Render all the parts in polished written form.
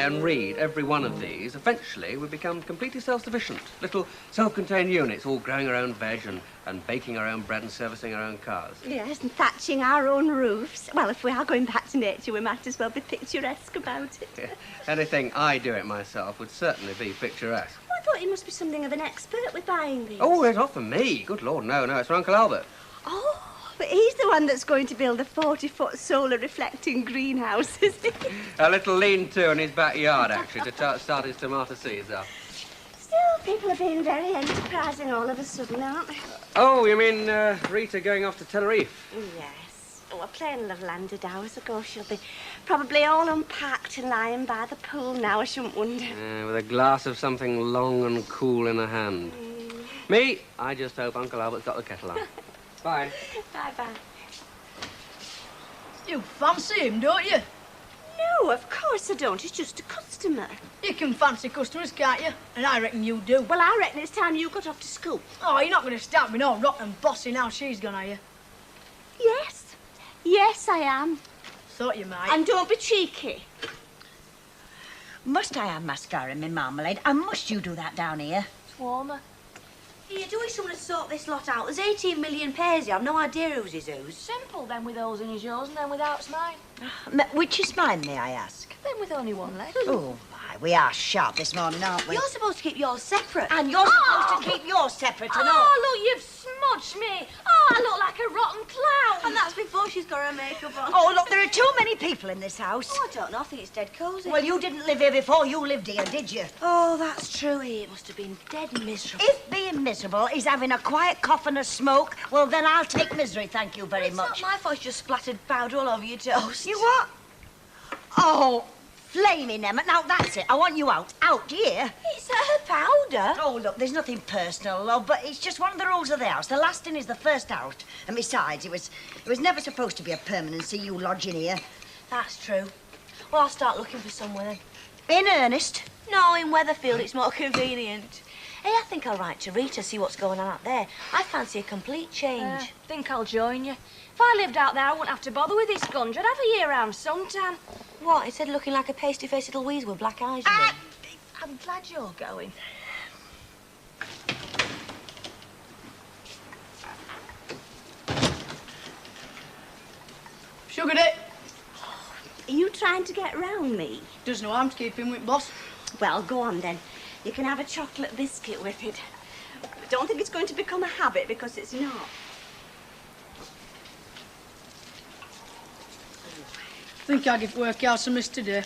and read every one of these, eventually we become completely self-sufficient. Little self-contained units, all growing our own veg and baking our own bread and servicing our own cars. Yes, and thatching our own roofs. Well, if we are going back to nature, we might as well be picturesque about it. Yeah. Anything I do it myself would certainly be picturesque. Well, I thought you must be something of an expert with buying these. Oh, it's not for me. Good Lord, no, it's for Uncle Albert. Oh, but he's the one that's going to build a 40-foot solar-reflecting greenhouse, isn't he? A little lean-to in his backyard, actually, to start his tomato seeds off. Still, people are being very enterprising all of a sudden, aren't they? Oh, you mean Rita going off to Tenerife? Yes. Oh, a plane will have landed hours ago. She'll be probably all unpacked and lying by the pool now, I shouldn't wonder. With a glass of something long and cool in her hand. Me, I just hope Uncle Albert's got the kettle on. Bye. Bye-bye. You fancy him, don't you? No, of course I don't. He's just a customer. You can fancy customers, can't you? And I reckon you do. Well, I reckon it's time you got off to school. Oh, you're not going to start me no rotten bossing how she's gone, are you? Yes. Yes, I am. Thought you might. And don't be cheeky. Must I have mascara in my marmalade? And must you do that down here? It's warmer. Here, do we someone to sort this lot out? There's 18 million pairs here. I've no idea whose is whose. Simple, then with holes in is yours and then without's mine. Which is mine, may I ask? Then with only one leg. Oh, my, we are sharp this morning, aren't we? You're supposed to keep yours separate. And you're supposed to keep yours separate and all. Oh, look, you've smudged me. Oh, I look like a rotten clown. And that's before she's got her makeup on. Oh, look, there are too many people in this house. Oh, I don't know. I think it's dead cosy. Well, you didn't live here before you lived here, did you? Oh, that's true. It must have been dead miserable. If being miserable is having a quiet cough and a smoke, well, then I'll take misery, thank you very much. It's not my fault. You just splattered powder all over your toast. You what? Oh, flaming Emma. Now, that's it. I want you out. Out here. It's her powder. Oh, look, there's nothing personal, love, but it's just one of the rules of the house. The last in is the first out. And besides, it was never supposed to be a permanency, you lodging here. That's true. Well, I'll start looking for somewhere. In earnest? No, in Weatherfield. It's more convenient. Hey, I think I'll write to Rita, see what's going on out there. I fancy a complete change. Think I'll join you. If I lived out there, I wouldn't have to bother with this sponge. I'd have a year-round suntan. What, instead of looking like a pasty-faced little weasel with black eyes? I'm glad you're going. Sugared it. Are you trying to get round me? Does no harm to keep him with boss. Well, go on then. You can have a chocolate biscuit with it. I don't think it's going to become a habit because it's not. Think I'll give work out some miss today.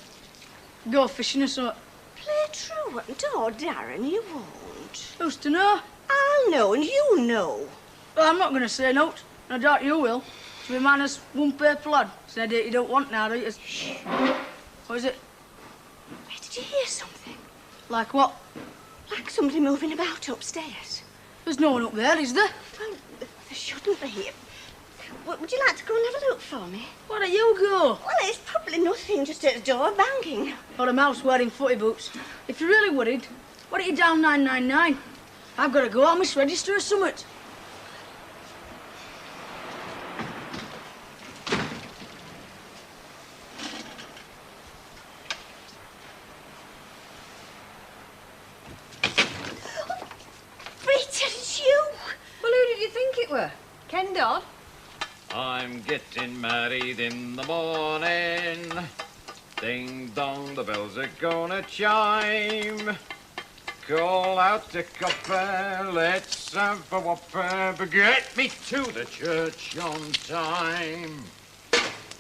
Go fishing or something. Play truant. Oh, Darren, you won't. Who's to know? I'll know and you know. Well, I'm not going to say no. I doubt you will. To be man as one paper lad. Said it you don't want now, do you? Shh. What is it? Hey, did you hear something? Like what? Like somebody moving about upstairs. There's no one up there, is there? Well, there shouldn't be. Would you like to go and have a look for me? Why don't you go? Well, it's probably nothing, just at the door banging. Or a mouse wearing footy boots. If you're really worried, why don't you down 999? I've got to go. I must register or something. Rita, it's you. Well, who did you think it were? Ken Dodd? I'm getting married in the morning. Ding dong, the bells are gonna chime. Call out the copper, let's have a whopper, but get me to the church on time.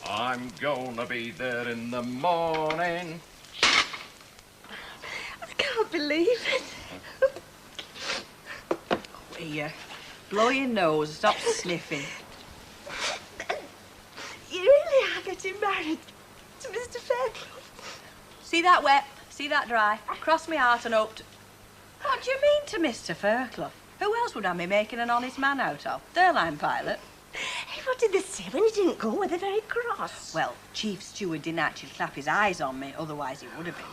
I'm gonna be there in the morning. I can't believe it. Here, blow your nose, stop sniffing. You really are getting married to Mr. Fairclough? See that wet, see that dry. Cross me heart and hope to... What do you mean to Mr. Fairclough? Who else would I be making an honest man out of? Their line pilot? Hey, what did they say when he didn't go? Were they very cross? Well, Chief Steward didn't actually clap his eyes on me, otherwise he would have been.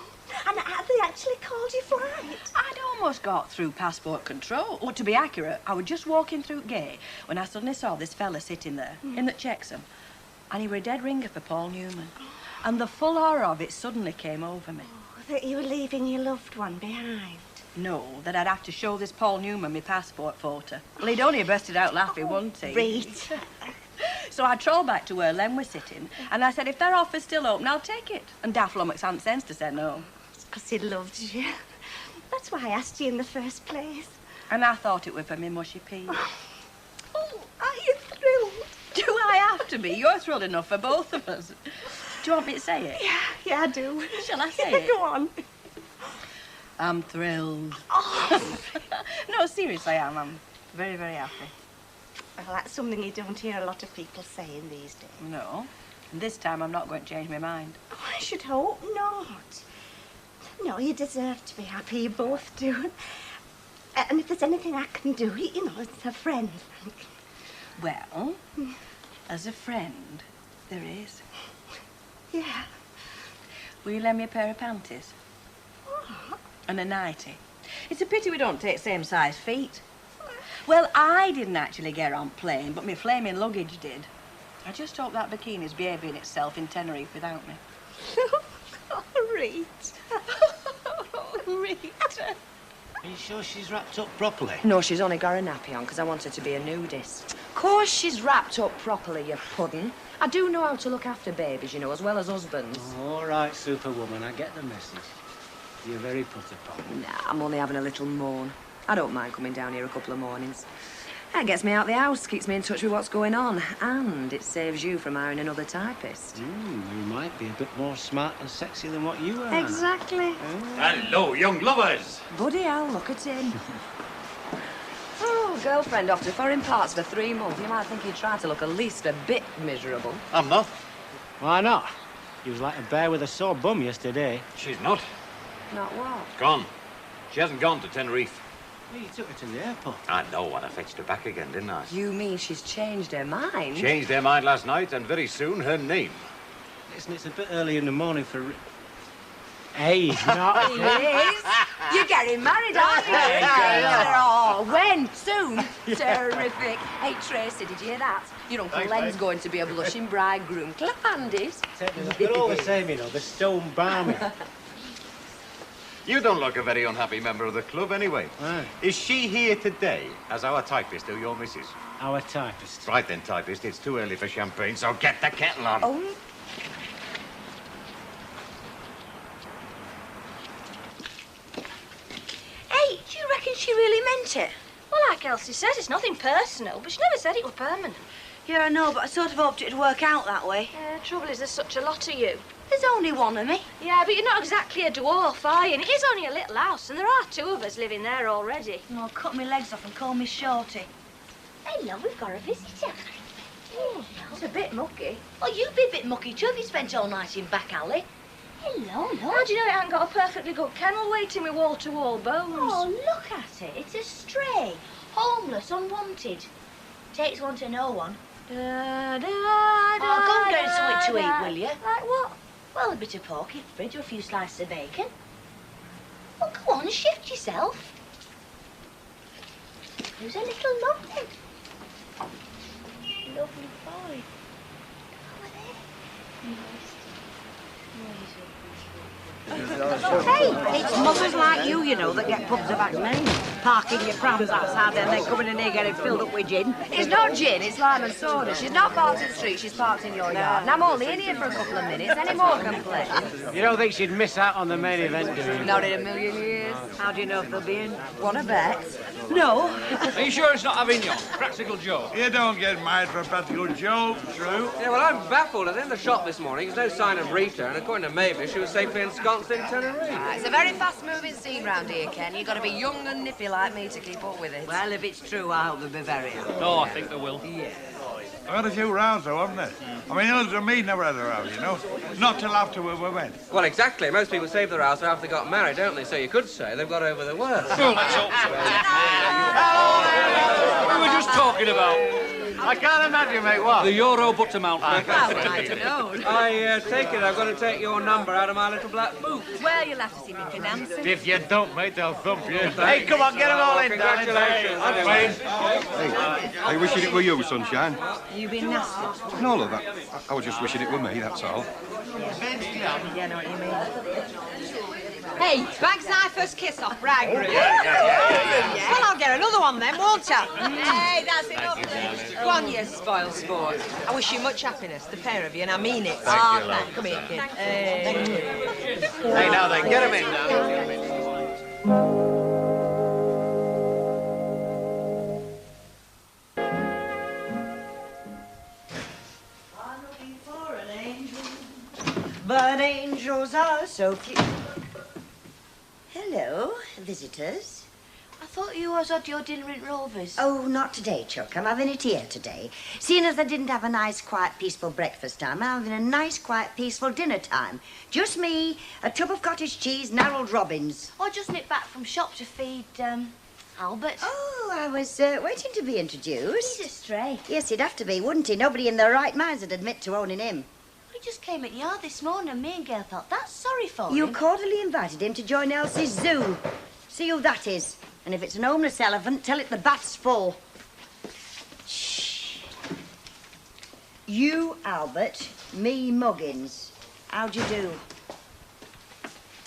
And have they actually called you flight? I'd almost got through passport control. Or to be accurate, I was just walking through the gate when I suddenly saw this fella sitting there, in the Checksum. And he were a dead ringer for Paul Newman. And the full horror of it suddenly came over me. Oh, that you were leaving your loved one behind? No, that I'd have to show this Paul Newman my passport photo. Well, he'd only busted out laughing, wouldn't he? Rita. So I trolled back to where Len was sitting, and I said, if their offer's still open, I'll take it. And Daft Lummox hadn't sense to say no. It's 'cause he loved you. That's why I asked you in the first place. And I thought it were for me mushy pea. Oh, are you thrilled? Do I have to be? You're thrilled enough for both of us. Do you want me to say it? Yeah, I do. Shall I say Yeah, it? go on. I'm thrilled. Oh. No, seriously, I'm very, very happy. Well, that's something you don't hear a lot of people saying these days. No. And this time I'm not going to change my mind. Oh, I should hope not. No, you deserve to be happy. You both do. And if there's anything I can do, you know, as a friend. Well, as a friend, there is. Yeah. Will you lend me a pair of panties? What? And a nightie. It's a pity we don't take same size feet. Well, I didn't actually get on plane, but my flaming luggage did. I just hope that bikini's behaving itself in Tenerife without me. Oh, Rita. Rita. Are you sure she's wrapped up properly? No, she's only got a nappy on because I want her to be a nudist. Of course she's wrapped up properly, you puddin'. I do know how to look after babies, you know, as well as husbands. Oh, all right, Superwoman, I get the message. You're very put upon. Nah, I'm only having a little moan. I don't mind coming down here a couple of mornings. That gets me out the house, keeps me in touch with what's going on, and it saves you from hiring another typist. You might be a bit more smart and sexy than what you are. Exactly. Hello, young lovers. Buddy, I'll look at him. Oh, girlfriend off to foreign parts for 3 months. You might think he'd try to look at least a bit miserable. I'm not. Why not? He was like a bear with a sore bum yesterday. She's not. Not what? Gone. She hasn't gone to Tenerife. Well, you took her to the airport. I know, and I fetched her back again, didn't I? You mean she's changed her mind? Changed her mind last night, and very soon her name. Listen, it's a bit early in the morning for... Hey, not... He is. You're getting married, aren't you? Oh, when? Soon? Terrific. Hey, Tracy, did you hear that? Your Uncle Len's going to be a blushing bridegroom. Clap handies. They're all the same, you know, they're stone balmy. You don't look a very unhappy member of the club, anyway. Right. Is she here today as our typist or your missus? Our typist. Right then, typist, it's too early for champagne, so get the kettle on. Oh. Hey, do you reckon she really meant it? Well, like Elsie says, it's nothing personal, but she never said it was permanent. Yeah, I know, but I sort of hoped it'd work out that way. Trouble is, there's such a lot of you. There's only one of me. Yeah, but you're not exactly a dwarf, are you? And it is only a little house, and there are 2 of us living there already. No, cut my legs off and call me Shorty. Hello, we've got a visitor. Oh, it's a bit mucky. Oh, you'd be a bit mucky too if you spent all night in back alley. Hello, look. How do you know it hasn't got a perfectly good kennel waiting with wall-to-wall bones? Oh, look at it. It's a stray. Homeless, unwanted. Takes one to know one. Da, da, da, Oh, go and get something to eat, will you? Like what? Well, a bit of pork in the fridge or a few slices of bacon. Well, go on and shift yourself. Who's a little lovely? Lovely boy. Hey, it's mothers like you know, that get pubs about me. Parking your prams outside and then coming in here getting filled up with gin. It's not gin, it's lime and soda. She's not parked in the street, she's parked in your yard. And I'm only in here for a couple of minutes. Any more complaints? You don't think she'd miss out on the main event, do you? Not in a million years. How do you know if they'll be in? Wanna bet? No. Are you sure it's not Avignon? Practical joke. You don't get married for a practical joke, True. Yeah, well, I'm baffled. I was in the shop this morning. There's no sign of Rita, and according to Mavis, she was safely ensconced in Tenerife. It's a very fast-moving scene round here, Ken. You've got to be young and nippy like me to keep up with it. Well, if it's true, I hope they'll be very happy. No, I think they will. Yeah. I've had a few rows, though, haven't I? I mean, others and me never had a row, you know? Not till after we went. Well, exactly. Most people save their house after they got married, don't they? So you could say they've got over the worst. Well, let's hope so. We were just talking about I can't imagine, mate, what? the Euro Buttermount. I don't know. I take it I'm going to take your number out of my little black book. Well, you'll have to see me for dancing. If you don't, mate, they'll thump you. Hey, come on, get them all in, darling. Congratulations. Anyway. I wishing it were you, sunshine. You been nasty. No, look, I was just wishing it were me, that's all. Yeah, I know what you mean. Hey, bag's our first kiss off bridegroom. Well, I'll get another one then, won't I? Hey, that's enough. Go on, you spoiled sport. I wish you much happiness, the pair of you, and I mean it. Thank you, love. Come here, kid. Hey, now then, get him in, now. But angels are so few. Hello, visitors. I thought you was had your dinner in Rovers. Oh, not today, Chuck. I'm having it here today. Seeing as I didn't have a nice, quiet, peaceful breakfast time, I'm having a nice, quiet, peaceful dinner time. Just me, a tub of cottage cheese, and Harold Robbins. I just nipped back from shop to feed, Albert. Oh, I was waiting to be introduced. He's a stray. Yes, he'd have to be, wouldn't he? Nobody in their right minds would admit to owning him. He just came at the yard this morning and me and Gail felt that sorry for him. You cordially invited him to join Elsie's zoo. See who that is. And if it's an homeless elephant, tell it the bath's full. Shh. You, Albert, me, Muggins. How'd you do?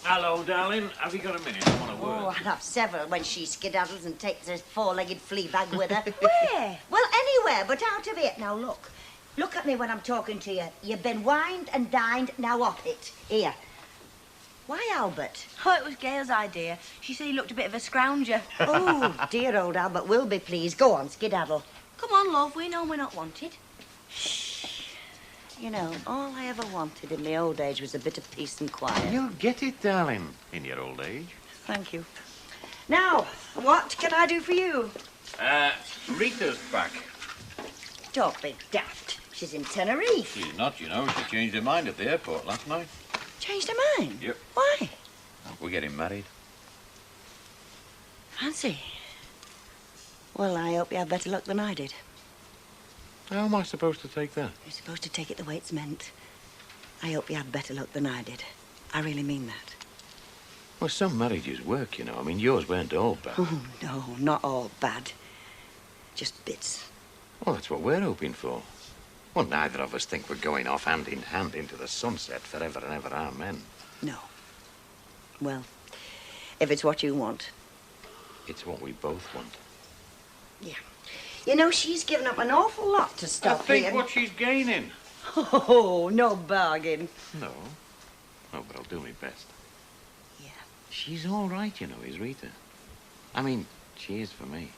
Hello, darling. Have you got a minute? I want to Oh, work. I'd have several when she skedaddles and takes her four-legged flea bag with her. Where? Well, anywhere, but out of it. Now, look. Look at me when I'm talking to you. You've been wined and dined, now off it. Here. Why, Albert? Oh, it was Gail's idea. She said he looked a bit of a scrounger. Oh, dear old Albert will be pleased. Go on, skedaddle. Come on, love. We know we're not wanted. You know, all I ever wanted in my old age was a bit of peace and quiet. You'll get it, darling, in your old age. Thank you. Now, what can I do for you? Rita's back. Don't be daft. She's in Tenerife. She's not, you know. She changed her mind at the airport last night. Changed her mind? Yep. Why? We're getting married. Fancy. Well, I hope you have better luck than I did. How am I supposed to take that? You're supposed to take it the way it's meant. I hope you have better luck than I did. I really mean that. Well, some marriages work, you know. I mean, yours weren't all bad. Oh, no, not all bad. Just bits. Well, that's what we're hoping for. Well, neither of us think we're going off hand in hand into the sunset forever and ever, amen. No. Well, if it's what you want. It's what we both want. Yeah. You know, she's given up an awful lot to stop I think here. what she's gaining. Oh, no bargain. No. No, but I'll do my best. Yeah. She's all right, you know, is Rita. I mean, she is for me.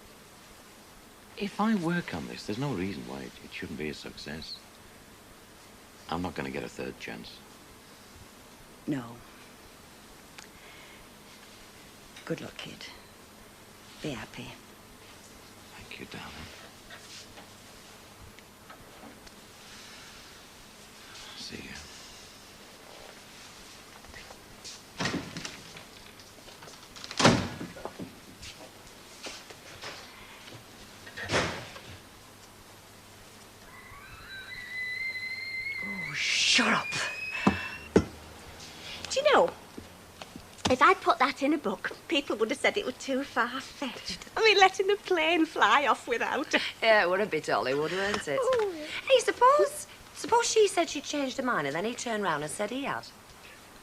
If I work on this, there's no reason why it shouldn't be a success. I'm not going to get a third chance. No. Good luck, kid. Be happy. Thank you, darling. See you. Oh, shut up. Do you know, if I'd put that in a book, people would have said it was too far-fetched. I mean, letting a plane fly off without... Yeah, it would a bit Hollywood, weren't it? Oh. Hey, suppose she said she'd changed her mind and then he turned round and said he had.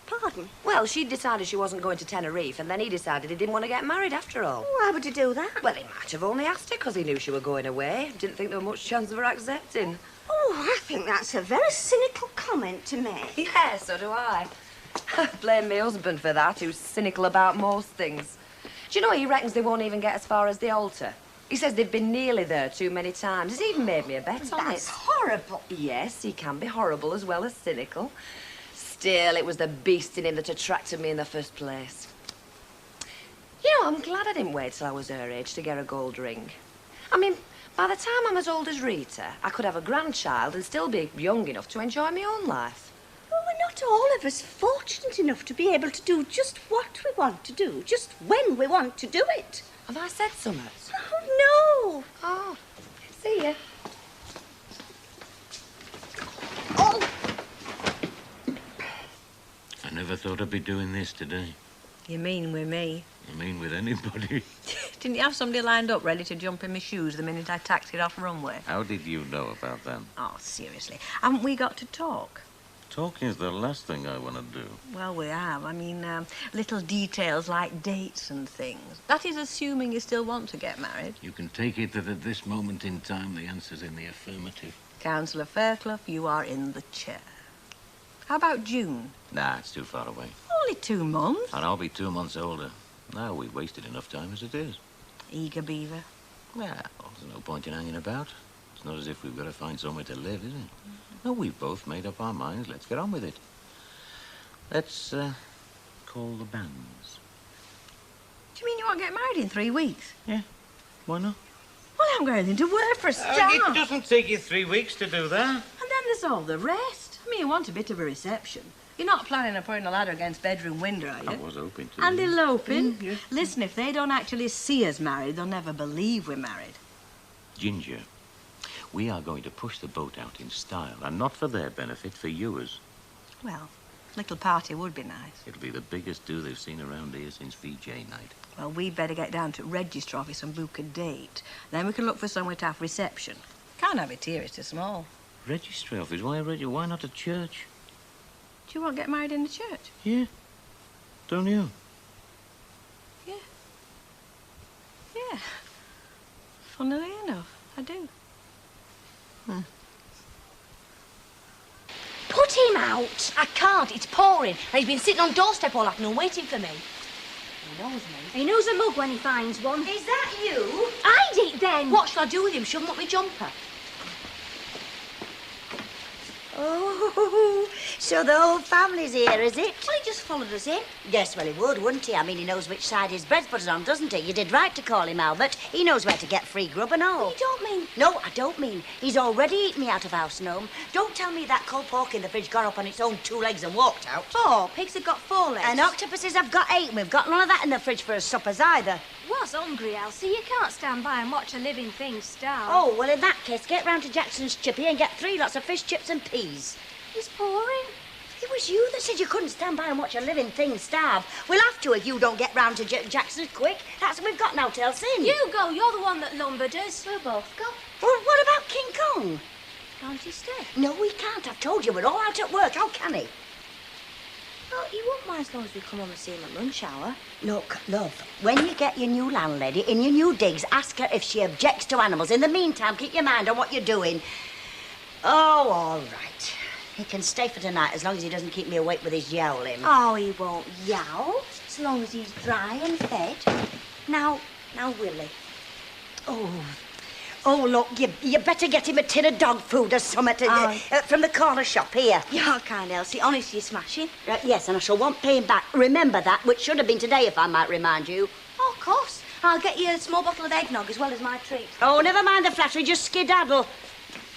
Pardon? Well, she decided she wasn't going to Tenerife and then he decided he didn't want to get married after all. Why would you do that? Well, he might have only asked her because he knew she were going away. Didn't think there was much chance of her accepting. Oh, I think that's a very cynical comment to make. Yeah, so do I. Blame my husband for that, who's cynical about most things. Do you know, he reckons they won't even get as far as the altar. He says they've been nearly there too many times. He's even made me a bet on it. That's horrible. Yes, he can be horrible as well as cynical. Still, it was the beast in him that attracted me in the first place. You know, I'm glad I didn't wait till I was her age to get a gold ring. I mean, by the time I'm as old as Rita, I could have a grandchild and still be young enough to enjoy my own life. Well, we're not all of us fortunate enough to be able to do just what we want to do, just when we want to do it. Have I said something? Oh, no. Oh, see ya. Oh. I never thought I'd be doing this today. You mean with me? I mean, with anybody. Didn't you have somebody lined up ready to jump in my shoes the minute I taxied off runway? How did you know about that? Oh, seriously. Haven't we got to talk? Talking's the last thing I want to do. Well, we have. I mean, little details like dates and things. That is assuming you still want to get married. You can take it that at this moment in time, the answer's in the affirmative. Councillor Fairclough, you are in the chair. How about June? Nah, it's too far away. Only 2 months. And I'll be 2 months older. Now, we've wasted enough time as it is. Eager beaver. Well, there's no point in hanging about. It's not as if we've got to find somewhere to live, is it? No, we've both made up our minds. Let's get on with it. Let's, call the bands. Do you mean you won't get married in 3 weeks? Yeah. Why not? Well, I'm going into work for a start. It doesn't take you 3 weeks to do that. And then there's all the rest. I mean, you want a bit of a reception. You're not planning on putting a ladder against bedroom window, are you? I was hoping to. And eloping. Yes. Listen, if they don't actually see us married, they'll never believe we're married. Ginger, we are going to push the boat out in style, and not for their benefit, for yours. Well, little party would be nice. It'll be the biggest do they've seen around here since VJ night. Well, we'd better get down to register office and book a date. Then we can look for somewhere to have reception. Can't have it here, it's too small. Registry office? Why not a church? Do you want to get married in the church? Yeah. Don't you? Yeah. Yeah. Funnily enough, I do. Huh. Put him out. I can't. It's pouring. And he's been sitting on doorstep all afternoon waiting for me. He knows me. He knows a mug when he finds one. Is that you? Hide it then. What shall I do with him? Shove him up my jumper? Oh, so the whole family's here, is it? Well, he just followed us in. Yes, well, he would, wouldn't he? I mean, he knows which side his bread's buttered on, doesn't he? You did right to call him Albert. He knows where to get free grub and all. You don't mean... No, I don't mean. He's already eaten me out of house and home. Don't tell me that cold pork in the fridge got up on its own 2 legs and walked out. Oh, pigs have got 4 legs. And octopuses have got 8, and we've got none of that in the fridge for us suppers either. Was hungry, Elsie. You can't stand by and watch a living thing starve. Oh, well, in that case, get round to Jackson's Chippy and get 3 lots of fish, chips and peas. It's pouring. It was you that said you couldn't stand by and watch a living thing starve. We'll have to if you don't get round to Jackson's quick. That's what we've got now, Elsie. You go. You're the one that lumbered us. We'll both go. Well, what about King Kong? Can't you stay? No, we can't. I've told you, we're all out at work. How can he? Well, you won't mind as long as we come home and see him at lunch hour. Look, love, when you get your new landlady in your new digs, ask her if she objects to animals. In the meantime, keep your mind on what you're doing. Oh, all right. He can stay for tonight as long as he doesn't keep me awake with his yowling. Oh, he won't yowl, as long as he's dry and fed. Now, Willie. Oh, look, you better get him a tin of dog food or something from the corner shop here. You're kind, Elsie. Honestly, you're smashing. Yes, and I shall want paying back. Remember that, which should have been today, if I might remind you. Oh, of course. I'll get you a small bottle of eggnog as well as my treat. Oh, never mind the flattery, just skedaddle.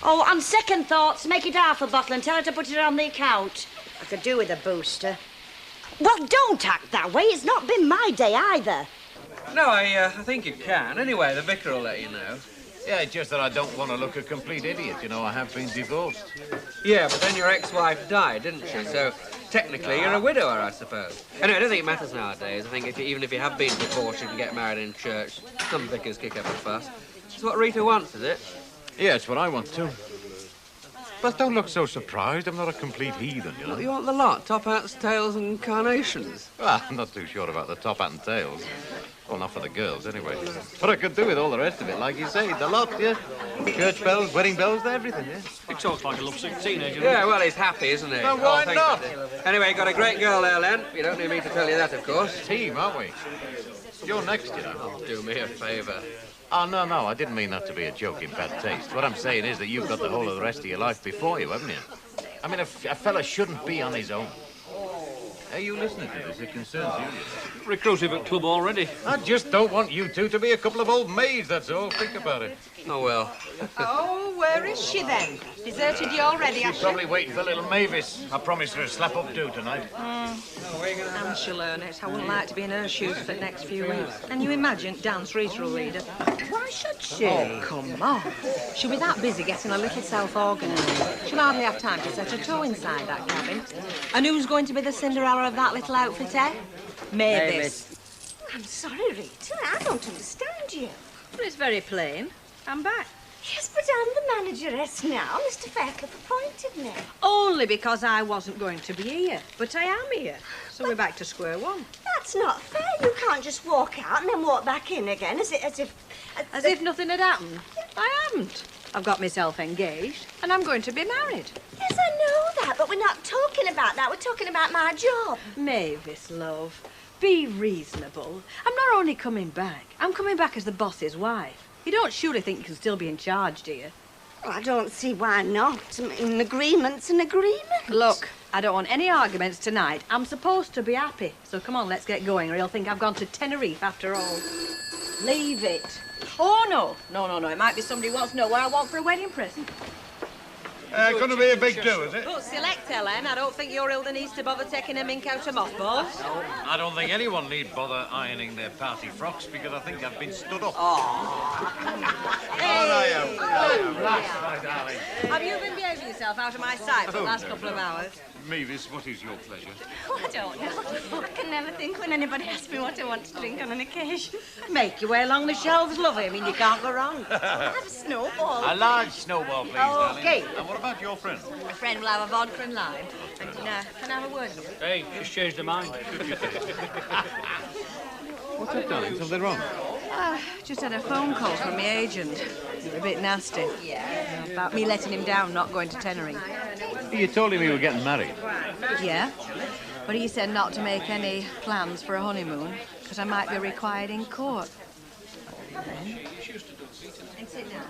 Oh, on second thoughts, make it half a bottle and tell her to put it on the account. I could do with a booster. Well, don't act that way. It's not been my day either. No, I think you can. Anyway, the vicar will let you know. Yeah, it's just that I don't want to look a complete idiot. You know, I have been divorced. Yeah, but then your ex-wife died, didn't she? So technically you're a widower, I suppose. Anyway, I don't think it matters nowadays. I think even if you have been divorced, you can get married in church. Some vicars kick up a fuss. It's what Rita wants, is it? Yeah, it's what I want too. But don't look so surprised. I'm not a complete heathen, you know. You want the lot? Top hats, tails and carnations? Well, I'm not too sure about the top hat and tails. Well, not for the girls, anyway. But I could do with all the rest of it, like you say. The lot, yeah. Church bells, wedding bells, everything, yeah. He talks like a lovesick teenager. Yeah, well, he's happy, isn't he? Well, why not? Anyway, got a great girl there, Len. You don't need me to tell you that, of course. Team, aren't we? You're next, you know. Oh, do me a favour. Oh, no, I didn't mean that to be a joke in bad taste. What I'm saying is that you've got the whole of the rest of your life before you, haven't you? I mean, a fella shouldn't be on his own. Are you listening to this? It concerns you. Recruitive at club already. I just don't want you two to be a couple of old maids, that's all. Think about it. Oh, well. Oh, where is she then? Deserted you already, She's probably waiting for little Mavis. I promised her a slap-up do tonight. And she'll earn it. I wouldn't like to be in her shoes for the next few weeks. And you imagine Dance Rita will read her. Why should she? Oh, come on. She'll be that busy getting her little self organised. She'll hardly have time to set her toe inside that cabin. And who's going to be the Cinderella of that little outfit, eh? Mavis. I'm sorry, Rita. I don't understand you. Well, it's very plain. I'm back. Yes, but I'm the manageress now. Mr. Fairclough appointed me. Only because I wasn't going to be here. But I am here. So we're back to square one. That's not fair. You can't just walk out and then walk back in again as if nothing had happened. I haven't. I've got myself engaged and I'm going to be married. Yes, I know that, but we're not talking about that. We're talking about my job. Mavis, love, be reasonable. I'm not only coming back, I'm coming back as the boss's wife. You don't surely think you can still be in charge, do you? Well, I don't see why not. I mean, an agreement's an agreement. Look, I don't want any arguments tonight. I'm supposed to be happy. So come on, let's get going, or he'll think I've gone to Tenerife after all. Leave it. Oh, no. No. It might be somebody who wants to know what I want for a wedding present. Gonna be a big do, is it? But select, Ellen. I don't think your Hilda needs to bother taking a mink out of mothballs. I don't think anyone need bother ironing their party frocks because I think I've been stood up. Have you been behaving yourself out of my sight for the last couple of hours? Mavis, what is your pleasure? Oh, I don't know. I can never think when anybody asks me what I want to drink on an occasion. Make your way along the shelves, lovey. I mean, you can't go wrong. I'll have a snowball. A large snowball, please, Okay. darling. And what about your friend? A friend will have a vodka and lime. And can I have a word? Hey, she's changed her mind. What's that, darling? Something wrong? Just had a phone call from my agent. A bit nasty. About me letting him down, not going to Tenerife. You told him you were getting married. Yeah, but he said not to make any plans for a honeymoon because I might be required in court.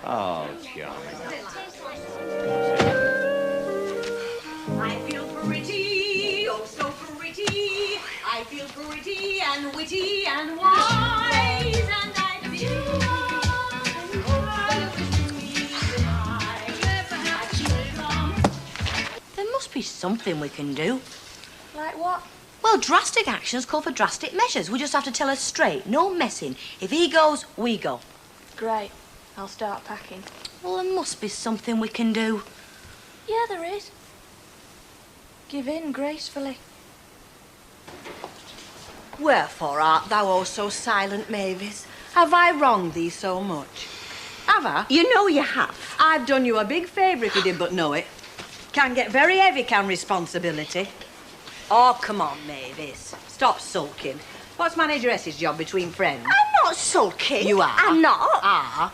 Oh, charming. I feel pretty, oh so pretty. I feel pretty and witty and wise, and I feel There must be something we can do. Like what? Well, drastic actions call for drastic measures. We just have to tell her straight. No messing. If he goes, we go. Great. I'll start packing. Well, there must be something we can do. Yeah, there is. Give in gracefully. Wherefore art thou oh so silent, Mavis? Have I wronged thee so much? Have I? You know you have. I've done you a big favour if you did but know it. Can get very heavy, can responsibility. Oh, come on, Mavis. Stop sulking. What's manageress's job between friends? I'm not sulking. You are. I'm not. Ah.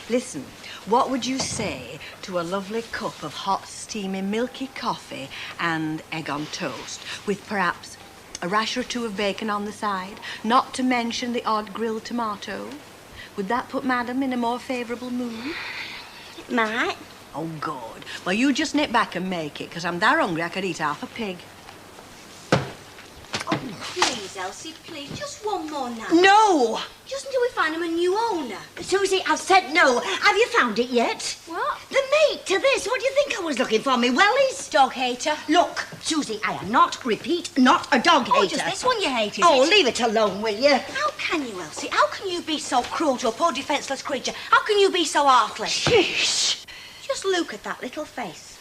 Listen, what would you say to a lovely cup of hot, steaming, milky coffee and egg on toast, with perhaps a rasher or two of bacon on the side, not to mention the odd grilled tomato? Would that put Madam in a more favourable mood? It might. Oh, good. Well, you just nip back and make it, because I'm that hungry I could eat half a pig. Oh, please, Elsie, please. Just one more night. No! Just until we find him a new owner. Susie, I've said no. Have you found it yet? What? The mate to this. What do you think I was looking for, me wellies? Dog hater. Look, Susie, I am not, repeat, not a dog hater. Oh, just this one you hate, is Oh, it? leave it alone, will you? How can you, Elsie? How can you be so cruel to a poor defenceless creature? How can you be so heartless? Sheesh. Just look at that little face.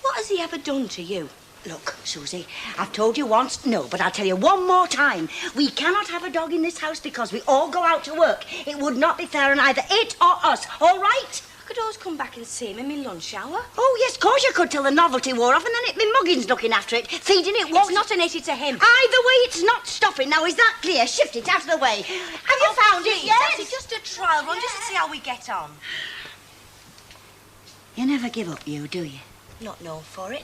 What has he ever done to you? Look, Susie, I've told you once, no, but I'll tell you one more time. We cannot have a dog in this house because we all go out to work. It would not be fair on either it or us, all right? I could always come back and see him in my lunch hour. Oh, yes, of course you could till the novelty wore off and then it'd be Muggins looking after it, feeding it what? It's not an issue to him. Either way, it's not stopping. Now, is that clear? Shift it out of the way. Have you found it yet? Elsie, just a trial run, just to see how we get on. You never give up, you, do you? Not known for it.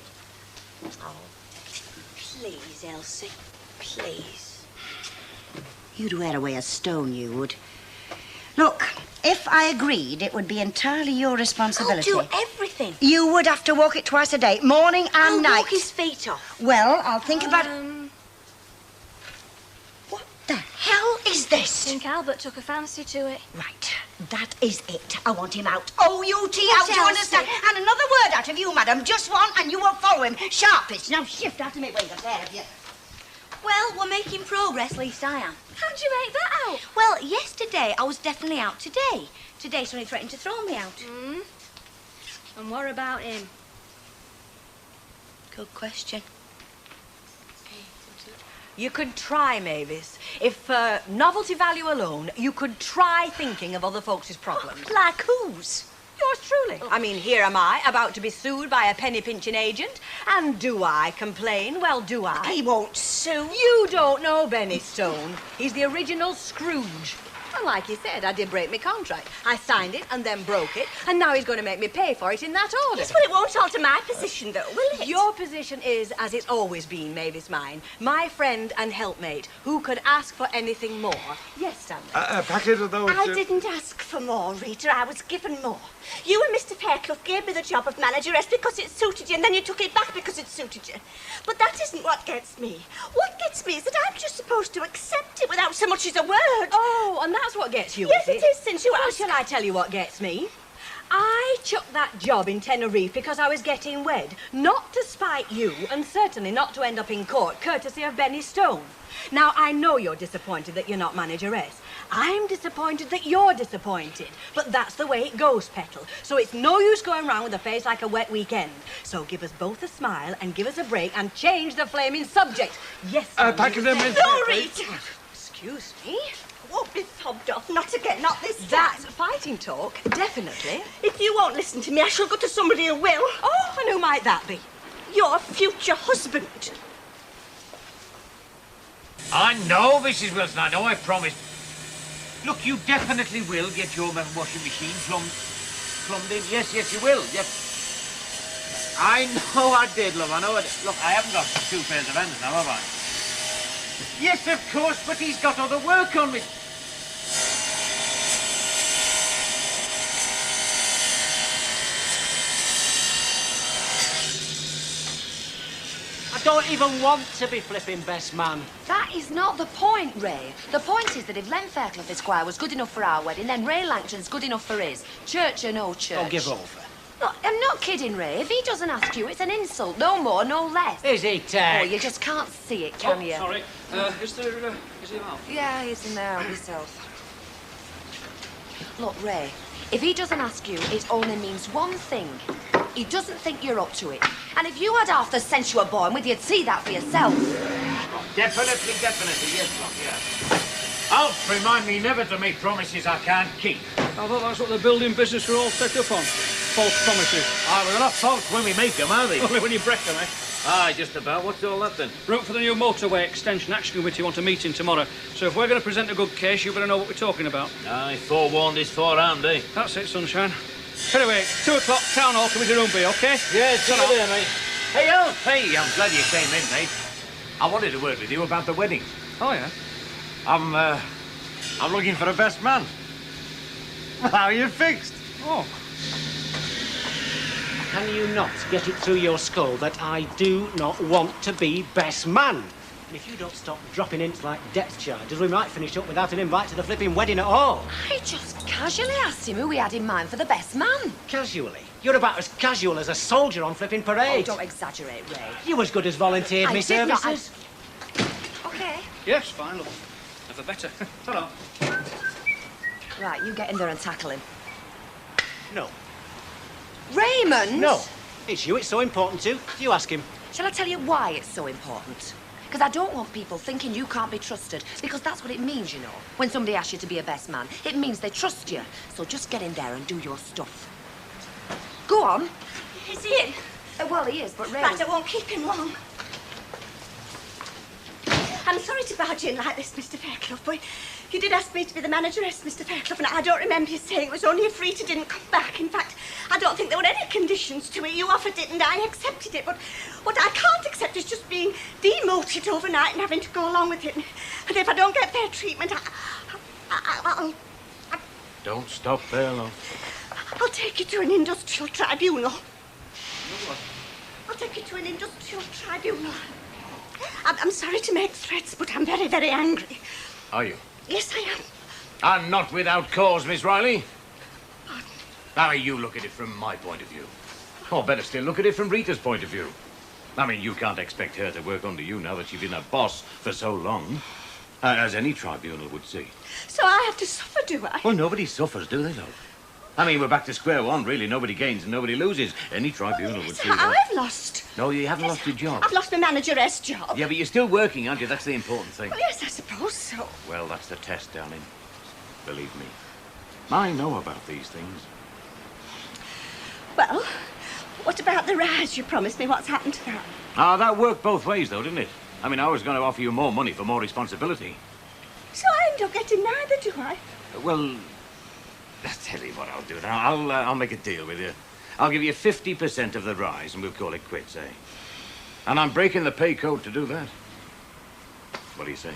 Oh, please, Elsie, please. You'd wear away a stone, you would. Look, if I agreed, it would be entirely your responsibility. I'll do everything. You would have to walk it twice a day, morning and I'll night. walk his feet off. Well, I'll think about it. What the hell is I this? think Albert took a fancy to it. Right, that is it. I want him out. O-U-T What out, do you else? understand? And another word out of you, madam. Just one, and you won't follow him. Sharpest. Now shift out of me, wait, there of you. Well, we're making progress, at least I am. How'd you make that out? Well, yesterday I was definitely out today. Today somebody threatened to throw me out. And what about him? Good question. You could try, Mavis. If for novelty value alone, you could try thinking of other folks' problems. Like whose? Yours truly. I mean, here am I, about to be sued by a penny-pinching agent. And do I complain? Well, do I? He won't sue. You don't know Benny Stone. He's the original Scrooge. And like he said, I did break my contract. I signed it and then broke it, and now he's going to make me pay for it in that order. Yes, well, it won't alter my position, though, will it? Your position is, as it's always been, Mavis mine, my friend and helpmate, who could ask for anything more. Yes, Stanley? A packet of those... I didn't ask for more, Rita. I was given more. You and Mr. Fairclough gave me the job of manageress because it suited you, and then you took it back because it suited you. But that isn't what gets me. What gets me is that I'm just supposed to accept it without so much as a word. Oh, and that's what gets you, yes, is it? Yes, it is, since you well, asked. Shall I tell you what gets me? I chucked that job in Tenerife because I was getting wed. Not to spite you, and certainly not to end up in court, courtesy of Benny Stone. Now, I know you're disappointed that you're not manageress. I'm disappointed that you're disappointed. But that's the way it goes, Petal. So it's no use going round with a face like a wet weekend. So give us both a smile and give us a break and change the flaming subject. Yes, packet of mints. No, Rita. Excuse me? I won't be fobbed off. Not again, not this time. That's fighting talk, definitely. If you won't listen to me, I shall go to somebody who will. Oh, and who might that be? Your future husband. I know, Mrs. Wilson, I know, I promised. Look, you definitely will get your washing machine plumbed in. Yes, yes, you will. Yes. I know I did, love, I know I did. Look, I haven't got 2 pairs of hands now, have I? Yes, of course, but he's got other work on me. I don't even want to be flipping best man. That is not the point, Ray. The point is that if Len Fairclough Esquire was good enough for our wedding, then Ray Langton's good enough for his. Church or no church. Don't give over. No, I'm not kidding, Ray. If he doesn't ask you, it's an insult. No more, no less. Is he, Tech? Oh, you just can't see it, can you? Sorry. Is he out? Yeah, he's in there himself. Look, Ray, if he doesn't ask you, it only means one thing. He doesn't think you're up to it. And if you had half the sense you were born with, you'd see that for yourself. Oh, definitely, yes, love, yeah. Alf, remind me never to make promises I can't keep. I thought that's what the building business were all set up on. False promises. Ah, well, they're not false when we make them, are they? Only when you break them, eh? Aye, just about. What's all that, then? Route for the new motorway extension action committee want a meeting tomorrow. So if we're going to present a good case, you better know what we're talking about. Aye, forewarned is forearmed, eh? That's it, sunshine. Anyway, 2 o'clock, town hall committee room B, OK? Yeah, see you there, mate. Hey, Alf! Hey, I'm glad you came in, mate. I wanted to work with you about the wedding. Oh, yeah? I'm looking for a best man. How are you fixed? Oh. Can you not get it through your skull that I do not want to be best man? And if you don't stop dropping hints like depth charges, we might finish up without an invite to the flipping wedding at all. I just casually asked him who he had in mind for the best man. Casually? You're about as casual as a soldier on flipping parade. Oh, don't exaggerate, Ray. You as good as volunteered me services. OK. Yes, fine, look. Never better. Ta-da. Right, you get in there and tackle him. No. Raymond! No. It's you it's so important to. You ask him. Shall I tell you why it's so important? Because I don't want people thinking you can't be trusted, because that's what it means, you know. When somebody asks you to be a best man, it means they trust you. So just get in there and do your stuff. Go on. Is he in? Well, he is, but Ray... Right, I won't keep him long. I'm sorry to barge in like this, Mr. Fairclough, but you did ask me to be the manageress, Mr. Fairclough, and I don't remember you saying it was only if Rita didn't come back. In fact, I don't think there were any conditions to it. You offered it and I accepted it, but what I can't accept is just being demoted overnight and having to go along with it. And if I don't get fair treatment, I'll Don't stop there, love. I'll take you to an industrial tribunal. I'll take you to an industrial tribunal. I'm sorry to make threats, but I'm very, very angry. Are you? Yes, I am. And not without cause, Miss Riley. Pardon? How you look at it from my point of view. Or better still, look at it from Rita's point of view. I mean, you can't expect her to work under you now that she's been a boss for so long. As any tribunal would see. So I have to suffer, do I? Well, nobody suffers, do they, love? I mean, we're back to square one, really. Nobody gains and nobody loses. Any tribunal would see that. I've lost. No, you haven't lost your job. I've lost my manageress job. Yeah, but you're still working, aren't you? That's the important thing. Well, yes, I suppose so. Well, that's the test, darling. Believe me. I know about these things. Well, what about the rise you promised me? What's happened to that? Ah, that worked both ways, though, didn't it? I mean, I was going to offer you more money for more responsibility. So I end up getting neither, do I? Well, I'll tell you what I'll do now. I'll make a deal with you. I'll give you 50% of the rise, and we'll call it quits, eh? And I'm breaking the pay code to do that. What do you say?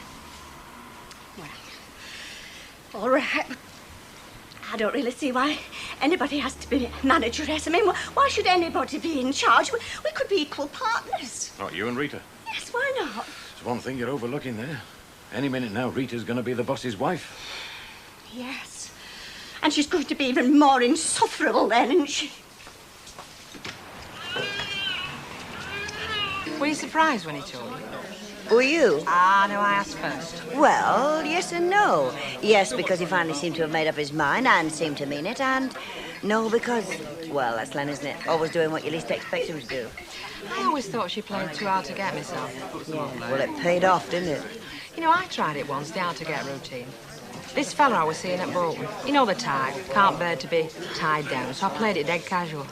Well, all right. But I don't really see why anybody has to be manageress. I mean, why should anybody be in charge? We could be equal partners. Oh, you and Rita? Yes, why not? There's one thing you're overlooking there. Any minute now, Rita's going to be the boss's wife. Yes. And she's going to be even more insufferable then, isn't she? Were you surprised when he told you? Were you? Ah, no, I asked first. Well, yes and no. Yes, because he finally seemed to have made up his mind and seemed to mean it, and no, because, well, that's Len, isn't it? Always doing what you least expect him to do. I always thought she played too hard to get myself. Yeah, well, it paid off, didn't it? You know, I tried it once, the hard to get routine. This fella I was seeing at Bolton, you know the type, can't bear to be tied down, so I played it dead casual.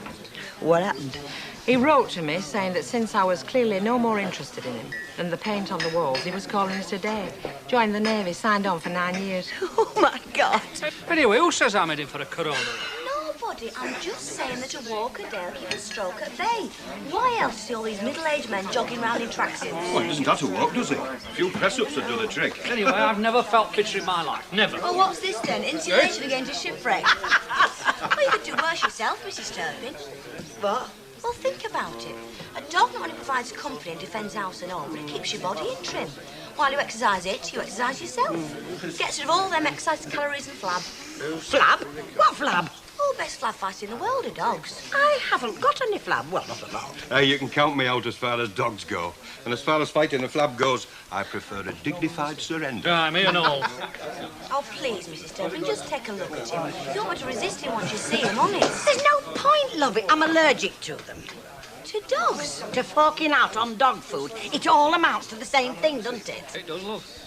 What happened? He wrote to me saying that since I was clearly no more interested in him than the paint on the walls, he was calling it a day. Joined the Navy, signed on for 9 years. Oh, my God. Anyway, who says I'm heading for a Corona? Nobody. I'm just saying that a walker dare keep a stroke at bay. Why else see all these middle-aged men jogging round in tracksuits? Well, he doesn't have to walk, does he? A few press-ups would do the trick. Anyway, I've never felt fitter in my life. Never. Well, what's this then? Insulation against a shipwreck? Well, you could do worse yourself, Mrs. Turpin. What? Well, think about it. A dog not only provides company and defends house and home, but it keeps your body in trim. While you exercise it, you exercise yourself. Gets rid of all them excess calories and flab. Flab? What flab? Oh, best flab fights in the world are dogs. I haven't got any flab. Well, not a lot. Hey, you can count me out as far as dogs go. And as far as fighting the flab goes, I prefer a dignified surrender. Aye, me and all. Oh, please, Mrs. Turpin, just take a look at him. You don't want to resist him once you see him, honest. There's no point, love it. I'm allergic to them. To dogs? To forking out on dog food. It all amounts to the same thing, doesn't it? It does, love.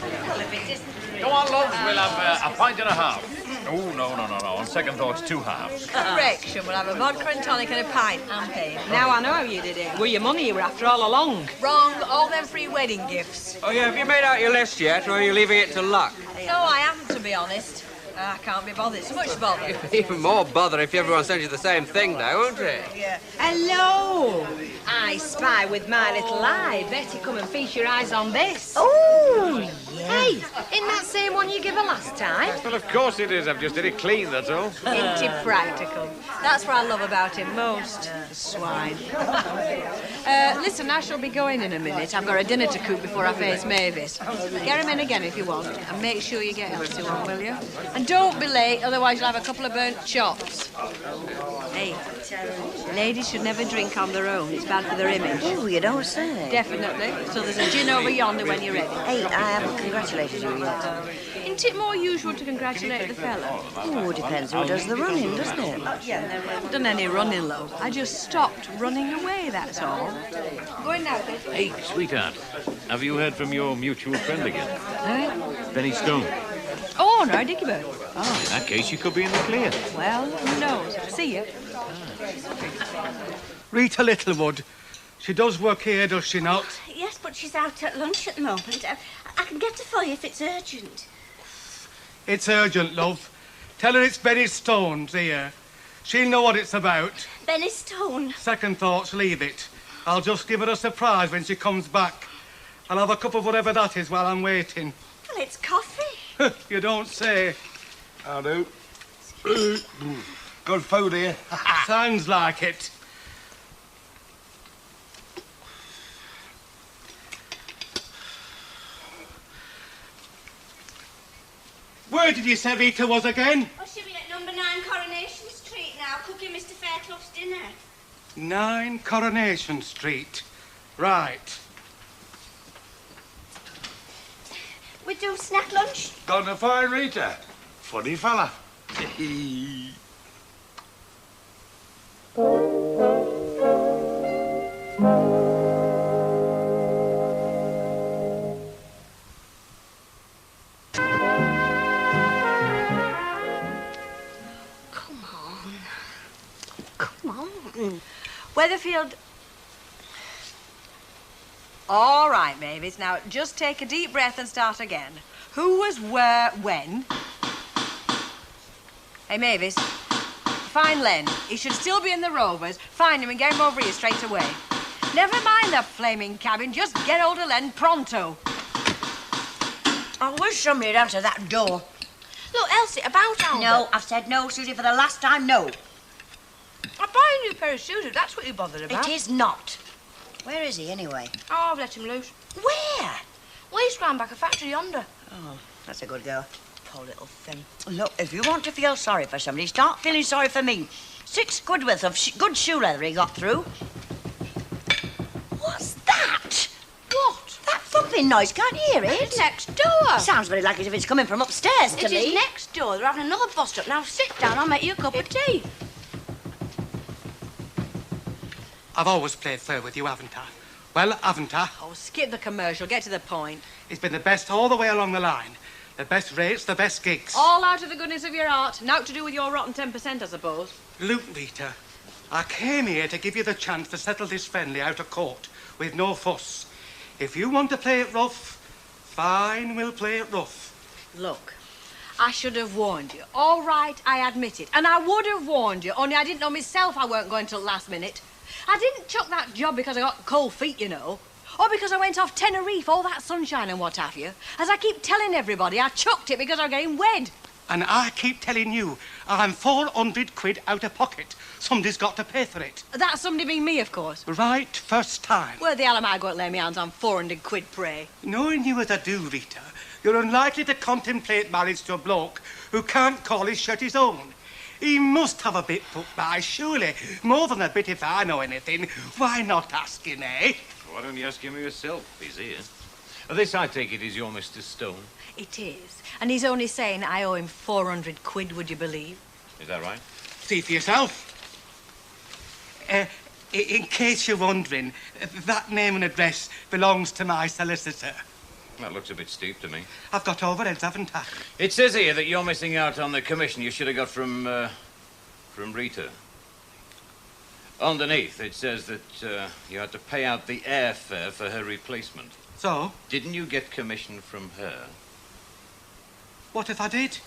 Well, if it isn't... Go on, love. We'll have a pint and a half. Oh, no. On second thoughts, 2 halves. Correction, we'll have a vodka and tonic and a pint, and paid. Now I know how you did it. Were your money you were after all along? Wrong. All them free wedding gifts. Oh, yeah, have you made out your list yet, or are you leaving it to luck? No, I haven't, to be honest. I can't be bothered. So much bother. Even more bother if everyone sends you the same thing, though, won't it? Yeah. Hello! I spy with my little eye. Betty, come and feast your eyes on this. Oh, Hey, isn't that same one you gave her last time? Well, of course it is. I've just did it clean, that's all. Ain't he practical? That's what I love about him most. Swine. Listen, I shall be going in a minute. I've got a dinner to cook before I face Mavis. Get him in again if you want, and make sure you get Elsie one, will you? And don't be late, otherwise you'll have a couple of burnt chops. Hey, ladies should never drink on their own. It's bad for their image. Oh, you don't say. Definitely. So there's a gin over yonder when you're ready. Hey, I haven't congratulated you yet. Isn't it more usual to congratulate the fella? Oh, depends who does the running, doesn't it? I haven't done any running, love. I just stopped running away, that's all. Going now, Betty. Hey, sweetheart, have you heard from your mutual friend again? Eh? Benny Stone. Oh, no, Dickie Bird. Oh, in that case, you could be in the clear. Well, who knows? See you. Rita Littlewood. She does work here, does she not? Yes, but she's out at lunch at the moment. I can get her for you if it's urgent. It's urgent, love. Tell her it's Benny Stone's here. She'll know what it's about. Benny Stone. Second thoughts, leave it. I'll just give her a surprise when she comes back. I'll have a cup of whatever that is while I'm waiting. Well, it's coffee. You don't say. How do? Good food here. Sounds like it. Where did you say Rita was again? Oh, she'll be at number 9 Coronation Street now, cooking Mr. Fairclough's dinner. 9 Coronation Street. Right. We do snack lunch? Gonna find Rita. Funny fella. Weatherfield... All right, Mavis, now just take a deep breath and start again. Who was where, when? Hey, Mavis, find Len. He should still be in the Rovers. Find him and get him over here straight away. Never mind the flaming cabin, just get hold of Len pronto. I wish somebody had answered that door. Look, Elsie, about Albert. No, I've said no, Susie, for the last time, no. I'll buy a new pair of shoes if that's what you're bothered about. It is not. Where is he, anyway? Oh, I've let him loose. Where? Well, he's round back a factory yonder. Oh, that's a good girl. Poor little thing. Look, if you want to feel sorry for somebody, start feeling sorry for me. 6 quid worth of good shoe leather he got through. What's that? What? That thumping noise, can't you hear it? It's next door. Sounds very like as if it's coming from upstairs to It me. is next door. They're having another bust up. Now sit down, I'll make you a cup of tea. I've always played fair with you, haven't I? Well, haven't I? Oh, skip the commercial, get to the point. It's been the best all the way along the line. The best rates, the best gigs. All out of the goodness of your heart. Naught to do with your rotten 10%, I suppose. Look, Rita, I came here to give you the chance to settle this friendly out of court with no fuss. If you want to play it rough, fine, we'll play it rough. Look, I should have warned you. All right, I admit it. And I would have warned you, only I didn't know myself I weren't going till the last minute. I didn't chuck that job because I got cold feet, you know. Or because I went off Tenerife, all that sunshine and what have you. As I keep telling everybody, I chucked it because I'm getting wed. And I keep telling you, I'm 400 quid out of pocket. Somebody's got to pay for it. That somebody being me, of course. Right first time. Where the hell am I going to lay my hands on 400 quid, pray? Knowing you as I do, Rita, you're unlikely to contemplate marriage to a bloke who can't call his shirt his own. He must have a bit put by, surely. More than a bit if I know anything. Why not ask him, eh? Why don't you ask him yourself? He's here. This, I take it, is your Mr. Stone. It is. And he's only saying I owe him 400 quid, would you believe? Is that right? See for yourself. In case you're wondering, that name and address belongs to my solicitor. That looks a bit steep to me. I've got overheads, haven't I? It says here that you're missing out on the commission you should have got from Rita. Underneath, it says that you had to pay out the airfare for her replacement. So? Didn't you get commission from her? What if I did?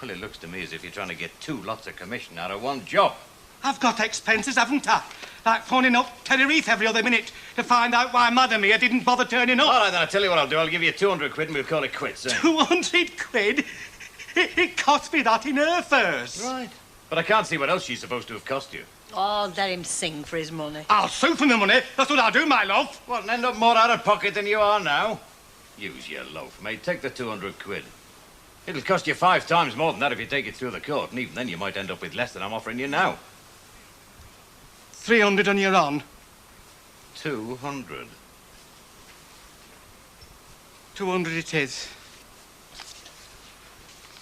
Well, it looks to me as if you're trying to get 2 lots of commission out of one job. I've got expenses, haven't I? Like phoning up Tenerife every other minute to find out why Madam here didn't bother turning up. All right, then, I'll tell you what I'll do. I'll give you 200 quid and we'll call it quits, eh? 200 quid? It cost me that in her furs. Right. But I can't see what else she's supposed to have cost you. Oh, let him sing for his money. I'll sue for my money. That's what I'll do, my love. What, and end up more out of pocket than you are now? Use your loaf, mate. Take the 200 quid. It'll cost you 5 times more than that if you take it through the court, and even then you might end up with less than I'm offering you now. 300 and you're on. 200. 200 it is.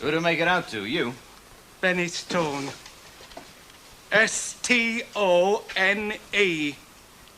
Who to make it out to? You? Benny Stone. S-T-O-N-E.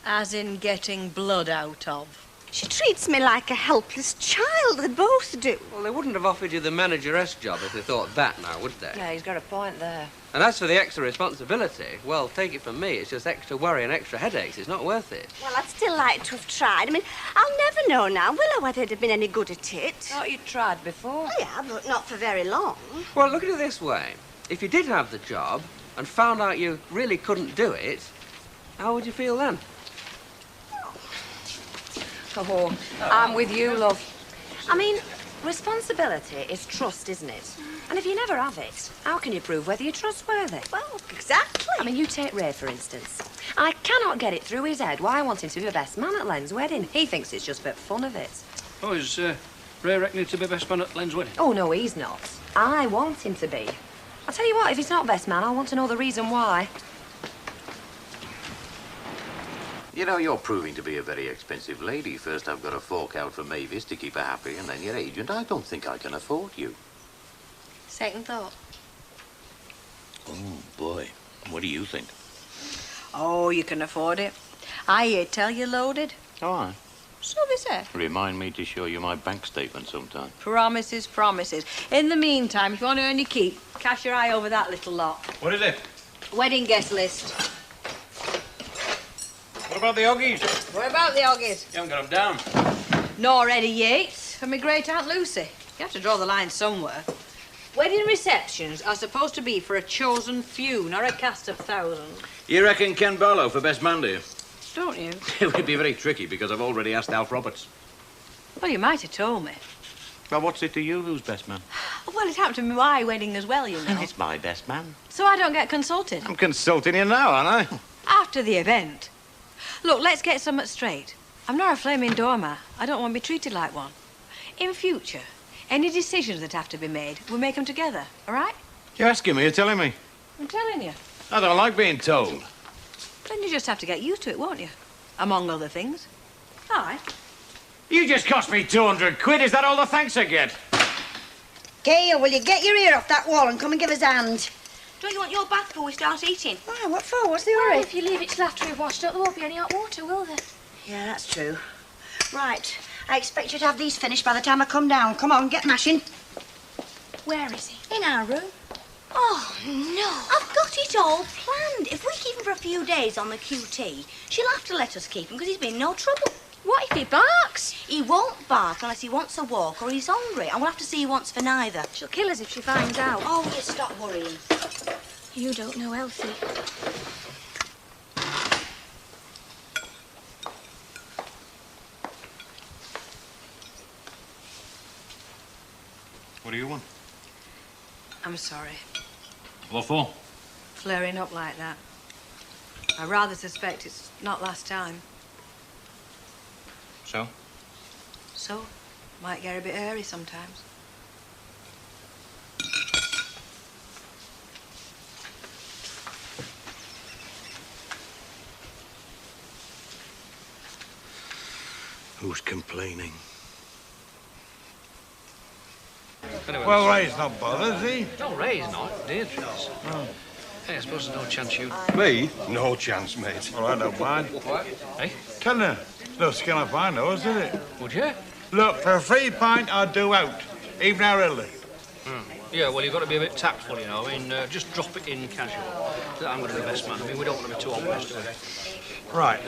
As in getting blood out of. She treats me like a helpless child. They both do. Well, they wouldn't have offered you the manageress job if they thought that now, would they? Yeah, he's got a point there. And as for the extra responsibility, well, take it from me, it's just extra worry and extra headaches. It's not worth it. Well, I'd still like to have tried. I mean, I'll never know now, will I, whether it'd have been any good at it? Thought you'd tried before. Oh, yeah, but not for very long. Well, look at it this way. If you did have the job and found out you really couldn't do it, how would you feel then? Oh, I'm with you, love. I mean, responsibility is trust, isn't it? And if you never have it, how can you prove whether you're trustworthy? Well, exactly. I mean, you take Ray, for instance. I cannot get it through his head why I want him to be the best man at Len's wedding. He thinks it's just for fun of it. Oh, is Ray reckoning to be best man at Len's wedding? Oh, no, he's not. I want him to be. I'll tell you what, if he's not best man, I want to know the reason why. You know, you're proving to be a very expensive lady. First I've got to fork out for Mavis to keep her happy, and then your agent. I don't think I can afford you. Second thought. Oh, boy. What do you think? Oh, you can afford it. I hear tell you loaded. Oh, aye. So they say. Remind me to show you my bank statement sometime. Promises, promises. In the meantime, if you want to earn your keep, cast your eye over that little lot. What is it? Wedding guest list. What about the Oggies? What about the Oggies? You haven't got them down. Nor Eddie Yates and my great Aunt Lucy. You have to draw the line somewhere. Wedding receptions are supposed to be for a chosen few, not a cast of thousands. You reckon Ken Barlow for best man, do you? Don't you? It would be very tricky because I've already asked Alf Roberts. Well, you might have told me. Well, what's it to you who's best man? Well, it happened to be my wedding as well, you know. It's my best man. So I don't get consulted. I'm consulting you now, aren't I? After the event. Look, let's get something straight. I'm not a flaming doormat. I don't want to be treated like one. In future, any decisions that have to be made, we'll make them together, all right? You're asking me, you're telling me. I'm telling you. I don't like being told. Then you just have to get used to it, won't you? Among other things. All right. You just cost me 200 quid. Is that all the thanks I get? Gail, will you get your ear off that wall and come and give us a hand? Don't you want your bath before we start eating? Why, what for? What's the Well, hurry? if you leave it till after we've washed up, there won't be any hot water, will there? Yeah, that's true. Right, I expect you to have these finished by the time I come down. Come on, get mashing. Where is he? In our room. Oh, no. I've got it all planned. If we keep him for a few days on the QT, she'll have to let us keep him because he's been no trouble. What if he barks? He won't bark unless he wants a walk or he's hungry, and we'll have to see he wants for neither. She'll kill us if she finds out. Oh, you stop worrying. You don't know Elsie. What do you want? I'm sorry. What for? Flaring up like that. I rather suspect it's not last time. So? So, might get a bit hairy sometimes. Who's complaining? Well, Ray's not bothered, is he? No, Ray's not. Deirdre's. Oh. Hey, I suppose there's no chance you... Me? No chance, mate. Well, I don't mind. What? Hey? Can there? No skin off my nose, is it? Would you? Look, for a free pint, I'd do out. Even our early. Yeah, well, you've got to be a bit tactful, you know. I mean, just drop it in casual. That I'm going to be best man. I mean, we don't want to be too obvious, do we? Right.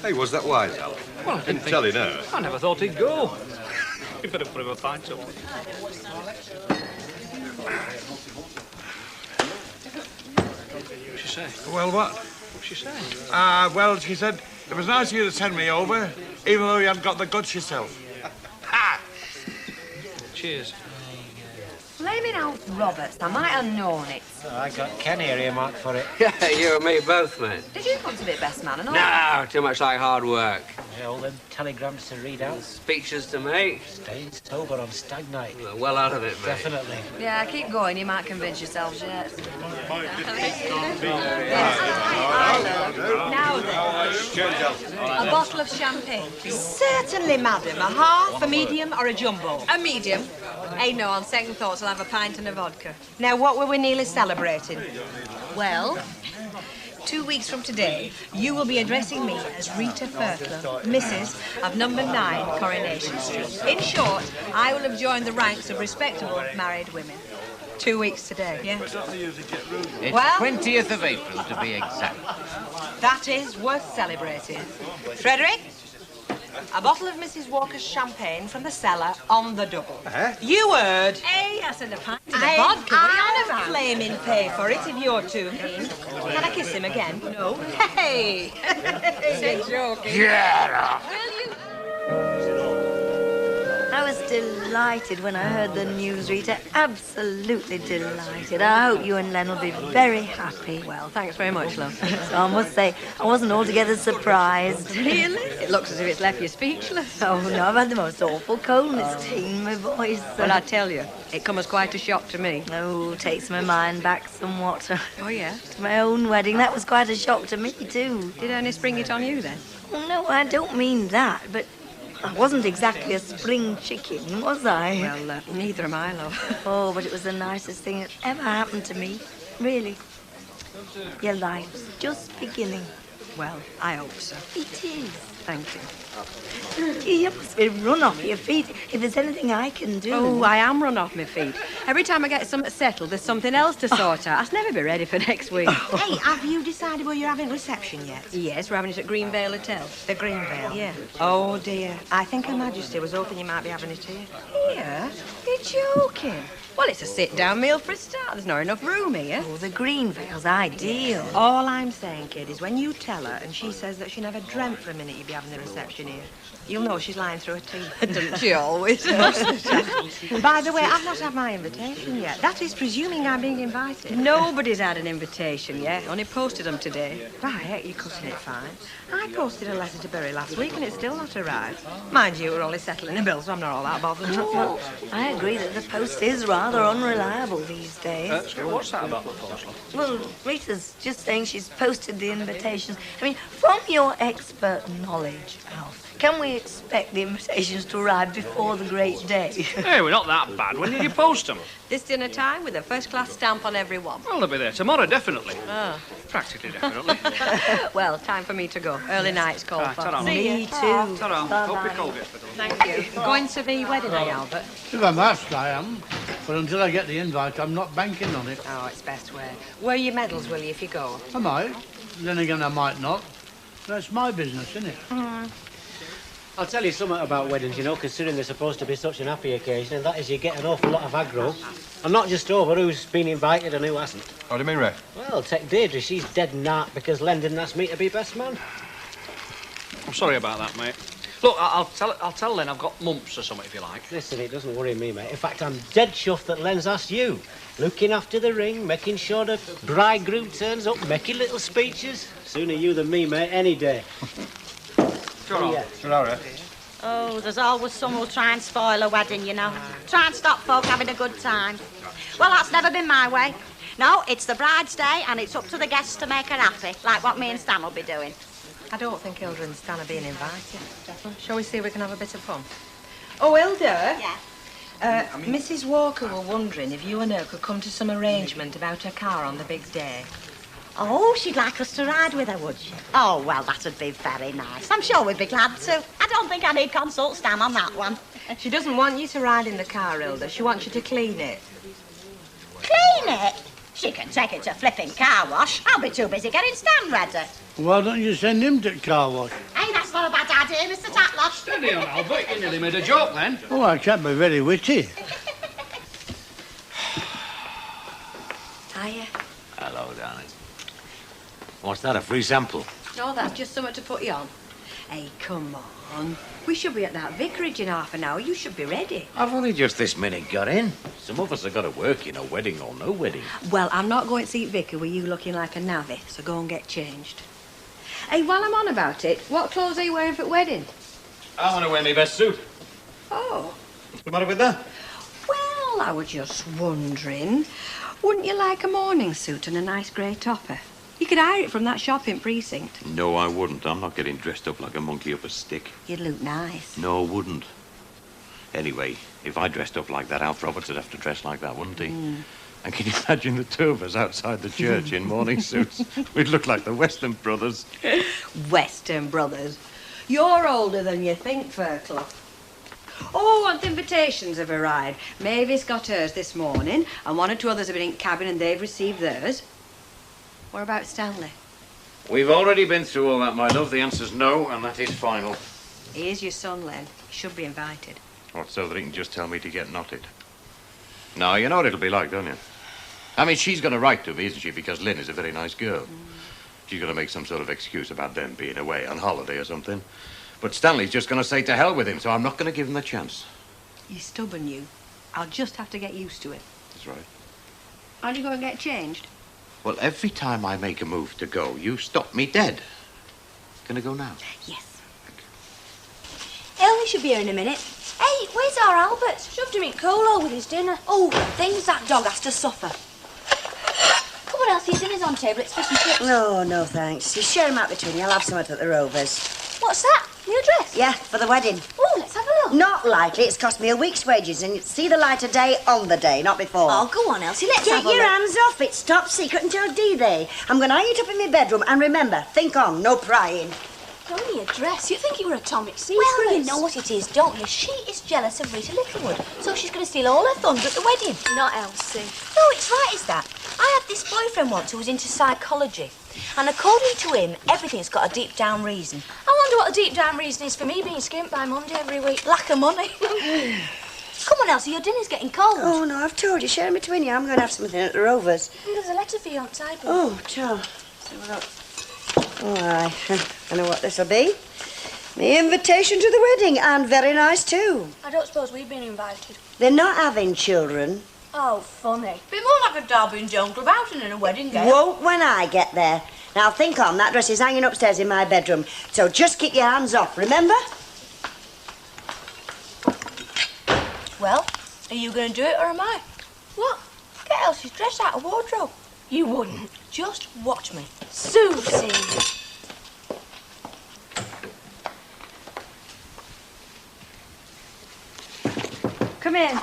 Hey, was that wise, Al? Well, I Didn't tell you no. I never thought he'd go. You better put him a pint up. What'd she say? Well, what? What'd she say? Well, she said, it was nice of you to send me over, even though you hadn't got the guts yourself. Ha! Cheers. Flaming out Roberts, I might have known it. Oh, I got Ken here earmarked for it. Yeah, you and me both, mate. Did you want to be best man and all? No, too much like hard work. Yeah, all them telegrams to read out. Speeches to make. Staying sober on stag night. Well out of it, mate. Definitely. Yeah, keep going, you might convince yourselves yet. Now then, a bottle of champagne, please. Certainly, madam. A half, a medium, or a jumbo? A medium. Hey, no, on second thoughts, I'll have a pint and a vodka. Now, what were we nearly celebrating? Well, 2 weeks from today, you will be addressing me as Rita Ferkler, Mrs. of number 9 Coronation Street. In short, I will have joined the ranks of respectable married women. 2 weeks today, yeah? It's Well- 20th of April, to be exact. That is worth celebrating. Frederick, a bottle of Mrs. Walker's champagne from the cellar on the double. You heard. hey, I said a pint and a vodka. What are you on I'll about? flaming pay for it if you're too keen. Can I kiss him again? No. Hey! Say joking. Get up! I was delighted when I heard the news, Rita. Absolutely delighted. I hope you and Len will be very happy. Well, thanks very much, love. So I must say, I wasn't altogether surprised. Really? It looks as if it's left you speechless. Oh, no, I've had the most awful coldness in my voice. Well, I tell you, it come as quite a shock to me. Oh, takes my mind back somewhat. Oh, yeah? To my own wedding, that was quite a shock to me, too. Did Ernest spring it on you, then? Oh, no, I don't mean that, but I wasn't exactly a spring chicken, was I? Well, neither am I, love. Oh, but it was the nicest thing that ever happened to me. Really. Your life's just beginning. Well, I hope so. It is. thank you. You must be run off your feet. If there's anything I can do... Oh, I am run off my feet. Every time I get something settled, there's something else to sort out. I'll never be ready for next week. Hey, have you decided where you're having reception yet? Yes, we're having it at Greenvale Hotel. The Greenvale? Yeah. Oh, dear. I think Her Majesty was hoping you might be having it here. Here? You're joking. Well, it's a sit-down meal for a start. There's not enough room here. Oh, the Greenvale's ideal. All I'm saying, kid, is when you tell her and she says that she never dreamt for a minute you'd be having the reception here, you'll know she's lying through her teeth. Doesn't she always? By the way, I've not had my invitation yet. That is presuming I'm being invited. Nobody's had an invitation yet. Only posted them today. Right, you're cutting it fine. I posted a letter to Bury last week and it's still not arrived. Mind you, we're only settling a bill, so I'm not all that bothered. Oh, I agree that the post is rather unreliable these days. What's that about the post? Well, Rita's just saying she's posted the invitations. I mean, from your expert knowledge, Alf, can we expect the invitations to arrive before the great day? Hey, we're not that bad. When did you post them? This dinner time with a first-class stamp on every one. Well, they'll be there tomorrow, definitely. Oh. Practically, definitely. Well, time for me to go. Early night's called for. Ta-ra. Me too. Ta-ra. Hope your cold gets better. Thank you. Going to the wedding, eh, Albert? If I'm asked, I am. But until I get the invite, I'm not banking on it. Oh, it's best wear. Wear your medals, will you, if you go? I might. Then again, I might not. That's my business, isn't it? I'll tell you something about weddings, you know, considering they're supposed to be such an happy occasion, and that is you get an awful lot of aggro. And not just over who's been invited and who hasn't. What do you mean, Ray? Well, take Deirdre, she's dead nart because Len didn't ask me to be best man. I'm sorry about that, mate. Look, I'll tell Len I've got mumps or something, if you like. Listen, it doesn't worry me, mate. In fact, I'm dead chuffed that Len's asked you. Looking after the ring, making sure the bridegroom turns up, making little speeches. Sooner you than me, mate, any day. Oh, there's always someone who'll try and spoil a wedding, you know. Try and stop folk having a good time. Well, that's never been my way. No, it's the bride's day, and it's up to the guests to make her happy, like what me and Stan will be doing. I don't think Hilda and Stan are being invited. Shall we see if we can have a bit of fun? Oh, Hilda? Yeah? Mrs. Walker were wondering if you and her could come to some arrangement about her car on the big day. Oh, she'd like us to ride with her, would she? Oh, well, that'd be very nice. I'm sure we'd be glad to. I don't think I need consult Stan on that one. She doesn't want you to ride in the car, Hilda. She wants you to clean it. Clean it? She can take it to flipping car wash. I'll be too busy getting Stan ready. Why don't you send him to car wash? Hey, that's not a bad idea, Mr. Tatlock. Steady on, Albert. You nearly made a joke then. Oh, I can't be very witty. Hiya. Hello, darling. What's that, a free sample? No, that's just something to put you on. Hey, come on. We should be at that vicarage in half an hour. You should be ready. I've only just this minute got in. Some of us have got to work, you know, wedding or no wedding. Well, I'm not going to see Vicar with you looking like a navvy, so go and get changed. Hey, while I'm on about it, what clothes are you wearing for the wedding? I want to wear my best suit. Oh. What's the matter with that? Well, I was just wondering, wouldn't you like a morning suit and a nice grey topper? You could hire it from that shopping precinct. No, I wouldn't. I'm not getting dressed up like a monkey up a stick. You'd look nice. No, wouldn't. Anyway, if I dressed up like that, Alf Roberts would have to dress like that, wouldn't he? And can you imagine the two of us outside the church in morning suits? We'd look like the Western Brothers. Western Brothers. You're older than you think, Fairclough. Oh, and the invitations have arrived. Mavis got hers this morning, and one or two others have been in cabin and they've received theirs. What about Stanley? We've already been through all that, my love. The answer's no, and that is final. Here's your son, Len. He should be invited. What, so that he can just tell me to get knotted? No, you know what it'll be like, don't you? I mean, she's got a right to me, isn't she? Because Lynn is a very nice girl. She's going to make some sort of excuse about them being away on holiday or something. But Stanley's just going to say to hell with him, so I'm not going to give him the chance. You're stubborn, you. I'll just have to get used to it. That's right. Aren't you going to get changed? Well, every time I make a move to go, you stop me dead. Gonna go now? Yes. Ellie should be here in a minute. Hey, where's our Albert? Shoved him in Colo with his dinner. Oh, things that dog has to suffer. Come on, Elsie, your dinner's on table. It's fish and chips. No, no, thanks. You share them out between you. I'll have some at the Rovers. What's that? New dress? Yeah, for the wedding. Oh, let's have a look. Not likely. It's cost me a week's wages, and you'd see the light of day on the day, not before. Oh, go on, Elsie, let's have Get a your look. hands off. It's top secret until D-Day. I'm going to hang it up in my bedroom, and remember, think on, no prying. Only a dress. You think you were atomic secrets. Well, you know what it is, don't you? She is jealous of Rita Littlewood, so she's going to steal all her thunder at the wedding. Not Elsie. No, it's right, is that? I had this boyfriend once who was into psychology, and according to him, everything's got a deep down reason. I wonder what the deep down reason is for me being skimped by Monday every week. Lack of money. Come on, Elsie, your dinner's getting cold. Oh, no, I've told you, sharing between you, I'm going to have something at the Rovers. And there's a letter for you on the table. Oh, Joe. All right, I know what this'll be. The invitation to the wedding, and very nice too. I don't suppose we've been invited. They're not having children. Oh, funny. Be more like a Derby and Joan Club outing than a wedding day. Won't when I get there. Now think on, that dress is hanging upstairs in my bedroom, so just keep your hands off, remember? Well, are you going to do it or am I? What? Get Elsie's dress out of wardrobe. You wouldn't. Just watch me. Susie. Come in.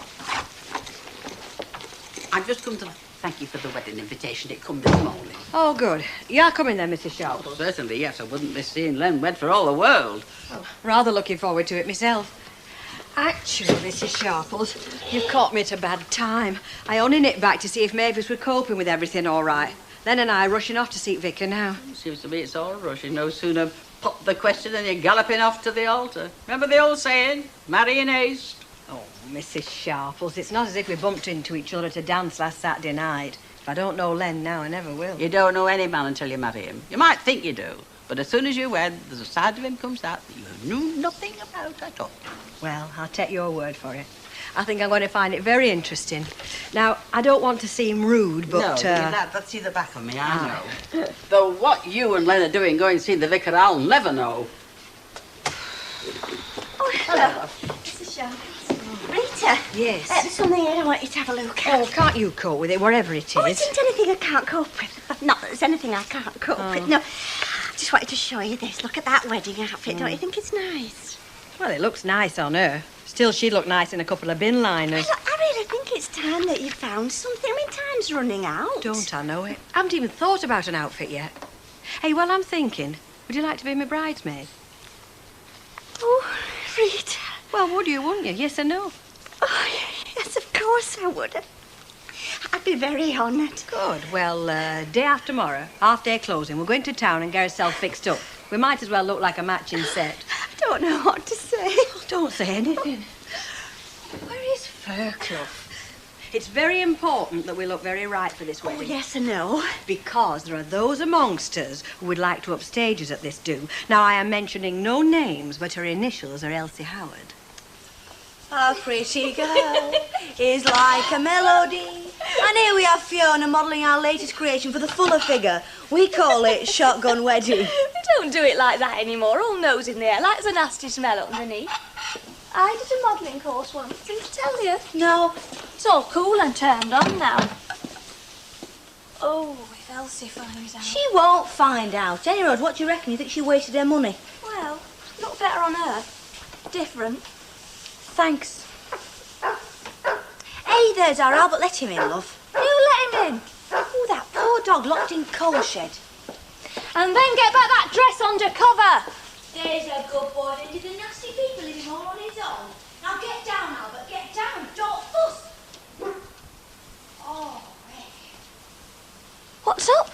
I've just come to thank you for the wedding invitation. It come this morning. Oh, good. You are coming then, Mrs. Sharp? Well, certainly, yes. I wouldn't miss seeing Len wed for all the world. Rather looking forward to it myself. Actually, Mrs. Sharples, you've caught me at a bad time. I only nipped back to see if Mavis were coping with everything all right. Len and I are rushing off to see Vicar now. Seems to me it's all rushing. No sooner pop the question than you're galloping off to the altar. Remember the old saying, marry in haste? Oh, Mrs. Sharples, it's not as if we bumped into each other at a dance last Saturday night. If I don't know Len now, I never will. You don't know any man until you marry him. You might think you do, but as soon as you wed, there's a side of him comes out that you knew nothing about at all. Well, I'll take your word for it. I think I'm going to find it very interesting. Now, I don't want to seem rude, but... No, that's either back of me, I know. Though what you and Len are doing going to see the vicar, I'll never know. Oh, hello. Mrs. Sharples. Rita. Yes? There's something here I want you to have a look at. Oh, can't you cope with it, whatever it is? Oh, it isn't anything I can't cope with. Not that there's anything I can't cope with, no. I just wanted to show you this. Look at that wedding outfit. Don't you think it's nice? Well, it looks nice on her. Still, she'd look nice in a couple of bin liners. I really think it's time that you found something. I mean, time's running out. Don't I know it? I haven't even thought about an outfit yet. Hey, well, I'm thinking, would you like to be my bridesmaid? Oh, Rita. Well, would you, wouldn't you? Yes or no? Oh, yes, of course I would. I'd be very honoured. Good. Well, day after tomorrow, half-day closing, we're going to town and get ourselves fixed up. We might as well look like a matching set. I don't know what to say. Oh, don't say anything. Where is Fairclough? It's very important that we look very right for this wedding. Oh, yes and no. Because there are those amongst us who would like to upstage us at this do. Now, I am mentioning no names, but her initials are Elsie Howard. Our pretty girl is like a melody. And here we have Fiona modelling our latest creation for the fuller figure. We call it Shotgun Wedding. We don't do it like that anymore. All nose in the air, like there's a nasty smell underneath. I did a modelling course once, didn't I tell you? No. It's all cool and turned on now. Oh, if Elsie finds out. She won't find out. Any road, what do you reckon? You think she wasted her money? Well, look better on her. Different. Thanks. Hey, there's our Albert. Let him in, love. You let him in. Oh, that poor dog locked in coal shed. And then get back that dress under cover. There's a good boy. Into the nasty people living all on his own. Now get down, Albert. Get down. Don't fuss. Oh, Rick. What's up?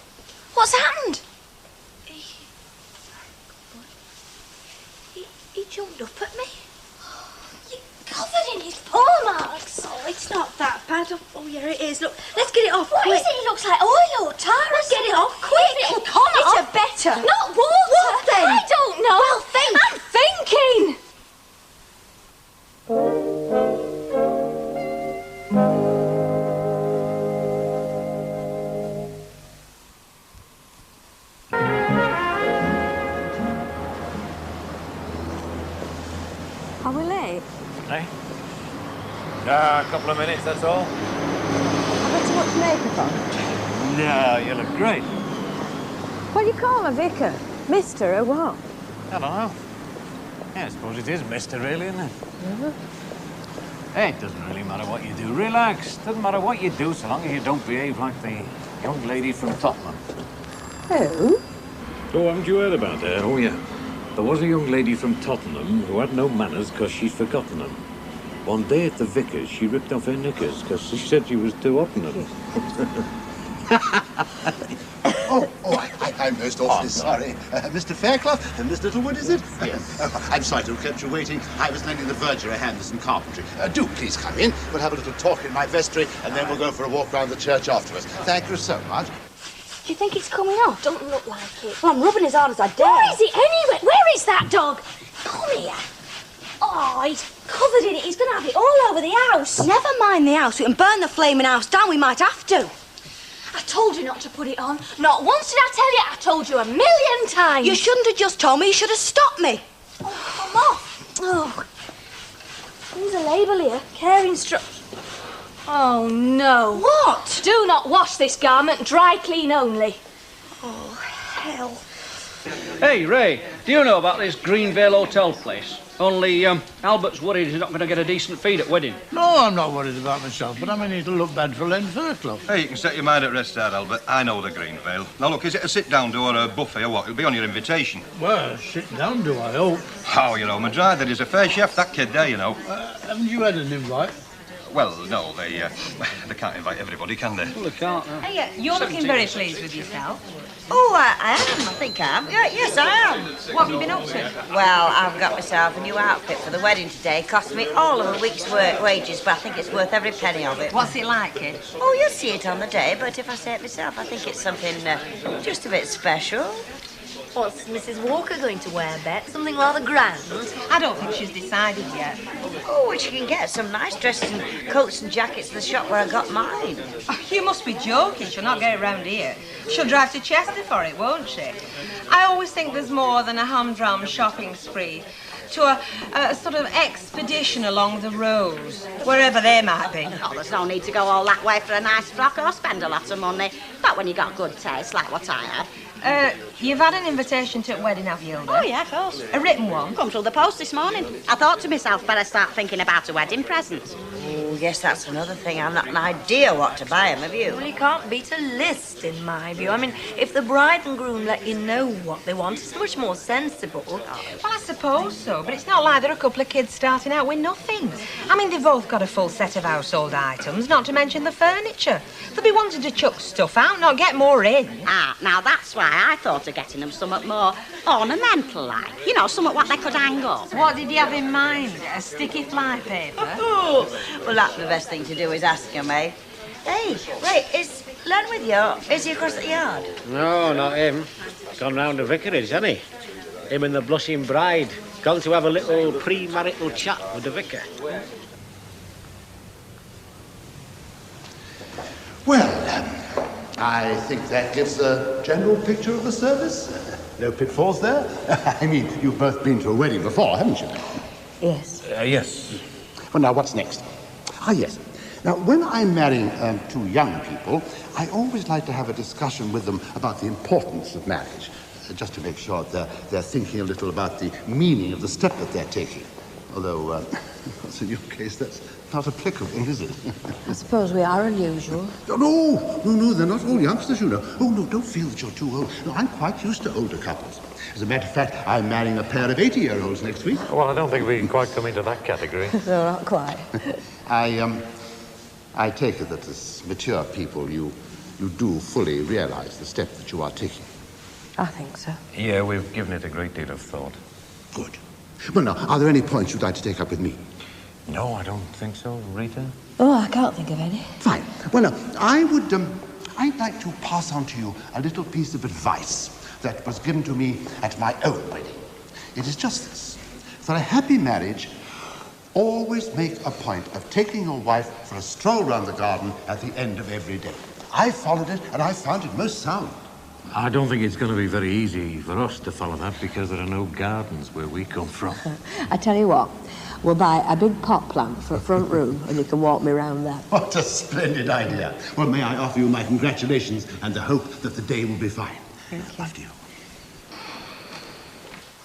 What's happened? He jumped up at me. Covered in his paw marks. Oh, it's not that bad. Oh, yeah, it is. Look, let's get it off What quick. is it? It looks like oil or tar. Let's get it off quick. It'll come It's off. a better. Not water. What then? I don't know. Well, think. I'm thinking. Are we late? Hey? A couple of minutes, that's all. I've got too much makeup on. No, you look great. What do you call a vicar? Mister or what? I don't know. Yeah, I suppose it is Mister, really, isn't it? Hey, it doesn't really matter what you do. Relax. Doesn't matter what you do, so long as you don't behave like the young lady from Tottenham. Who? Oh, haven't you heard about her? Oh, yeah. There was a young lady from Tottenham who had no manners because she'd forgotten them. One day at the vicar's, she ripped off her knickers because she said she was too hot in them. I'm most awfully sorry. Mr. Fairclough and Miss Littlewood, is it? Yes. I'm sorry to have kept you waiting. I was lending the verger a hand with some carpentry. Do please come in. We'll have a little talk in my vestry, and then we'll go for a walk round the church afterwards. Thank you so much. Do you think it's coming off? Don't look like it. Well, I'm rubbing as hard as I dare. Where is it anyway? Where is that dog? Come here. Oh, he's covered in it. He's going to have it all over the house. Never mind the house. We can burn the flaming house down. We might have to. I told you not to put it on. Not once did I tell you. I told you 1,000,000 times. You shouldn't have just told me. You should have stopped me. Oh, come off. Oh. There's a label here. Care instructions. Oh, no. What? Do not wash this garment. Dry clean only. Oh, hell. Hey, Ray, do you know about this Greenvale hotel place? Only Albert's worried he's not going to get a decent feed at wedding. No, I'm not worried about myself, but I mean, it'll look bad for Len Fairclough. Hey, you can set your mind at rest there, Albert. I know the Greenvale. Now, look, is it a sit-down do or a buffet or what? It'll be on your invitation. Well, sit down, do I hope. Oh, you know, my driver is a fair chef, that kid there, you know. Haven't you had an invite? Well, no, they can't invite everybody, can they? Well, they can't, no. Hey, you're looking very pleased with yourself. Oh, I am. I think I am. Yes, I am. What have you been up to? Well, I've got myself a new outfit for the wedding today. Cost me all of a week's wages, but I think it's worth every penny of it. What's it like, kid? Oh, you'll see it on the day, but if I say it myself, I think it's something just a bit special. What's Mrs. Walker going to wear, Bet? Something rather grand? I don't think she's decided yet. Oh, well, she can get some nice dresses and coats and jackets at the shop where I got mine. Oh, you must be joking. She'll not get it round here. She'll drive to Chester for it, won't she? I always think there's more than a humdrum shopping spree to a sort of expedition along the roads, wherever they might be. Oh, there's no need to go all that way for a nice frock or spend a lot of money. Not when you got good taste, like what I had. You've had an invitation to a wedding, have you, Hilda? Oh, yeah, of course. A written one? Come through the post this morning. I thought to myself, better start thinking about a wedding present. Oh, yes, that's another thing. I've not an idea what to buy him, have you? Well, you can't beat a list, in my view. I mean, if the bride and groom let you know what they want, it's much more sensible. Well, I suppose so, but it's not like they're a couple of kids starting out with nothing. I mean, they've both got a full set of household items, not to mention the furniture. They'll be wanting to chuck stuff out, not get more in. Ah, now that's why I thought of getting them somewhat more ornamental-like. You know, somewhat what they could hang up. What did you have in mind? A sticky fly paper? Oh, well, that's the best thing to do is ask him, eh? Hey, wait, is Len with you? Is he across the yard? No, not him. Gone round the vicarage, hasn't he? Him and the blushing bride. Gone to have a little pre-marital chat with the vicar. Well, I think that gives a general picture of the service. No pitfalls there. I mean, you've both been to a wedding before, haven't you? Yes. Yes. Well, now, what's next? Ah, yes. Now, when I'm marrying two young people, I always like to have a discussion with them about the importance of marriage, just to make sure that they're thinking a little about the meaning of the step that they're taking. Although, in your case, that's not applicable, is it? I suppose we are unusual. No, they're not all youngsters, you know. Oh, no, don't feel that you're too old. No, I'm quite used to older couples. As a matter of fact, I'm marrying a pair of 80-year-olds next week. Well, I don't think we can quite come into that category. No, not quite. I take it that as mature people, you do fully realize the step that you are taking. I think so. Yeah, we've given it a great deal of thought. Good. Well, now, are there any points you'd like to take up with me? No, I don't think so, Rita. Oh, I can't think of any. Fine. Well, now, I'd like to pass on to you a little piece of advice that was given to me at my own wedding. It is just this. For a happy marriage, always make a point of taking your wife for a stroll around the garden at the end of every day. I followed it, and I found it most sound. I don't think it's going to be very easy for us to follow that because there are no gardens where we come from. I tell you what, we'll buy a big pot plant for a front room and you can walk me round there. What a splendid idea. Well, may I offer you my congratulations and the hope that the day will be fine. Thank you. After you.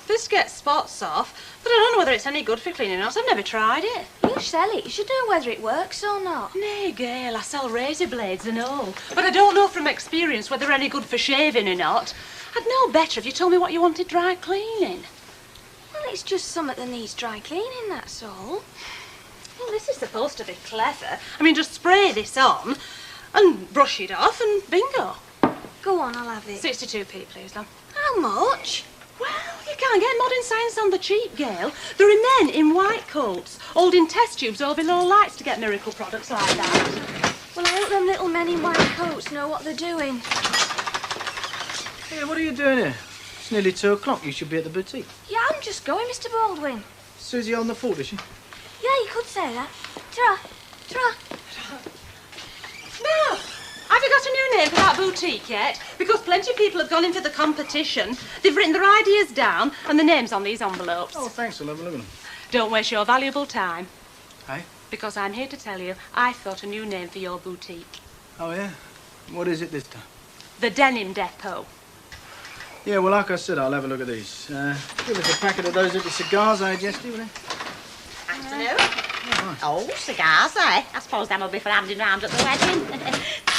This gets spots off, but I don't know whether it's any good for cleaning house. I've never tried it. You sell it. You should know whether it works or not. Nay, girl, I sell razor blades and all. But I don't know from experience whether they're any good for shaving or not. I'd know better if you told me what you wanted dry cleaning. it's just something that needs dry cleaning, that's all. Well, this is supposed to be clever. I mean, just spray this on and brush it off and bingo. Go on, I'll have it. 62p, please, love. How much? Well, you can't get modern science on the cheap, Gail. There are men in white coats holding test tubes over low lights to get miracle products like that. Well, I hope them little men in white coats know what they're doing. Hey, what are you doing here? It's nearly 2 o'clock. You should be at the boutique. Yeah, I'm just going, Mr. Baldwin. Susie on the fault, is she? Yeah, you could say that. Ta-ra. Ta-ra. Now, have you got a new name for that boutique yet? Because plenty of people have gone in for the competition. They've written their ideas down and the names on these envelopes. Oh, thanks. I'll have a look at them. Don't waste your valuable time. Hey? Because I'm here to tell you I've thought a new name for your boutique. Oh, yeah? What is it this time? The Denim Depot. Yeah, well, like I said, I'll have a look at these. Give us a packet of those little cigars I suggested, will you? Afternoon. Oh, cigars, eh? I suppose them will be for handing round at the wedding.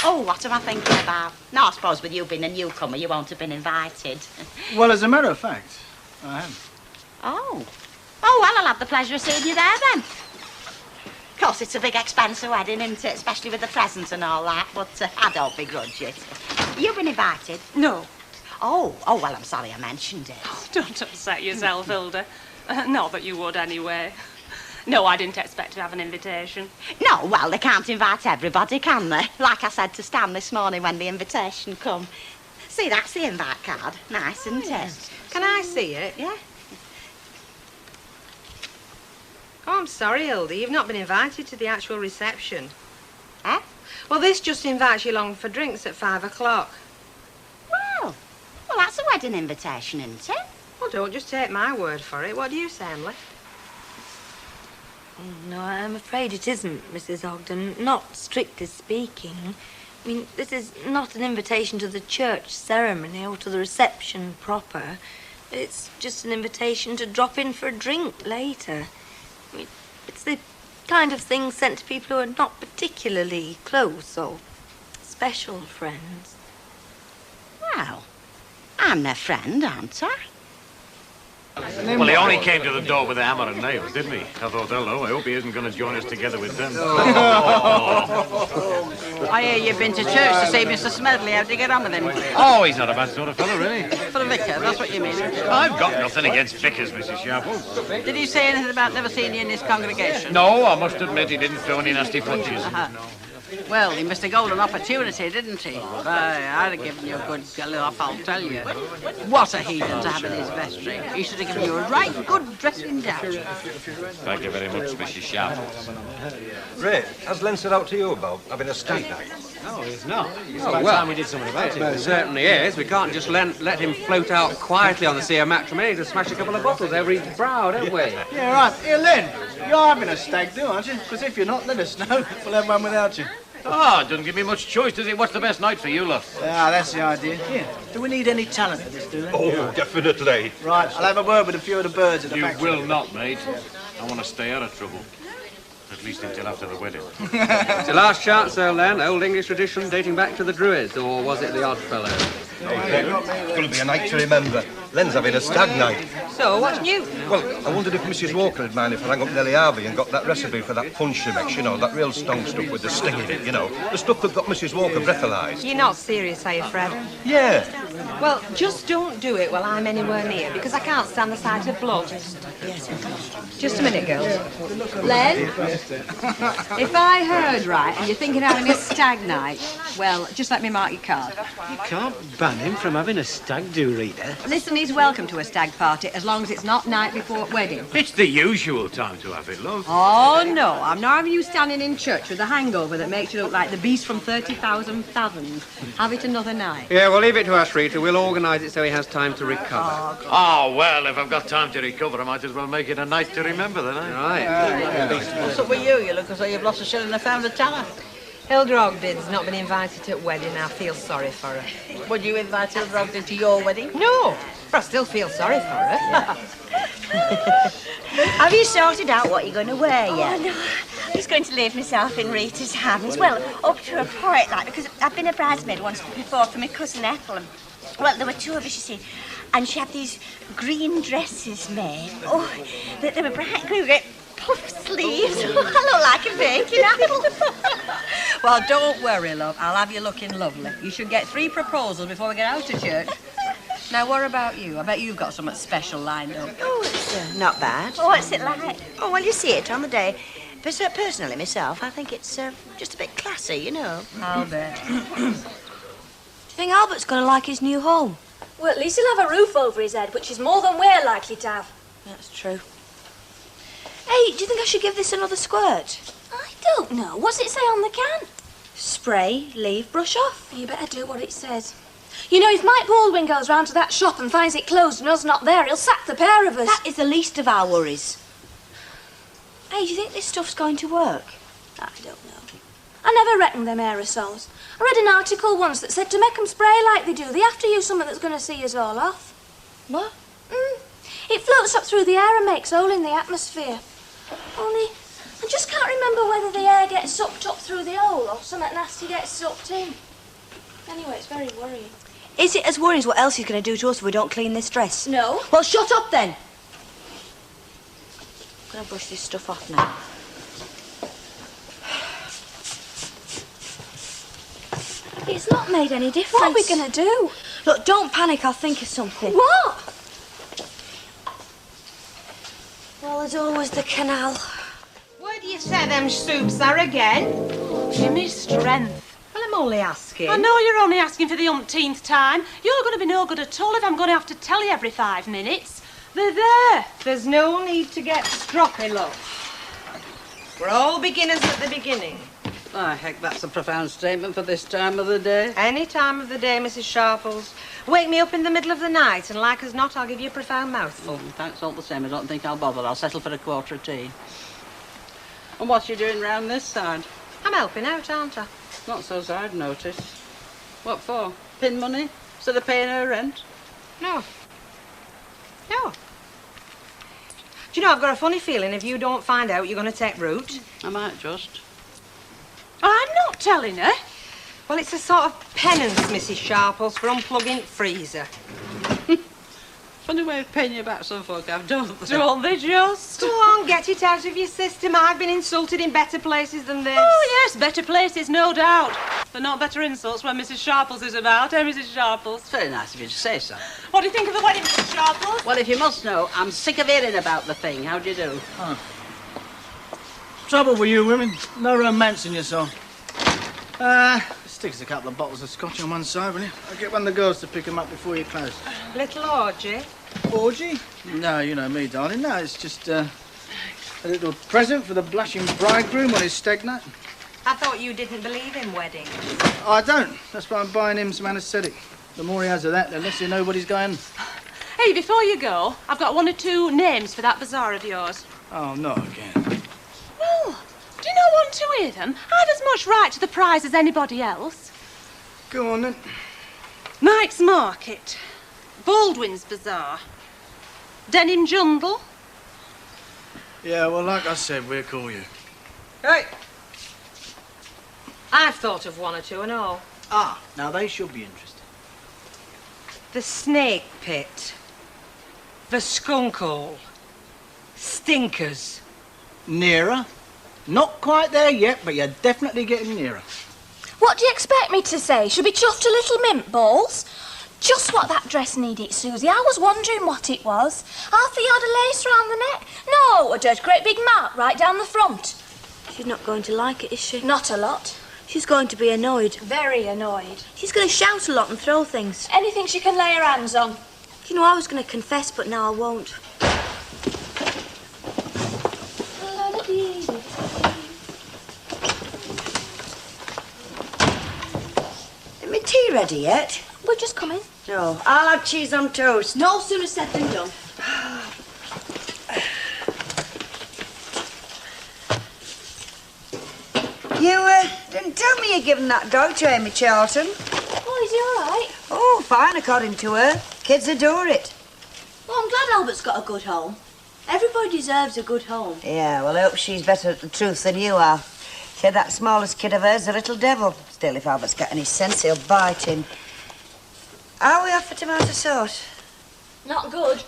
Oh, what am I thinking about? No, I suppose with you being a newcomer, you won't have been invited. Well, as a matter of fact, I am. Oh. Oh, well, I'll have the pleasure of seeing you there, then. Of course, it's a big, expensive wedding, isn't it? Especially with the presents and all that, but I don't begrudge it. You've been invited? No. Oh, well, I'm sorry I mentioned it. Oh, don't upset yourself, Hilda. Not that you would, anyway. No, I didn't expect to have an invitation. No, well, they can't invite everybody, can they? Like I said to Stan this morning when the invitation come. See, that's the invite card. Nice, isn't it? Can I see it? Yeah. Oh, I'm sorry, Hilda. You've not been invited to the actual reception. Eh? Well, this just invites you along for drinks at 5 o'clock. Well, that's a wedding invitation, isn't it? Well, don't just take my word for it. What do you say, Emily? No, I'm afraid it isn't, Mrs. Ogden. Not strictly speaking. I mean, this is not an invitation to the church ceremony or to the reception proper. It's just an invitation to drop in for a drink later. I mean, it's the kind of thing sent to people who are not particularly close or special friends. Well, I'm their friend, aren't I? Well, he only came to the door with a hammer and nails, didn't he? I thought, hello, I hope he isn't going to join us together with them. I hear you've been to church to see Mr. Smedley. How'd you get on with him? Oh, he's not a bad sort of fellow, really. For a vicar, that's what you mean. I've got nothing against vicars, Mrs. Sharple. Did he say anything about never seeing you in this congregation? No, I must admit he didn't throw any nasty punches. Well, he missed a golden opportunity, didn't he? I'd have given you a good laugh, I'll tell you. What a heathen to have in his vestry. He should have given you a right good dressing down. Thank you very much, Mrs. Sharple. Ray, has Len said out to you about having a stag night? No, he's not. It's Oh, about well, time we did something about It it. certainly is. We can't just let him float out quietly on the sea of matrimony to smash a couple of bottles over his brow, don't we? Yeah, right. Here, Len, you're having a stag do, aren't you? Because if you're not, let us know. We'll have one without you. Oh, it doesn't give me much choice, does it? What's the best night for you, love? Ah, that's the idea. Here, do we need any talent for this, do they? Oh, definitely. Right, I'll have a word with a few of the birds at the You factory. will not, mate. I want to stay out of trouble. At least until after the wedding. It's the last chance, though, Len. Old English tradition dating back to the Druids, or was it the Oddfellows? It's going to be a night to remember. Len's having a stag night. So, what's new? Well, I wondered if Mrs. Walker would mind if I rang up Nellie Harvey and got that recipe for that punch she makes, you know, that real strong stuff with the sting in it, you know. The stuff that got Mrs. Walker breathalyzed. You're not serious, are you, Fred? Yeah. Well, just don't do it while I'm anywhere near, because I can't stand the sight of blood. Just a minute, girls. Len, if I heard right and you're thinking of having a stag night, well, just let me mark your card. You can't ban him from having a stag do, Rita. Listen, he's welcome to a stag party as long as it's not night before wedding. It's the usual time to have it, love. Oh, no, I'm not having you standing in church with a hangover that makes you look like the beast from 30,000 fathoms. Have it another night. Yeah, we'll leave it to us, Rita. We'll organise it so he has time to recover. Oh, well, if I've got time to recover, I might as well make it a night to remember, then, eh? Right. What's up with you? You look as though you've lost a shilling and found a tanner. Hilda Ogden's not been invited to a wedding. I feel sorry for her. Would you invite Hilda Ogden to your wedding? No, but I still feel sorry for her. Have you sorted out what you're going to wear yet? Oh, no. I'm just going to leave myself in Rita's hands. Well, up to a point, like, because I've been a bridesmaid once before for my cousin Ethel. And, well, there were two of us, you see. And she had these green dresses made. Oh, they were bright green, great puff sleeves. Oh, I look like a baking apple. Well, don't worry, love. I'll have you looking lovely. You should get 3 proposals before we get out of church. Now, what about you? I bet you've got something special lined up. Oh, it's not bad. Oh, what's it like? Oh, well, you see it on the day. But personally, myself, I think it's just a bit classy, you know. I'll bet. Do you think Albert's going to like his new home? Well, at least he'll have a roof over his head, which is more than we're likely to have. That's true. Hey, do you think I should give this another squirt? I don't know. What's it say on the can? Spray, leave, brush off. You better do what it says. You know, if Mike Baldwin goes round to that shop and finds it closed and us not there, he'll sack the pair of us. That is the least of our worries. Hey, do you think this stuff's going to work? I don't know. I never reckoned them aerosols. I read an article once that said to make them spray like they do, they have to use something that's going to see us all off. What? It floats up through the air and makes hole in the atmosphere. Only, I just can't remember whether the air gets sucked up through the hole or something nasty gets sucked in. Anyway, it's very worrying. Is it as worrying as what else he's going to do to us if we don't clean this dress? No. Well, shut up then. I'm going to brush this stuff off now. It's not made any difference. What are we going to do? Look, don't panic. I'll think of something. What? Well, there's always the canal. Where do you say them soups are again? Give me strength. Well, I'm only asking. I know you're only asking for the umpteenth time. You're going to be no good at all if I'm going to have to tell you every 5 minutes. They're there. There's no need to get stroppy, love. We're all beginners at the beginning. Oh, heck, that's a profound statement for this time of the day. Any time of the day, Mrs. Sharples. Wake me up in the middle of the night, and like as not, I'll give you a profound mouthful. Thanks all the same. I don't think I'll bother. I'll settle for a quarter of tea. And what you doing round this side? I'm helping out, aren't I? Not so as I'd noticed. What for? Pin money? Instead of paying her rent? No. No. Do you know, I've got a funny feeling if you don't find out, you're going to take root. I might just. I'm not telling her. Well, it's a sort of penance, Mrs. Sharples, for unplugging the freezer. Funny way of paying you back some folk have, don't they? Don't they just? Go on, get it out of your system. I've been insulted in better places than this. Oh, yes, better places, no doubt. But not better insults when Mrs. Sharples is about, eh, Mrs. Sharples? It's very nice of you to say so. What do you think of the wedding, Mrs. Sharples? Well, if you must know, I'm sick of hearing about the thing. How do you do? Huh. Trouble with you women. No romance in your song. Stick us a couple of bottles of scotch on one side, will you? I'll get one of the girls to pick them up before you close. Little orgy. Orgy? No, you know me, darling. No, it's just a little present for the blushing bridegroom on his stag night. I thought you didn't believe in weddings. I don't. That's why I'm buying him some anaesthetic. The more he has of that, the less he'll know what he's going. Hey, before you go, I've got 1 or 2 names for that bazaar of yours. Oh, not again. Well, do you not want to hear them? I've as much right to the prize as anybody else. Go on, then. Mike's Market, Baldwin's Bazaar, Denim Jundle. Yeah, well, like I said, we'll call you. Hey! I've thought of 1 or 2 and all. Ah, now they should be interested. The Snake Pit. The Skunk Hole. Stinkers. Nearer. Not quite there yet, but you're definitely getting nearer. What do you expect me to say? Should be chuffed to little mint balls? Just what that dress needed, Susie. I was wondering what it was. Half a yard of lace round the neck? No, a dirt great big mark right down the front. She's not going to like it, is she? Not a lot. She's going to be annoyed. Very annoyed. She's going to shout a lot and throw things. Anything she can lay her hands on. You know, I was going to confess, but now I won't. Isn't my tea ready yet? We're just coming. No, I'll have cheese on toast. No sooner said than done. You didn't tell me you'd given that dog to Amy Charlton. Oh, is he all right? Oh, fine, according to her. Kids adore it. Well, I'm glad Albert's got a good home. Everybody deserves a good home. Yeah, well, I hope she's better at the truth than you are. Said that smallest kid of hers, a little devil. Still, if Albert's got any sense, he'll bite him. Are we off for tomato sauce? Not good.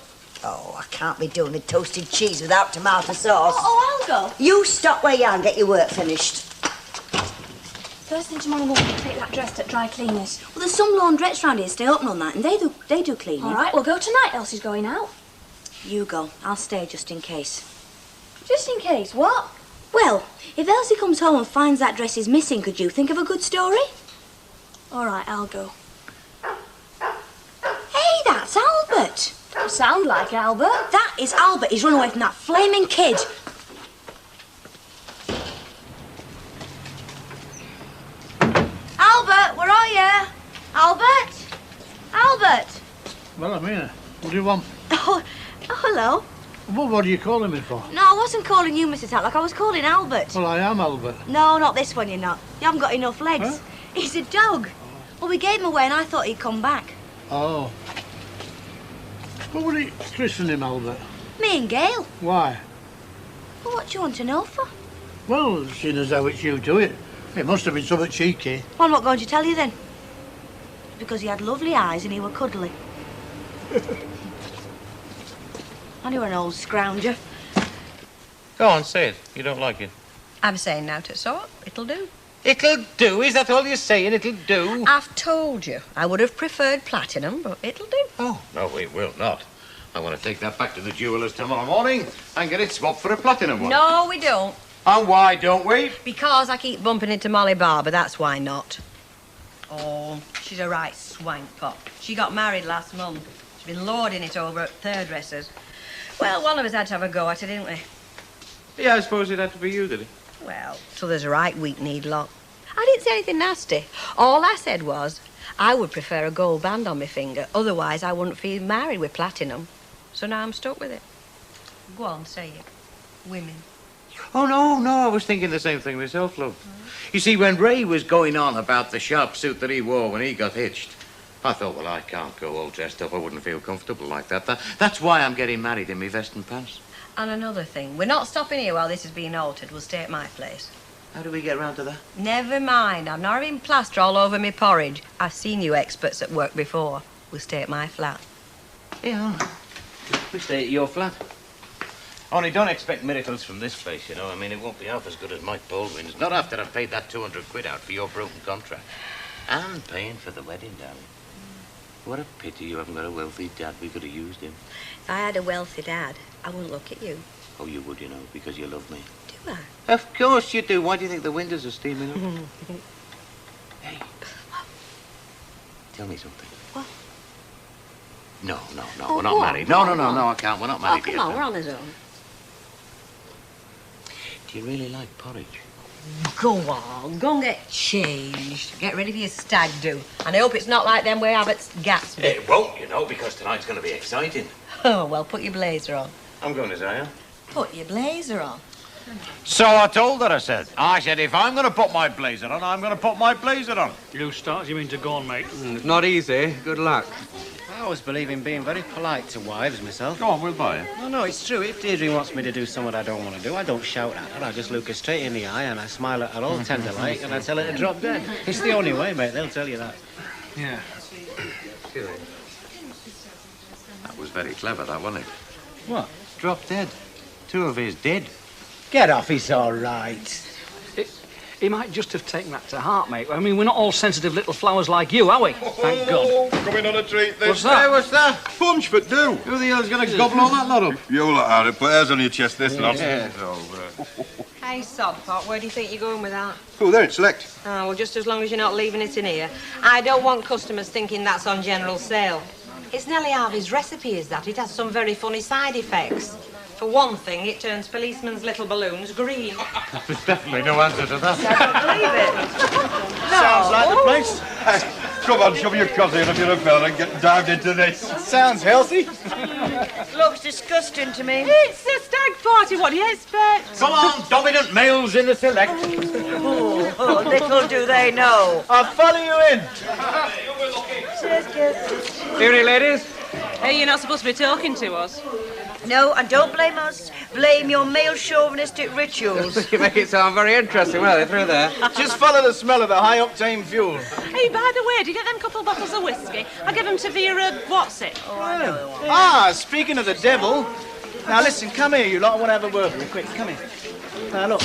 Oh, I can't be doing with toasted cheese without tomato sauce. Oh, I'll go. You stop where you are and get your work finished. First thing tomorrow morning, we'll take that dress to dry cleaners. Well, there's some laundrettes round here stay open on that, and they do cleaning. All right, we'll go tonight. Elsie's going out. You go. I'll stay just in case. Just in case, what? Well, if Elsie comes home and finds that dress is missing, could you think of a good story? All right, I'll go. Hey, that's Albert. Don't sound like Albert. That is Albert. He's run away from that flaming kid. Albert, where are you? Albert? Albert? Well, I'm here. What do you want? Oh, hello. What are you calling me for? No, I wasn't calling you, Mrs. Hatlock. I was calling Albert. Well, I am Albert. No, not this one, you're not. You haven't got enough legs. Huh? He's a dog. Well, we gave him away and I thought he'd come back. Oh. What would he christen him, Albert? Me and Gail. Why? Well, what do you want to know for? Well, seeing as how it's you do it, it must have been something cheeky. Well, I'm not going to tell you then. Because he had lovely eyes and he were cuddly. And he were an old scrounger. Go on, say it. You don't like it. I'm saying now to so it'll do. It'll do? Is that all you're saying? It'll do? I've told you. I would have preferred platinum, but it'll do. Oh. No, it will not. I want to take that back to the jeweller's tomorrow morning and get it swapped for a platinum one. No, we don't. And why don't we? Because I keep bumping into Molly Barber, that's why not. Oh, she's a right swank pot. She got married last month. She's been lording it over at hairdressers. Well, one of us had to have a go at it, didn't we? Yeah, I suppose it had to be you, did it? Well, so there's a right weak-kneed lot. I didn't say anything nasty. All I said was I would prefer a gold band on my finger. Otherwise, I wouldn't feel married with platinum. So now I'm stuck with it. Go on, say it. Women. Oh, no, I was thinking the same thing myself, love. You see, when Ray was going on about the sharp suit that he wore when he got hitched, I thought, well, I can't go all dressed up. I wouldn't feel comfortable like that. That's why I'm getting married in my vest and pants. And another thing, we're not stopping here while this is being altered. We'll stay at my place. How do we get round to that? Never mind. I'm not having plaster all over me porridge. I've seen you experts at work before. We'll stay at my flat. Yeah, we stay at your flat. Only don't expect miracles from this place, you know. I mean, it won't be half as good as Mike Baldwin's. Not after I've paid that 200 quid out for your broken contract. And paying for the wedding, darling. What a pity you haven't got a wealthy dad. We could have used him. If I had a wealthy dad, I wouldn't look at you. Oh, you would, you know, because you love me. Do I? Of course you do. Why do you think the windows are steaming up? Hey. Tell me something. What? No, Oh, we're not what? married. No, I can't. We're not married Oh, come yet. on, we're on his own. Do you really like porridge? Go on, go and get changed. Get ready for your stag do. And I hope it's not like them way Abbott's Gatsby. It won't, you know, because tonight's going to be exciting. Oh, well, put your blazer on. I'm going as I am. Put your blazer on. So I told her, I said, if I'm going to put my blazer on, I'm going to put my blazer on. You start, you mean to go on, mate? It's not easy. Good luck. I always believe in being very polite to wives myself. Go on, we'll buy it. No, it's true. If Deirdre wants me to do something I don't want to do, I don't shout at her. I just look her straight in the eye and I smile at her all tender-like and I tell her to drop dead. It's the only way, mate. They'll tell you that. Yeah. That was very clever, that, wasn't it? What? Drop dead. Two of his dead. Get off, it's all right. He might just have taken that to heart, mate. I mean, we're not all sensitive little flowers like you, are we? Thank God. Coming on a treat, this. What's that? Hey, what's that? Punch, but do. Who the hell's going to gobble all that lot up? You lot are. It put hairs on your chest, this lot. Yeah. Hey, Sodpot, where do you think you're going with that? Oh, there, it's select. Oh, well, just as long as you're not leaving it in here. I don't want customers thinking that's on general sale. It's Nellie Harvey's recipe, is that? It has some very funny side effects. For one thing, it turns policemen's little balloons green. There's definitely no answer to that. Believe it. No. Sounds like the place. Hey, come on, shove your cos in if you're a fella and get dived into this. Sounds healthy. Looks disgusting to me. It's a stag party, what do you expect? Come on, dominant males in the select. Oh, little do they know. I'll follow you in. Evening, ladies. Hey, you're not supposed to be talking to us. No, and don't blame us. Blame your male chauvinistic rituals. You make it sound very interesting. Well, they're through there. Just follow the smell of the high-octane fuel. Hey, by the way, do you get them couple bottles of whiskey? I give them to Vera, what's it? Speaking of the devil. Now, listen, come here, you lot. I want to have a word with you. Quick, come here. Now, look.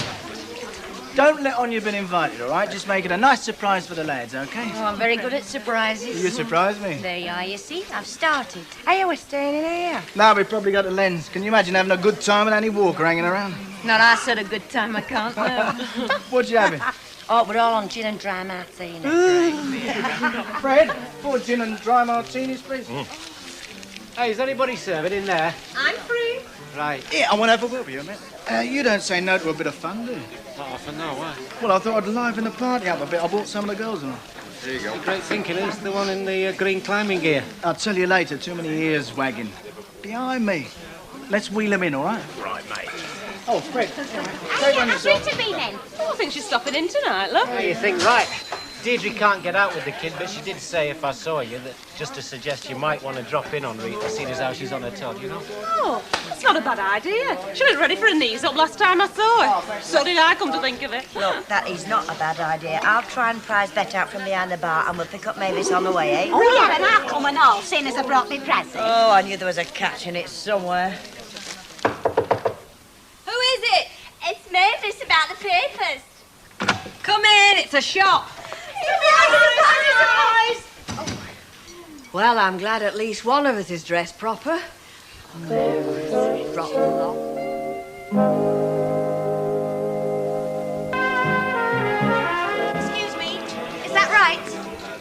Don't let on you've been invited, all right? Just make it a nice surprise for the lads, OK? Oh, I'm very good at surprises. You surprised me. There you are, you see. I've started. Hey, we're staying in here. Now we've probably got a lens. Can you imagine having a good time with any Walker hanging around? Not I said a good time, I can't. No. What'd you having? Oh, we're all on gin and dry martini. Fred, 4 gin and dry martinis, please. Hey, is anybody serving in there? I'm free. Right. Yeah, I want to have a word with you, mate. You don't say no to a bit of fun, do you? Not often, no, why? Well, I thought I'd liven the party up a bit. I brought some of the girls along. There you go. Great thinking. Who's the one in the green climbing gear? I'll tell you later. Too many ears wagging. Behind me. Let's wheel them in, all right? Right, mate. Oh, Fred. Hey, how's Rita been then? Oh, I think she's stopping in tonight, look. Oh, you think right. Deirdre can't get out with the kid, but she did say if I saw you that just to suggest you might want to drop in on Rita, seeing as how she's on her todd, you know? Oh, that's not a bad idea. She was ready for her knees up last time I saw her. So did I, come to think of it. Look, that is not a bad idea. I'll try and prize Bet out from behind the bar and we'll pick up Mavis on the way, eh? Oh, yeah, and I'll come and all, seeing as I brought me present. Oh, I knew there was a catch in it somewhere. Who is it? It's Mavis about the papers. Come in, it's a shop. Surprise! Well, I'm glad at least one of us is dressed proper. Rotten lot. Excuse me, is that right?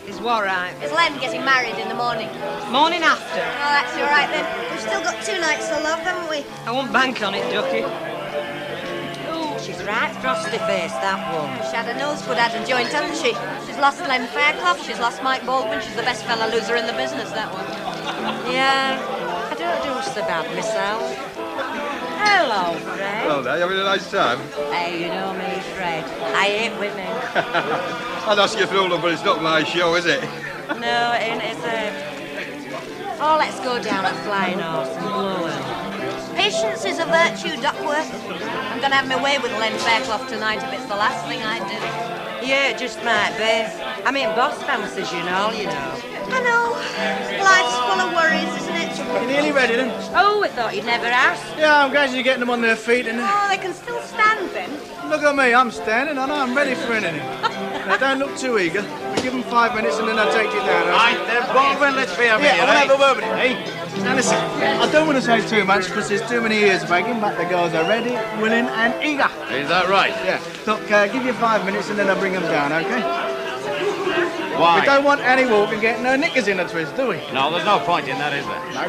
Is what right? Is Len getting married in the morning? Morning after. Oh, that's all right then. We've still got 2 nights to love, haven't we? I won't bank on it, Ducky. She's right frosty face, that one. She had a nosebud had a joint, hasn't she? She's lost Len Fairclough, she's lost Mike Baldwin, she's the best fella loser in the business, that one. Yeah, I don't do so bad myself. Hello, Fred. Hello there, you having a nice time? Hey, you know me, Fred. I hate women. I'd ask you for all of them, but it's not my show, is it? No, it ain't, is it? Oh, let's go down at Flying Horse and blow her. Patience is a virtue, Duckworth. I'm going to have my way with Len Fairclough tonight if it's the last thing I do. Yeah, it just might be. I mean, boss fancies you know. I know. Life's full of worries, isn't it? You nearly ready, then? Oh, we thought you'd never ask. Yeah, I'm glad you're getting them on their feet. And Oh, they can still stand then. look at me, I'm standing. I know I'm ready for anything. Now, don't look too eager. We give them 5 minutes and then I'll take you down. Right, then, Baldwin, let's be a minute, Yeah, I want to eh? have a word with you, eh? Now, listen, I don't want to say too much because there's too many ears wagging, but the girls are ready, willing and eager. Is that right? Yeah. Look, give you 5 minutes and then I'll bring them down, OK? Why? We don't want any Walker getting no knickers in a twist, do we? No, there's no point in that, is there? No.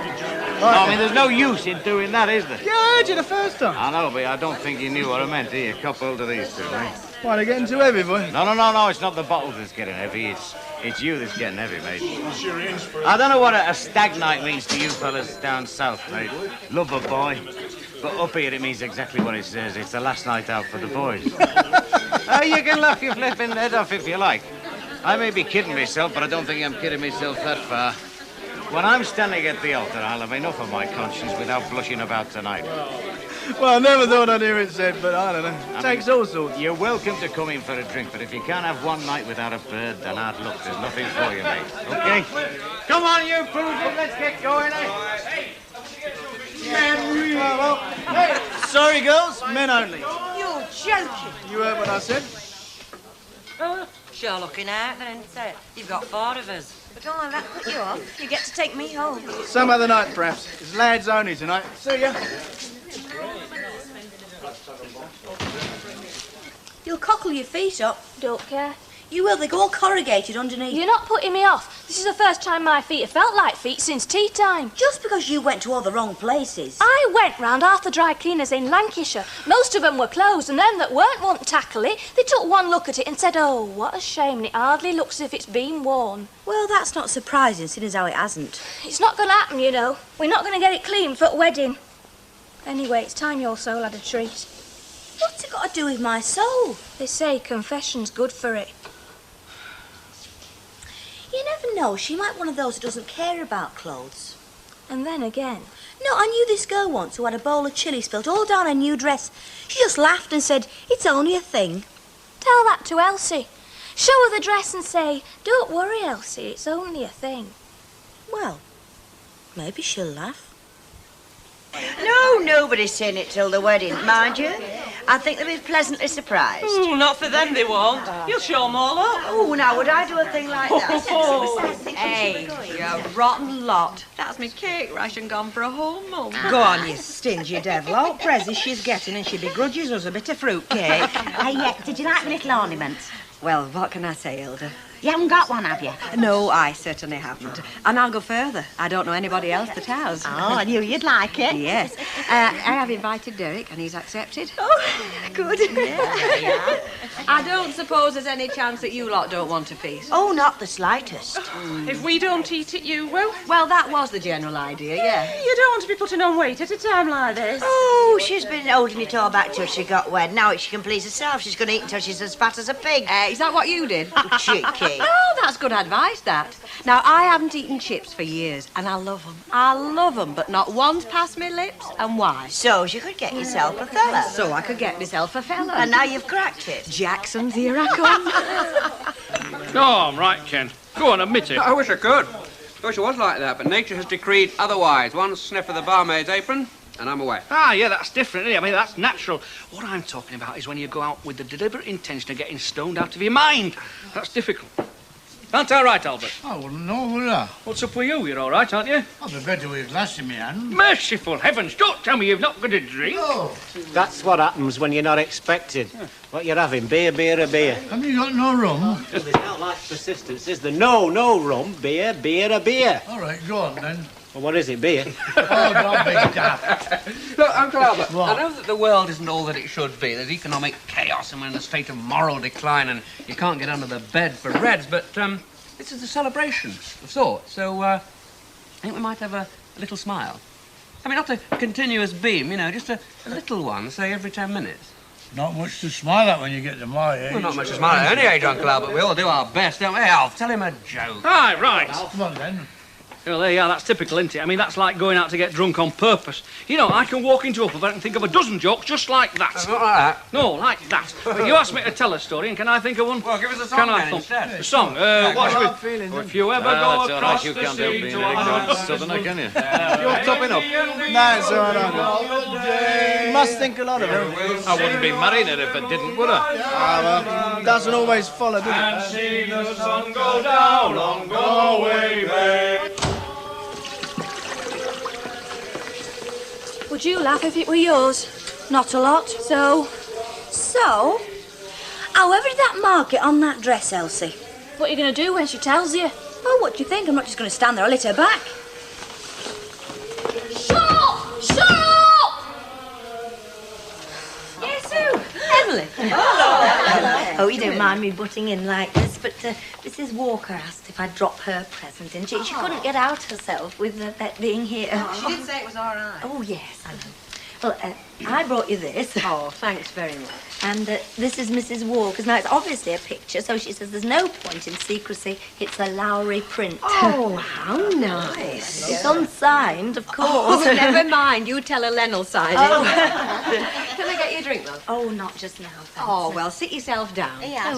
No, I mean, there's no use in doing that, is there? Yeah, I heard you the first time. I know, but I don't think you knew what I meant, do you? Cup hold of these two, eh? Why, they're getting too heavy, boy? No, it's not the bottles that's getting heavy. It's you that's getting heavy, mate. I don't know what a stag night means to you fellas down south, mate. Love a boy. But up here it means exactly what it says. It's the last night out for the boys. Oh, you can laugh your flipping head off if you like. I may be kidding myself, but I don't think I'm kidding myself that far. When I'm standing at the altar, I'll have enough of my conscience without blushing about tonight. Well, I never thought I'd hear it said, but I don't know. Takes all sorts. You're welcome to come in for a drink, but if you can't have one night without a bird, then hard luck. There's nothing for you, mate. Okay? Come on, you fools, let's get going, eh? Well, hey, sorry, girls, men only. You're joking. You heard what I said? Sure looking out, then, isn't it? You've got 4 of us. But don't let that put you off. You get to take me home. Some other night, perhaps. It's lads only tonight. See ya. You'll cockle your feet up. Don't care. You will, they go all corrugated underneath. You're not putting me off. This is the first time my feet have felt like feet since tea time. Just because you went to all the wrong places. I went round half the dry cleaners in Lancashire. Most of them were closed, and them that weren't wouldn't tackle it. They took one look at it and said, oh, what a shame, and it hardly looks as if it's been worn. Well, that's not surprising, seeing as how it hasn't. It's not going to happen, you know. We're not going to get it clean for the wedding. Anyway, it's time your soul had a treat. What's it got to do with my soul? They say confession's good for it. You never know. She might be one of those who doesn't care about clothes. And then again. No, I knew this girl once who had a bowl of chilli spilt all down her new dress. She just laughed and said, it's only a thing. Tell that to Elsie. Show her the dress and say, don't worry, Elsie, it's only a thing. Well, maybe she'll laugh. No, nobody's saying it till the wedding, mind you. I think they'll be pleasantly surprised. Not for them, they won't. You'll show them all up. Oh, now, would I do a thing like that? Hey, you rotten lot. That's me cake ration gone for a whole month. Go on, you stingy devil. All presents she's getting and she begrudges us a bit of fruitcake. Hey, did you like my little ornament? Well, what can I say, Hilda? You haven't got one, have you? No, I certainly haven't. And I'll go further. I don't know anybody else that has. Oh, I knew you'd like it. Yes. I have invited Derek and he's accepted. Oh, good. Yeah. I don't suppose there's any chance that you lot don't want a feast. Oh, not the slightest. If we don't eat it, you will. Well, that was the general idea, yeah. You don't want to be putting on weight at a time like this. Oh, she's been holding it all back till she got wed. Now she can please herself. She's going to eat until she's as fat as a pig. Is that what you did? Cheeky. Oh, that's good advice, that. Now, I haven't eaten chips for years, and I love them. I love them, but not one's past my lips. And why? So you could get yourself a fella. So I could get myself a fella. And now you've cracked it. Jackson's, here I come. No, I'm right, Ken. Go on, admit it. I wish I could. I wish it was like that, but nature has decreed otherwise. One sniff of the barmaid's apron, and I'm away. Ah, yeah, that's different, isn't it? I mean, that's natural. What I'm talking about is when you go out with the deliberate intention of getting stoned out of your mind. That's difficult. Aren't I right, Albert? I wouldn't know, would I? What's up with you? You're all right, aren't you? I'll be better with a glass in my hand. Merciful heavens, don't tell me you've not got a drink. No. That's what happens when you're not expected. What you're having, beer, a beer. Have you got no rum? There's not like persistence, is there? No rum, beer, a beer. All right, go on then. Well, what is it, beer? Oh, don't be daft. Look, Uncle Albert, What? I know that the world isn't all that it should be. There's economic chaos and we're in a state of moral decline and you can't get under the bed for reds, but this is a celebration of sorts, so I think we might have a little smile. I mean, not a continuous beam, you know, just a little one, say, every 10 minutes. Not much to smile at when you get to my age. Well, not much to smile at any age, Uncle Albert. We all do our best, don't we? Hey, Alf, tell him a joke. Aye, right. Come on then. Well, there you are, that's typical, isn't it? I mean, that's like going out to get drunk on purpose. You know, I can walk into a pub and think of a dozen jokes just like that. Not like that. No, like that. But you asked me to tell a story, and can I think of one? Well, give us a song Can I then instead. A song? What should we... feeling If you ever go That's all across right, you the can't help sea being to an ignorant another southerner, can you? husband. You're topping up. No, it's all right. You must think a lot of it. I wouldn't be marrying her if I didn't, would I? Well, doesn't always follow, does it? And see the sun go down on Galway Bay. Would you laugh if it were yours? Not a lot. So, however did that market on that dress, Elsie? What are you going to do when she tells you? Oh, what do you think? I'm not just going to stand there. I'll hit her back. Shut up! Shut up! Yes, who? Emily. Hello. Oh, you don't mind me butting in like this, but Mrs. Walker asked if I'd drop her present in. She couldn't get out herself with that being here. She did say it was all right. Oh, yes, I know. Well, I brought you this. Oh, thanks very much. And this is Mrs. Walker's. Now, it's obviously a picture, so she says there's no point in secrecy. It's a Lowry print. Oh, how nice. It's unsigned, of course. Oh, never mind. You tell her Len will sign it. Oh. Can I get you a drink, love? Oh, not just now, thanks. Oh, well, sit yourself down. Yeah.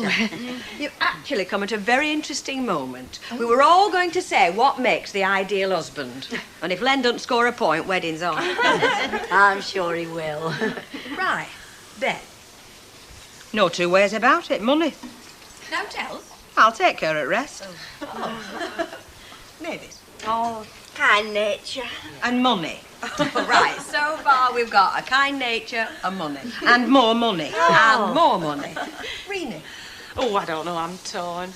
You've actually come at a very interesting moment. We were all going to say what makes the ideal husband. And if Len doesn't score a point, wedding's on. I'm sure he will. Right. Bet. No two ways about it. Money. No tells. I'll take her at rest. Mavis. Oh, kind nature. And money. Right, so far we've got a kind nature and money. And more money. And more money. Renee. Oh, I don't know, I'm torn.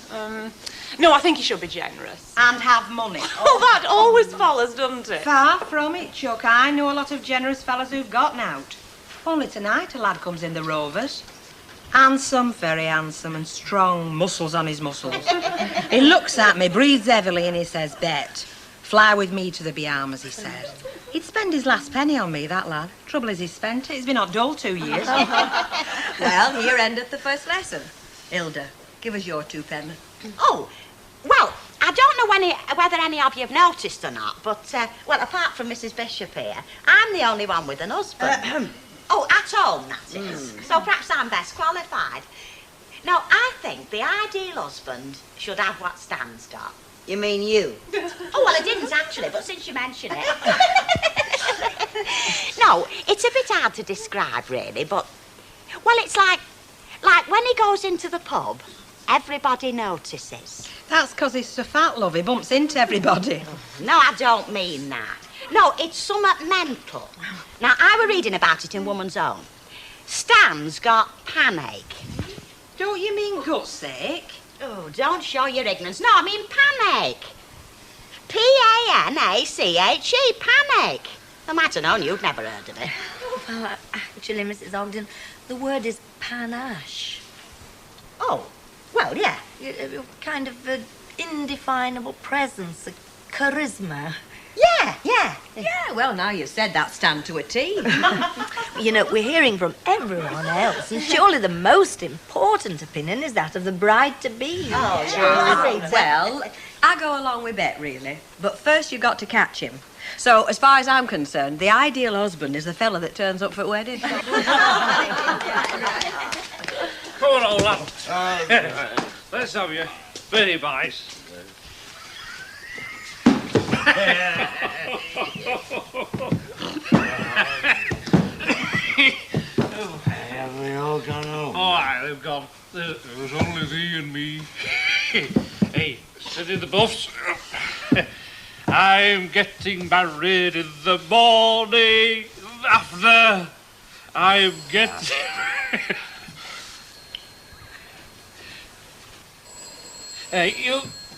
No, I think you should be generous. And have money. Oh, that always follows, doesn't it? Far from it, Chuck. I know a lot of generous fellas who've got out. Only tonight a lad comes in the Rovers. Handsome, very handsome, and strong, muscles on his muscles. He looks at me, breathes heavily, and he says, Bet, fly with me to the Bahamas, he said. He'd spend his last penny on me, that lad. Trouble is, he's spent it. He's been on dole 2 years. Well, here endeth the first lesson. Hilda, give us your 2 penny. Oh, well, I don't know whether any of you have noticed or not, but, well, apart from Mrs. Bishop here, I'm the only one with an husband. Oh, at home, that is. So perhaps I'm best qualified. Now, I think the ideal husband should have what Stan's got. You mean you? Oh, well, I didn't actually, but since you mention it. No, it's a bit hard to describe, really, but, well, it's like when he goes into the pub, everybody notices. That's because he's so fat, love. He bumps into everybody. No, I don't mean that. No, it's somewhat mental. Now, I were reading about it in Woman's Own. Stan's got panic. Don't you mean gutsake? Oh, don't show your ignorance. No, I mean panic. P-A-N-A-C-H-E, panic. I might have known you'd never heard of it. Well, actually, Mrs. Ogden, the word is panache. Oh, well, yeah. Kind of an indefinable presence, a charisma. Yeah. Yeah, well, now you've said that, Stan, to a T. You know, we're hearing from everyone else, and surely the most important opinion is that of the bride-to-be. Oh, sure. Well, I go along with Bet, really. But first you've got to catch him. So, as far as I'm concerned, the ideal husband is the fella that turns up for the wedding. Come on, old lad. Let's have you. Very nice. Have they all gone home? Oh, aye, they've gone. There was only thee and me. Hey, steady the buffs. I'm getting married in the morning after. I'm getting... Hey,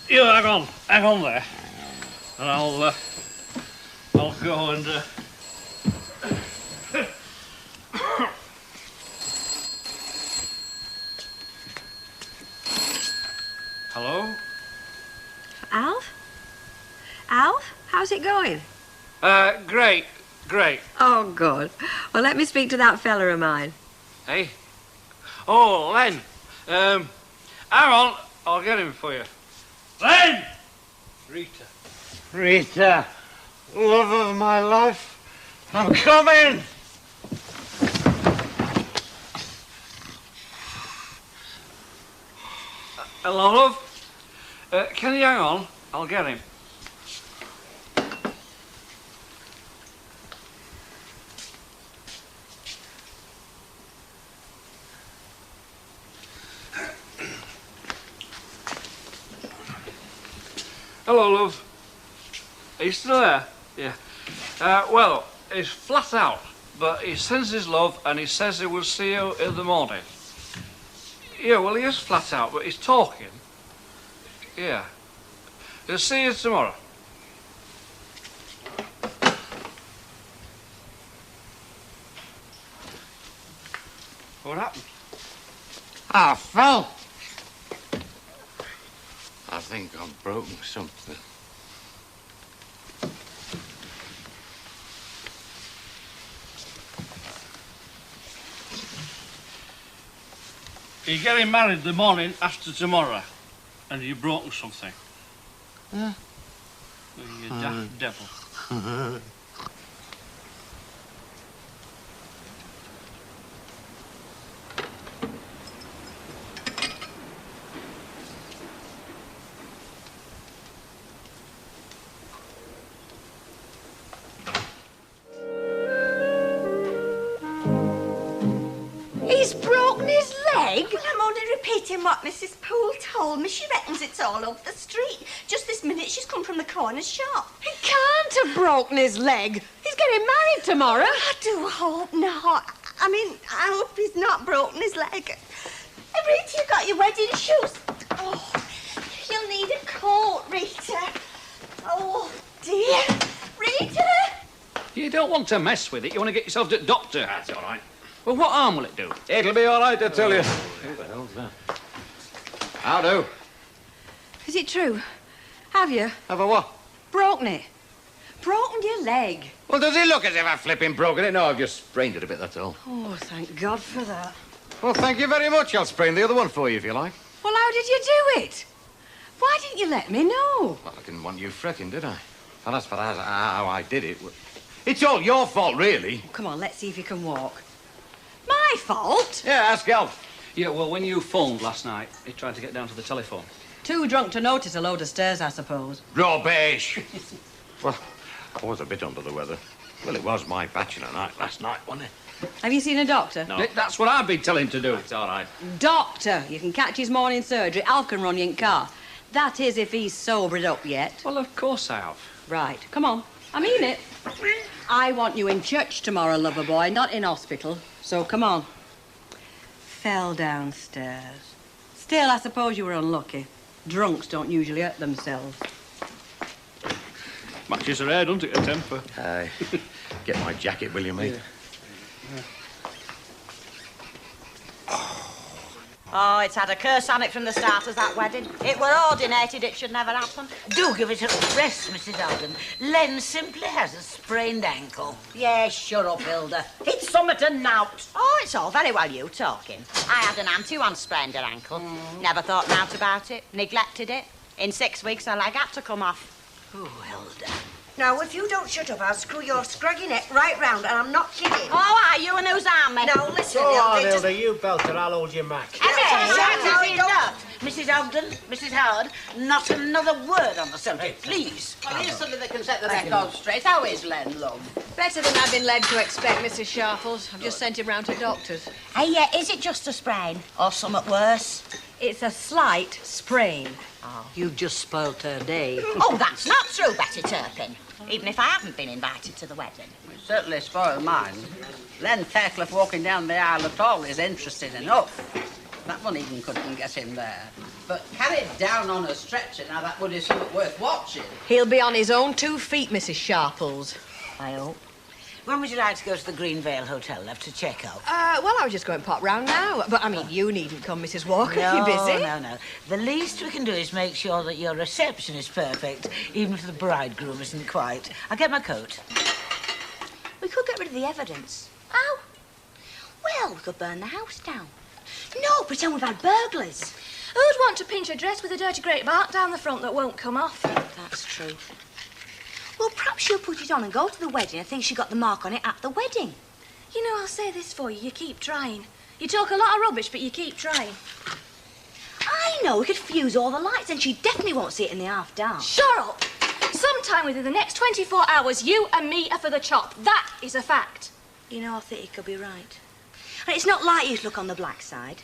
you hang on there. And I'll go and, Hello? Alf? Alf, how's it going? Great. Oh, good. Well, let me speak to that fella of mine. Hey? Oh, Len. Hang on, I'll get him for you. Len! Rita, love of my life, I'm coming! Hello, love. Can you hang on? I'll get him. Hello, love. Are you still there? Yeah. Well, he's flat out, but he sends his love and he says he will see you in the morning. Yeah, well, he is flat out, but he's talking. Yeah. He'll see you tomorrow. What happened? I fell. I think I've broken something. You're getting married the morning after tomorrow, and you've broken something. Yeah. You daft devil. He's broken his leg? Well, I'm only repeating what Mrs. Poole told me. She reckons it's all over the street. Just this minute, she's come from the corner shop. He can't have broken his leg. He's getting married tomorrow. I do hope not. I mean, I hope he's not broken his leg. Hey, Rita, you got your wedding shoes. Oh, you'll need a coat, Rita. Oh, dear. Rita! You don't want to mess with it. You want to get yourself to the doctor. That's all right. Well, what harm will it do? It'll be all right, I tell you. Who the hell's that? How do? Is it true? Have you? Have a what? Broken it. Broken your leg. Well, does it look as if I've flipping broken it? No, I've just sprained it a bit, that's all. Oh, thank God for that. Well, thank you very much. I'll sprain the other one for you if you like. Well, how did you do it? Why didn't you let me know? Well, I didn't want you fretting, did I? And as for how I did it, it's all your fault, really. Come on, let's see if you can walk. My fault? Yeah, ask Alf. Yeah, well, when you phoned last night, he tried to get down to the telephone. Too drunk to notice a load of stairs, I suppose. Rubbish! Well, I was a bit under the weather. Well, it was my bachelor night last night, wasn't it? Have you seen a doctor? No. That's what I've been telling him to do. It's all right. Doctor! You can catch his morning surgery. Alf can run you in car. That is if he's sobered up yet. Well, of course I have. Right, come on. I mean it. I want you in church tomorrow, lover boy, not in hospital. So come on. Fell downstairs. Still, I suppose you were unlucky. Drunks don't usually hurt themselves. Matches her hair, doesn't it, a temper? Aye. Get my jacket, will you, mate? Yeah. Oh, it's had a curse on it from the start of that wedding. It were ordinated, it should never happen. Do give it a rest, Mrs. Ogden. Len simply has a sprained ankle. Yeah, shut up, Hilda. It's summat and nought. Oh, it's all very well you talking. I had an auntie once sprained her ankle. Never thought nought about it, neglected it. In 6 weeks, her leg had to come off. Oh, Hilda. Now, if you don't shut up, I'll screw your scruggy neck right round, and I'm not kidding. Oh, are you and who's arm me? No, listen, Go on, Hilda, Hilda, you belter, I'll hold your mac. Mrs. Ogden, Mrs. Howard, not another word on the subject, please. Well, here's something that can set the record straight. How is Len, love? Better than I've been led to expect, Mrs. Sharples. I've just sent him round to doctors. Hey, yeah, is it just a sprain? Or something worse? It's a slight sprain. Oh. You've just spoilt her day. Oh, that's not true, Betty Turpin. Even if I haven't been invited to the wedding. It certainly spoiled mine. Len Fairclough walking down the aisle at all is interesting enough. That one even couldn't get him there. But carried down on a stretcher, now that would be something worth watching. He'll be on his own 2 feet, Mrs. Sharples. I hope. When would you like to go to the Greenvale Hotel, love, to check out? Well, I was just going to pop round now. But, I mean, you needn't come, Mrs. Walker, if you're busy. No. The least we can do is make sure that your reception is perfect, even if the bridegroom isn't quite. I'll get my coat. We could get rid of the evidence. How? Well, we could burn the house down. No, pretend we've had burglars. Who'd want to pinch a dress with a dirty great bark down the front that won't come off? That's true. Well, perhaps she'll put it on and go to the wedding and think she got the mark on it at the wedding. You know, I'll say this for you. You keep trying. You talk a lot of rubbish, but you keep trying. I know, we could fuse all the lights and she definitely won't see it in the half dark. Shut up! Sometime within the next 24 hours, you and me are for the chop. That is a fact. You know, I think you could be right. And it's not like you to look on the black side.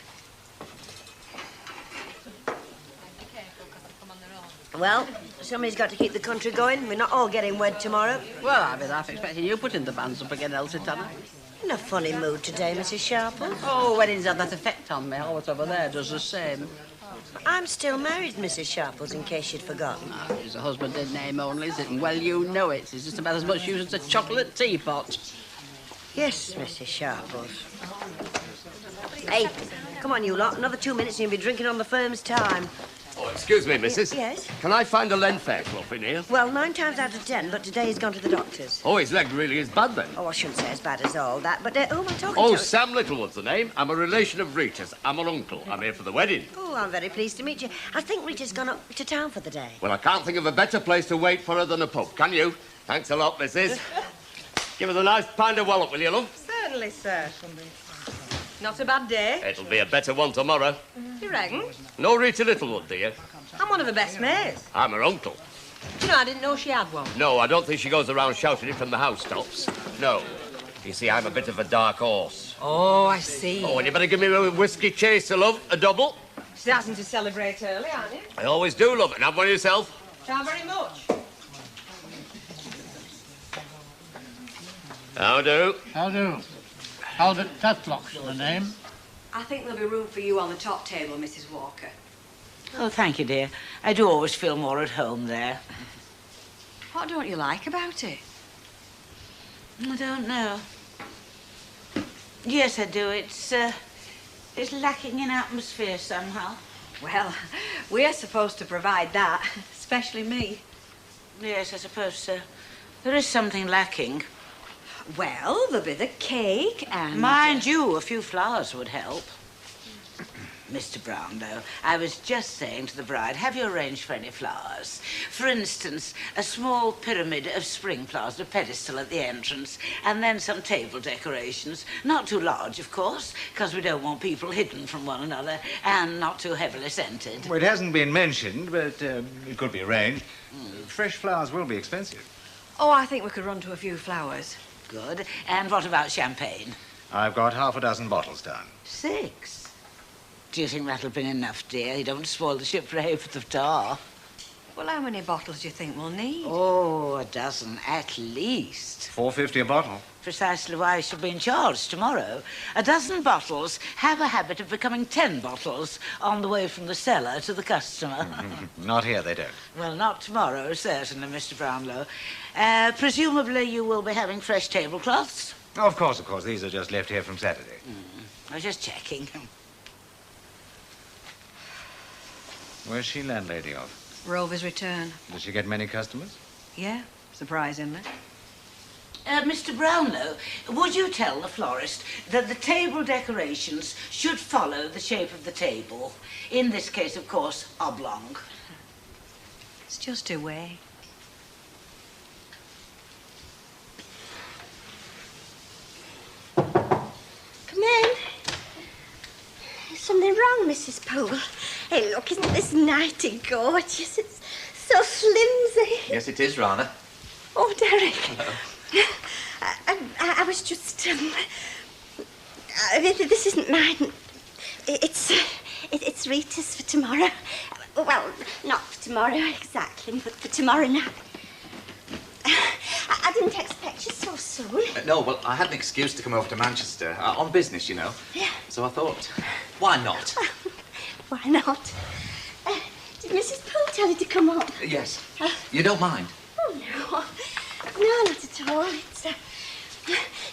Well, somebody's got to keep the country going. We're not all getting wed tomorrow. Well, I'd be half expecting you putting the bands up again, Elsie Tanner. In a funny mood today, Mrs. Sharples. Oh, weddings have that effect on me. Always over there does the same. I'm still married, Mrs. Sharples, in case you'd forgotten. He's a husband in name only, is it? And well, you know it. It's just about as much use as a chocolate teapot. Yes, Mrs. Sharples. Hey, come on, you lot. Another 2 minutes and you'll be drinking on the firm's time. Oh, excuse me, missus. Yes? Can I find a Len Fairclough in here? Well, 9 times out of 10, but today he's gone to the doctor's. Oh, his leg really is bad, then. Oh, I shouldn't say as bad as all that, but who am I talking Oh, to? Sam Littlewood's the name. I'm a relation of Rita's. I'm her uncle. I'm here for the wedding. Oh, I'm very pleased to meet you. I think Rita's gone up to town for the day. Well, I can't think of a better place to wait for her than a pub, can you? Thanks a lot, missus. Give us a nice pint of wallop, will you, love? Certainly, sir. Not a bad day. It'll be a better one tomorrow. You reckon? No Rita Littlewood, do you? I'm one of her best mates. I'm her uncle. You know, I didn't know she had one. No, I don't think she goes around shouting it from the housetops. No. You see, I'm a bit of a dark horse. Oh, I see. Oh, and you better give me a whiskey chaser, love. A double. Starting to celebrate early, aren't you? I always do, love. And have one yourself. Thank very much. How do? How do? Albert Tetlock's the name. I think there'll be room for you on the top table, Mrs. Walker. Oh, thank you, dear. I do always feel more at home there. What don't you like about it? I don't know. Yes, I do. It's lacking in atmosphere somehow. Well, we're supposed to provide that, especially me. Yes, I suppose so. There is something lacking. Well, there'll be the cake and... Mind you, a few flowers would help. Mr. Brownlow, I was just saying to the bride, have you arranged for any flowers? For instance, a small pyramid of spring flowers, a pedestal at the entrance, and then some table decorations. Not too large, of course, because we don't want people hidden from one another, and not too heavily scented. Well, it hasn't been mentioned, but it could be arranged. Fresh flowers will be expensive. Oh, I think we could run to a few flowers. Good. And what about champagne? I've got half a dozen bottles down. 6. Do you think that'll be enough, dear? You don't spoil the ship for a ha'porth of tar. Well, how many bottles do you think we'll need? Oh, a dozen at least. $4.50 a bottle. Precisely why I shall be in charge tomorrow. A dozen bottles have a habit of becoming 10 bottles on the way from the cellar to the customer. Not here, they don't. Well, not tomorrow, certainly, Mr. Brownlow. Presumably you will be having fresh tablecloths? Oh, of course. These are just left here from Saturday. I was just checking. Where's she landlady of? Rover's return. Does she get many customers? Yeah, surprisingly. Mr. Brownlow, would you tell the florist that the table decorations should follow the shape of the table? In this case, of course, oblong. It's just a way. Come in. Is something wrong, Mrs. Poole? Hey, look, isn't this nighty gorgeous? It's so flimsy. Yes, it is, rather. Oh, Derek. I was just, this isn't mine. It's Rita's for tomorrow. Well, not for tomorrow exactly, but for tomorrow night. I didn't expect you so soon. No, well, I had an excuse to come over to Manchester, on business, you know. Yeah. So I thought, why not? Why not? Did Mrs. Poole tell you to come up? Yes. You don't mind? Oh, no. No, not at all. It's,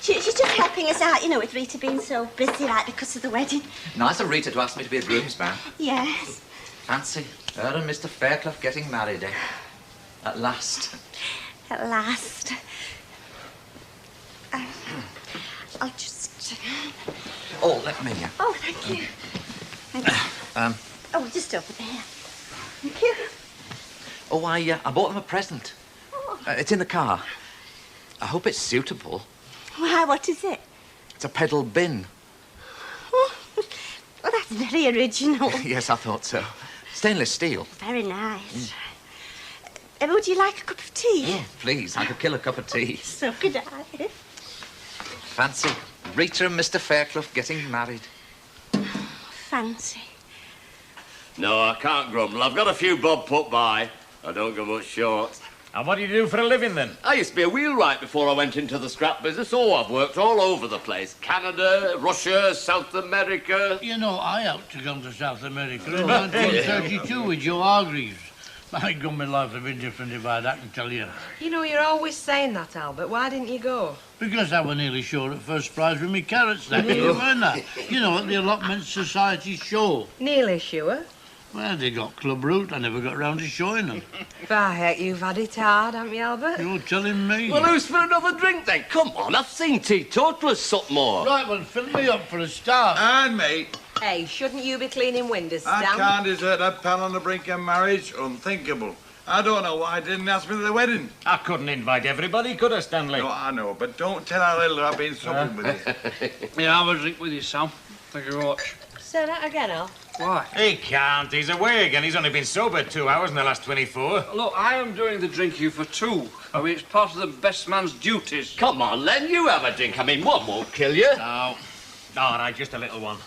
she's just helping us out, you know, with Rita being so busy, like, because of the wedding. Nice of Rita to ask me to be a groomsman. Yes. Fancy her and Mr. Fairclough getting married, eh? At last. At last. I'll just... Oh, let me... Oh, thank you. Thank you. Oh, just over there. Thank you. Oh, I bought them a present. It's in the car. I hope it's suitable. Why, what is it? It's a pedal bin. Oh, well, that's very original. Yes, I thought so. Stainless steel. Very nice. Would you like a cup of tea? Yeah, please. I could kill a cup of tea. So could I. Fancy Rita and Mr. Fairclough getting married. Fancy. No, I can't grumble. I've got a few bob put by. I don't go much short. And what do you do for a living, then? I used to be a wheelwright before I went into the scrap business. Oh, I've worked all over the place. Canada, Russia, South America. You know, I helped to come to South America in 1932 with Joe Hargreaves. My God, my life would have been different if I'd, I can tell you. You know, you're always saying that, Albert. Why didn't you go? Because I was nearly sure at first prize with me carrots that year, weren't I? You know, at the Allotment Society show. Nearly sure. Well, they got club route. I never got round to showing them. By heck, you've had it hard, haven't you, Albert? You're telling me. Well, who's for another drink, then? Come on, I've seen teetotalers sup more. Right, well, fill me up for a start. And me. Hey, shouldn't you be cleaning windows, Stan? I can't desert a pal on the brink of marriage. Unthinkable. I don't know why I didn't ask me to the wedding. I couldn't invite everybody, could I, Stanley? No, I know, but don't tell how little I've been supping with you. Yeah, have a drink with you, Sam. Thank you very much. Say that again, Al. Why? He can't. He's away again. He's only been sober 2 hours in the last 24. Look, I am doing the drinking for 2. I mean, it's part of the best man's duties. Come on, Len, you have a drink. I mean, one won't kill you. No. All right, just a little one.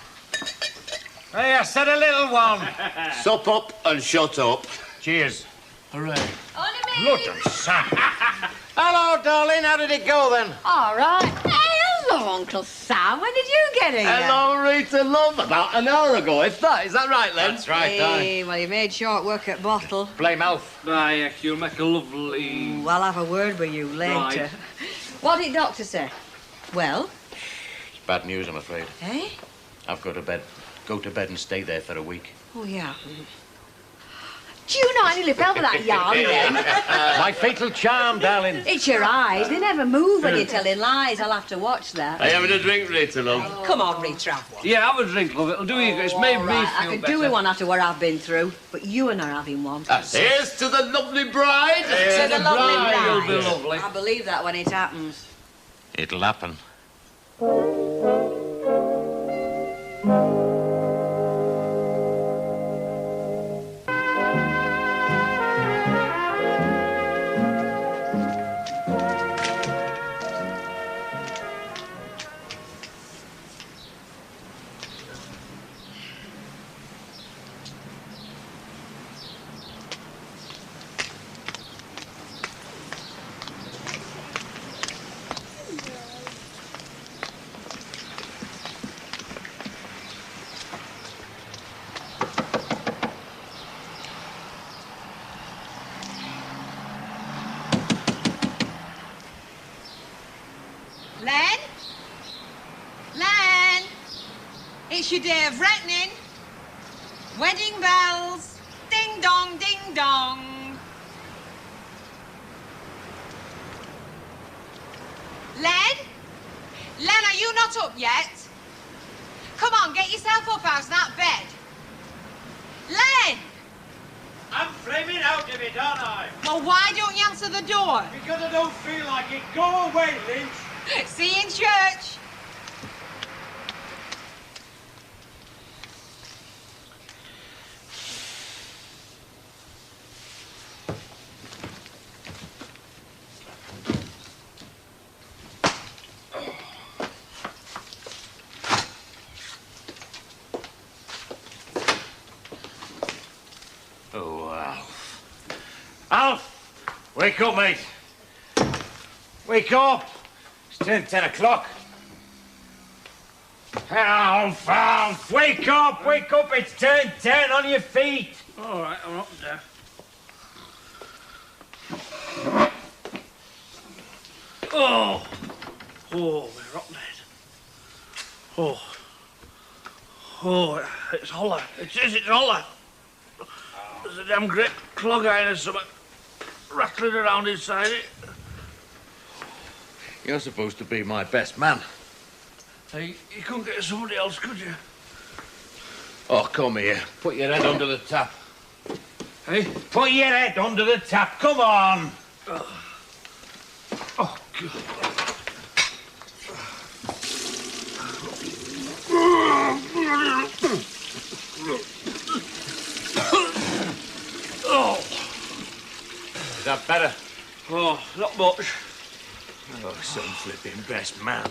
Hey, I said a little one. Sup up and shut up. Cheers. Hooray. Blood and sap. Hello, darling. How did it go, then? All right. Hey, hello, Uncle Sam. When did you get here? Hello, Rita, love. About an hour ago, if that. Is that right, Len? That's right, Hey, well, you made short work at Bottle. Play mouth. Aye, you'll make a lovely... Well, I'll have a word with you later. Right. What did Doctor say? Well? It's bad news, I'm afraid. Eh? I've got to go to bed and stay there for a week. Oh, yeah. Do you know I nearly fell for that yarn then? My fatal charm, darling. It's your eyes. They never move when you're telling lies. I'll have to watch that. Are you having a drink, Rita, love? Come on, Rita, have one. Yeah, have a drink, love. It'll do you. It's made me Right, feel I could better. do with one after what I've been through, but you and her having one. Here's to the lovely bride. To the lovely It'll bride. be lovely. I believe that when it happens. It'll happen. Len? Len? It's your day of reckoning. Wedding bells. Ding dong, ding dong. Len? Len, are you not up yet? Come on, get yourself up out of that bed. Len! I'm flaming out of it, aren't I? Well, why don't you answer the door? Because I don't feel like it. Go away, Lynch. See you in church. Oh, Alf. Alf! Wake up, mate. Wake up. It's turned 10 o'clock. Alf, Alf, wake up, wake up. It's turned 10 on your feet. All right, I'm up there. Oh. Oh, we're up, mate. Oh. Oh, it's hollow. It is, it's hollow. There's a damn great clog iron or something rattling around inside it. You're supposed to be my best man. Hey, you couldn't get somebody else, could you? Oh, come here. Put your head under the tap. Hey? Put your head under the tap, come on. Oh, God. Oh. Is that better? Oh, not much. Oh, some flipping best man.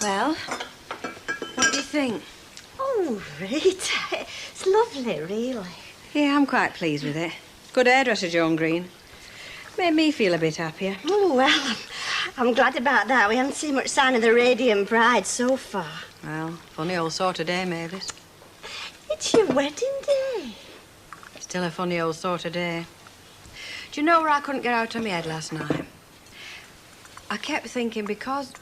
Well, what do you think? Oh, Rita, it's lovely, really. Yeah, I'm quite pleased with it. Good hairdresser, John Green. Made me feel a bit happier. Oh, well, I'm glad about that. We haven't seen much sign of the radiant bride so far. Well, funny old sort of day, Mavis. It's your wedding day. Still a funny old sort of day. Do you know where I couldn't get out of my head last night? I kept thinking because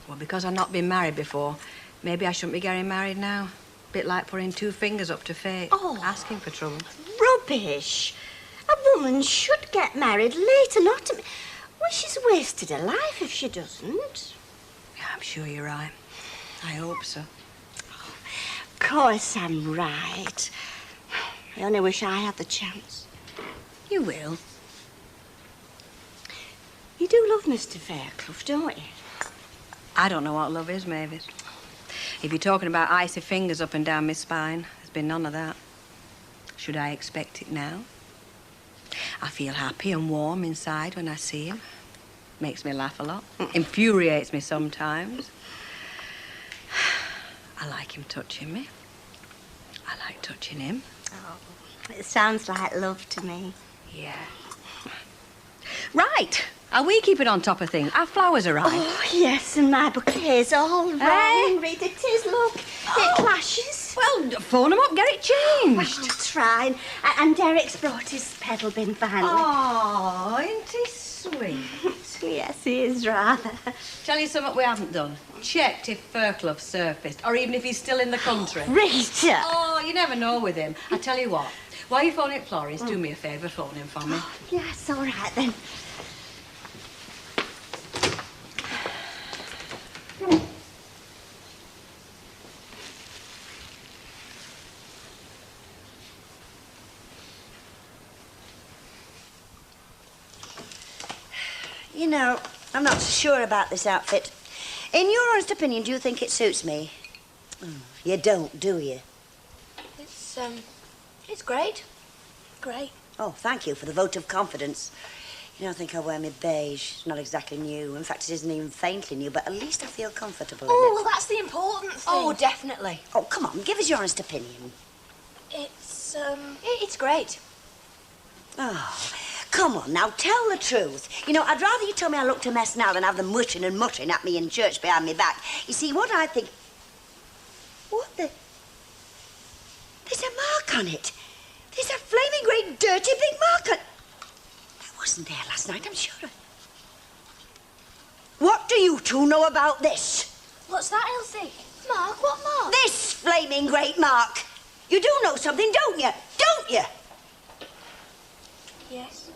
I've not been married before, maybe I shouldn't be getting married now. Bit like putting two fingers up to fate, asking for trouble. Rubbish. A woman should get married later, not to... Well, she's wasted her life if she doesn't. Yeah, I'm sure you're right. I hope so. Of course I'm right. I only wish I had the chance. You will. You do love Mr. Fairclough, don't you? I don't know what love is, Mavis. If you're talking about icy fingers up and down my spine, there's been none of that. Should I expect it now? I feel happy and warm inside when I see him. Makes me laugh a lot. Infuriates me sometimes. I like him touching me. I like touching him. Oh, it sounds like love to me. Yeah. Right. Are we keeping on top of things? Our flowers arrived. Oh, yes, and my bouquet's all wrong, Rita. It is, look. It clashes. Well, phone them up, get it changed. Well, I'll frying, and Derek's brought his pedal bin finally. Oh, ain't he sweet? Yes, he is rather. Tell you something we haven't done. Checked if Fairclough's surfaced, or even if he's still in the country. Rita! Oh, you never know with him. I tell you what, while you're phoning at Florence, do me a favour, phone him for me. Yes, all right then. You know, I'm not so sure about this outfit. In your honest opinion, do you think it suits me? You don't, do you? It's great. Great. Oh, thank you for the vote of confidence. You know, I think I'll wear my beige. It's not exactly new. In fact, it isn't even faintly new, but at least I feel comfortable in Oh, it. well, that's the important thing. Oh, definitely. Oh, come on, give us your honest opinion. It's great. Oh, come on now, tell the truth. You know, I'd rather you told me I looked a mess now than have them muttering and muttering at me in church behind me back. You see, what I think... What the... There's a mark on it. There's a flaming great dirty big mark on... That wasn't there last night, I'm sure of it. What do you two know about this? What's that, Elsie? Mark? What mark? This flaming great mark. You do know something, don't you? Don't you? Yes.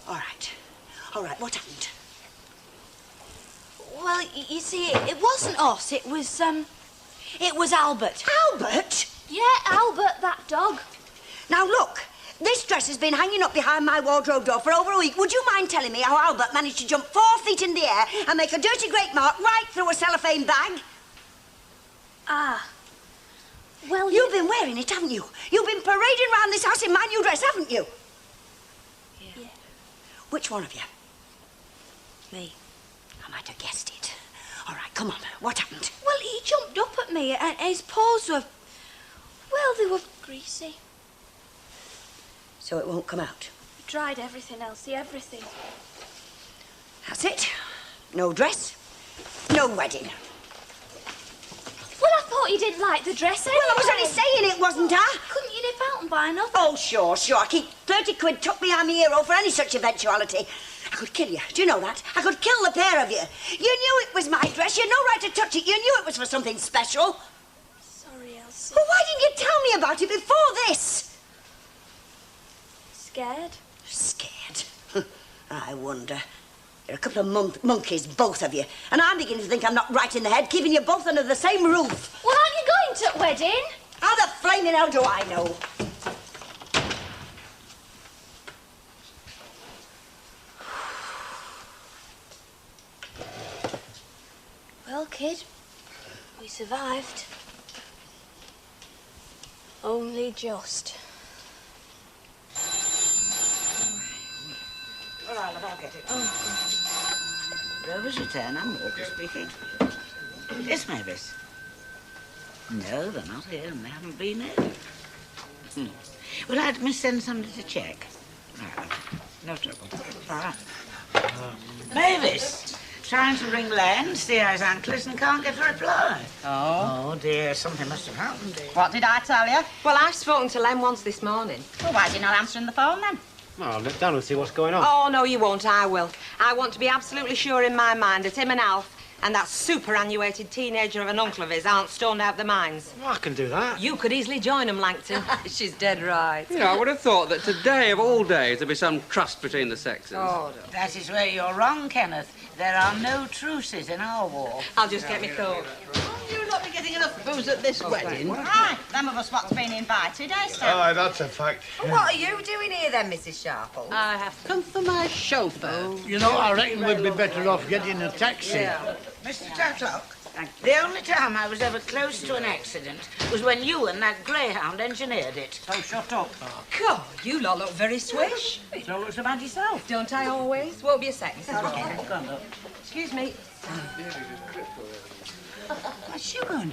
All right. All right, what happened? Well, you see, it wasn't us. It was Albert. Albert? Yeah, Albert, that dog. Now, look. This dress has been hanging up behind my wardrobe door for over a week. Would you mind telling me how Albert managed to jump 4 feet in the air and make a dirty great mark right through a cellophane bag? Ah. Well, You've been wearing it, haven't you? You've been parading around this house in my new dress, haven't you? Yeah. Which one of you? Me. I might have guessed it. All right, come on. What happened? Well, he jumped up at me and his paws were... Well, they were greasy. So it won't come out? He dried everything, Elsie, everything. That's it. No dress, no wedding. Well, I thought you didn't like the dress anyway. Well, I was only saying it, wasn't I? Couldn't you nip out and buy another? Oh, sure. I keep 30 quid tucked behind my ear for any such eventuality. I could kill you. Do you know that? I could kill the pair of you. You knew it was my dress. You had no right to touch it. You knew it was for something special. Sorry, Elsie. Well, why didn't you tell me about it before this? Scared? Scared? I wonder. You're a couple of monkeys, both of you. And I'm beginning to think I'm not right in the head, keeping you both under the same roof. Well, aren't you going to the wedding? How the flaming hell do I know? Well, kid, we survived. Only just. All right, love, I'll get it. Rover's return, I'm Walker speaking. Yes, Mavis. No, they're not here, and they haven't been here. Would I like me to send somebody to check? Right, no trouble. All right. Mavis! Trying to ring Len, see how his ankle is, and can't get a reply. Oh. Oh, dear, something must have happened, dear. What did I tell you? Well, I've spoken to Len once this morning. Well, why is he not answering the phone then? Well, I'll nip down and see what's going on. Oh, no, you won't. I will. I want to be absolutely sure in my mind that him and Alf and that superannuated teenager of an uncle of his aren't stoned out their minds. Well, I can do that. You could easily join them, Langton. She's dead right. Yeah, I would have thought that today of all days there'd be some trust between the sexes. Oh, no. That is where you're wrong, Kenneth. There are no truces in our war. I'll just get me coat. You'll not be getting enough booze at this wedding. Right, them of us what's been invited, eh, Stan? Aye, that's a fact. Well, what are you doing here then, Mrs. Sharple? I have Come for my chauffeur. You know, I reckon we'd be better off getting a taxi. Mr. Tatlock, the only time I was ever close to an accident was when you and that greyhound engineered it. So shut up. God, you lot look very swish. So looks about yourself. Don't I always? Won't be a second. Excuse me. What's you going?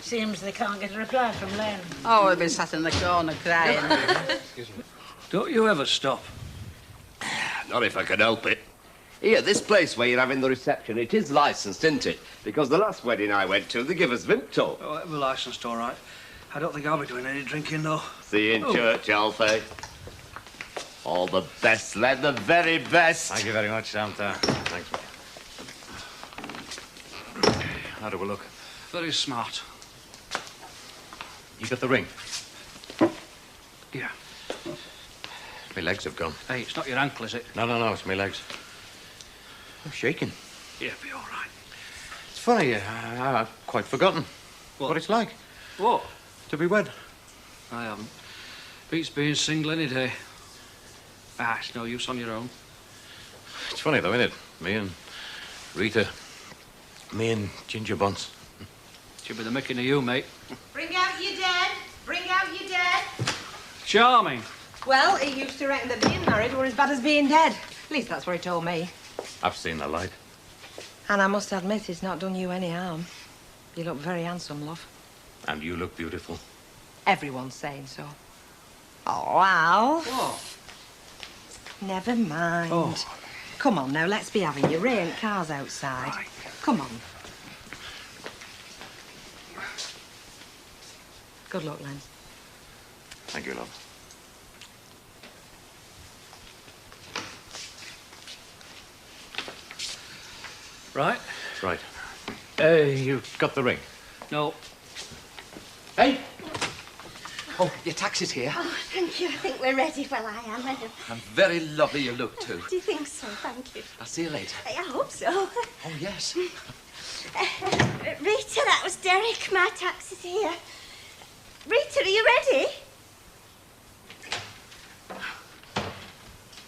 Seems they can't get a reply from Len. Oh, we've been sat in the corner crying. Don't you ever stop? Not if I could help it. Here, this place where you're having the reception, it is licensed, isn't it? Because the last wedding I went to, they give us Vimto. Oh, we're licensed, all right. I don't think I'll be doing any drinking, though. See you in church, Alfie. All the best, lad, the very best. Thank you very much, Santa. Thanks. How do we look? Very smart. You got the ring? Yeah. My legs have gone. Hey, it's not your ankle, is it? No, it's my legs. I'm shaking. Yeah, be all right. It's funny, I've quite forgotten what it's like. What? To be wed. I haven't. Beats being single any day. Ah, it's no use on your own. It's funny, though, isn't it? Me and Rita. Me and Ginger Buns. Should be the making of you, mate. Bring out your dead. Bring out your dead. Charming. Well, he used to reckon that being married were as bad as being dead. At least that's what he told me. I've seen the light. And I must admit, it's not done you any harm. You look very handsome, love. And you look beautiful. Everyone's saying so. Oh, Al. What? Never mind. Oh. Come on now, let's be having you. Ray ain't cars outside. Right. Come on. Good luck, Len. Thank you, love. Right? Right. You got the ring? No. Hey! Oh, your taxi's here. Oh, thank you. I think we're ready. Well, I am. And very lovely you look, too. Do you think so? Thank you. I'll see you later. I hope so. Oh, yes. Rita, that was Derek. My taxi's here. Rita, are you ready?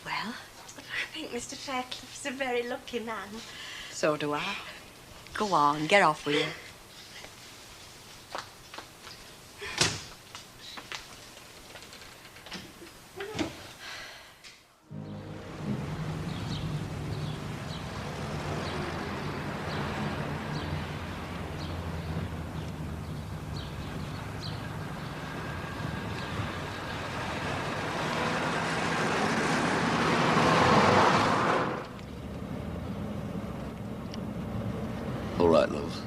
Well, I think Mr. Faircliff's a very lucky man. So do I. Go on, get off with you. All right, love.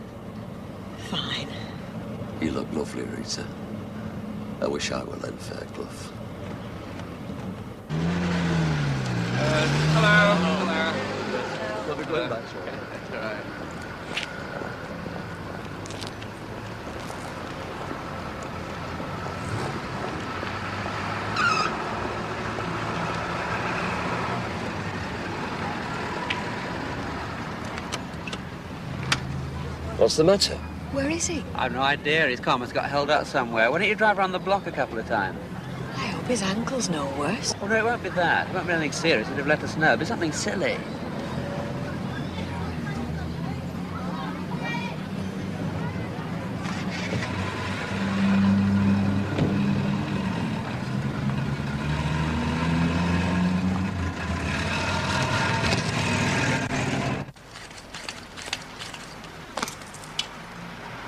Fine. You look lovely, Rita. I wish I were Len Fairclough. Hello. They'll be going back. All right. What's the matter? Where is he? I've no idea. His comma's got held up somewhere. Why don't you drive around the block a couple of times? I hope his ankle's no worse. Oh, no, it won't be that. It won't be anything serious. He'd have let us know. It'll be something silly.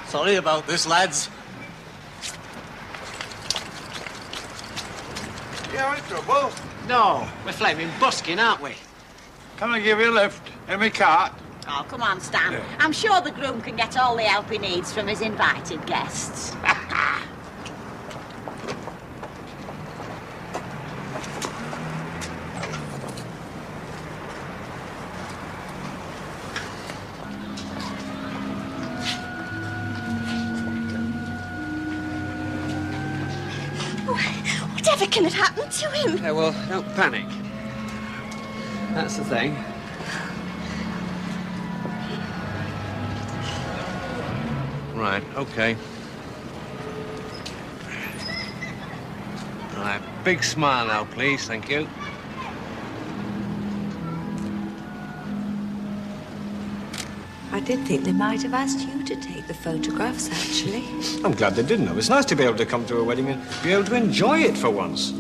Sorry about this, lads. You any trouble? No, we're flaming busking, aren't we? Can I give you a lift in my cart? Oh, come on, Stan. I'm sure the groom can get all the help he needs from his invited guests. Whatever can have happened to him? Yeah, well, don't panic. That's the thing. Right, okay. Right, big smile now, please. Thank you. I did think they might have asked you to take the photographs, actually. I'm glad they didn't, though. It's nice to be able to come to a wedding and be able to enjoy it for once.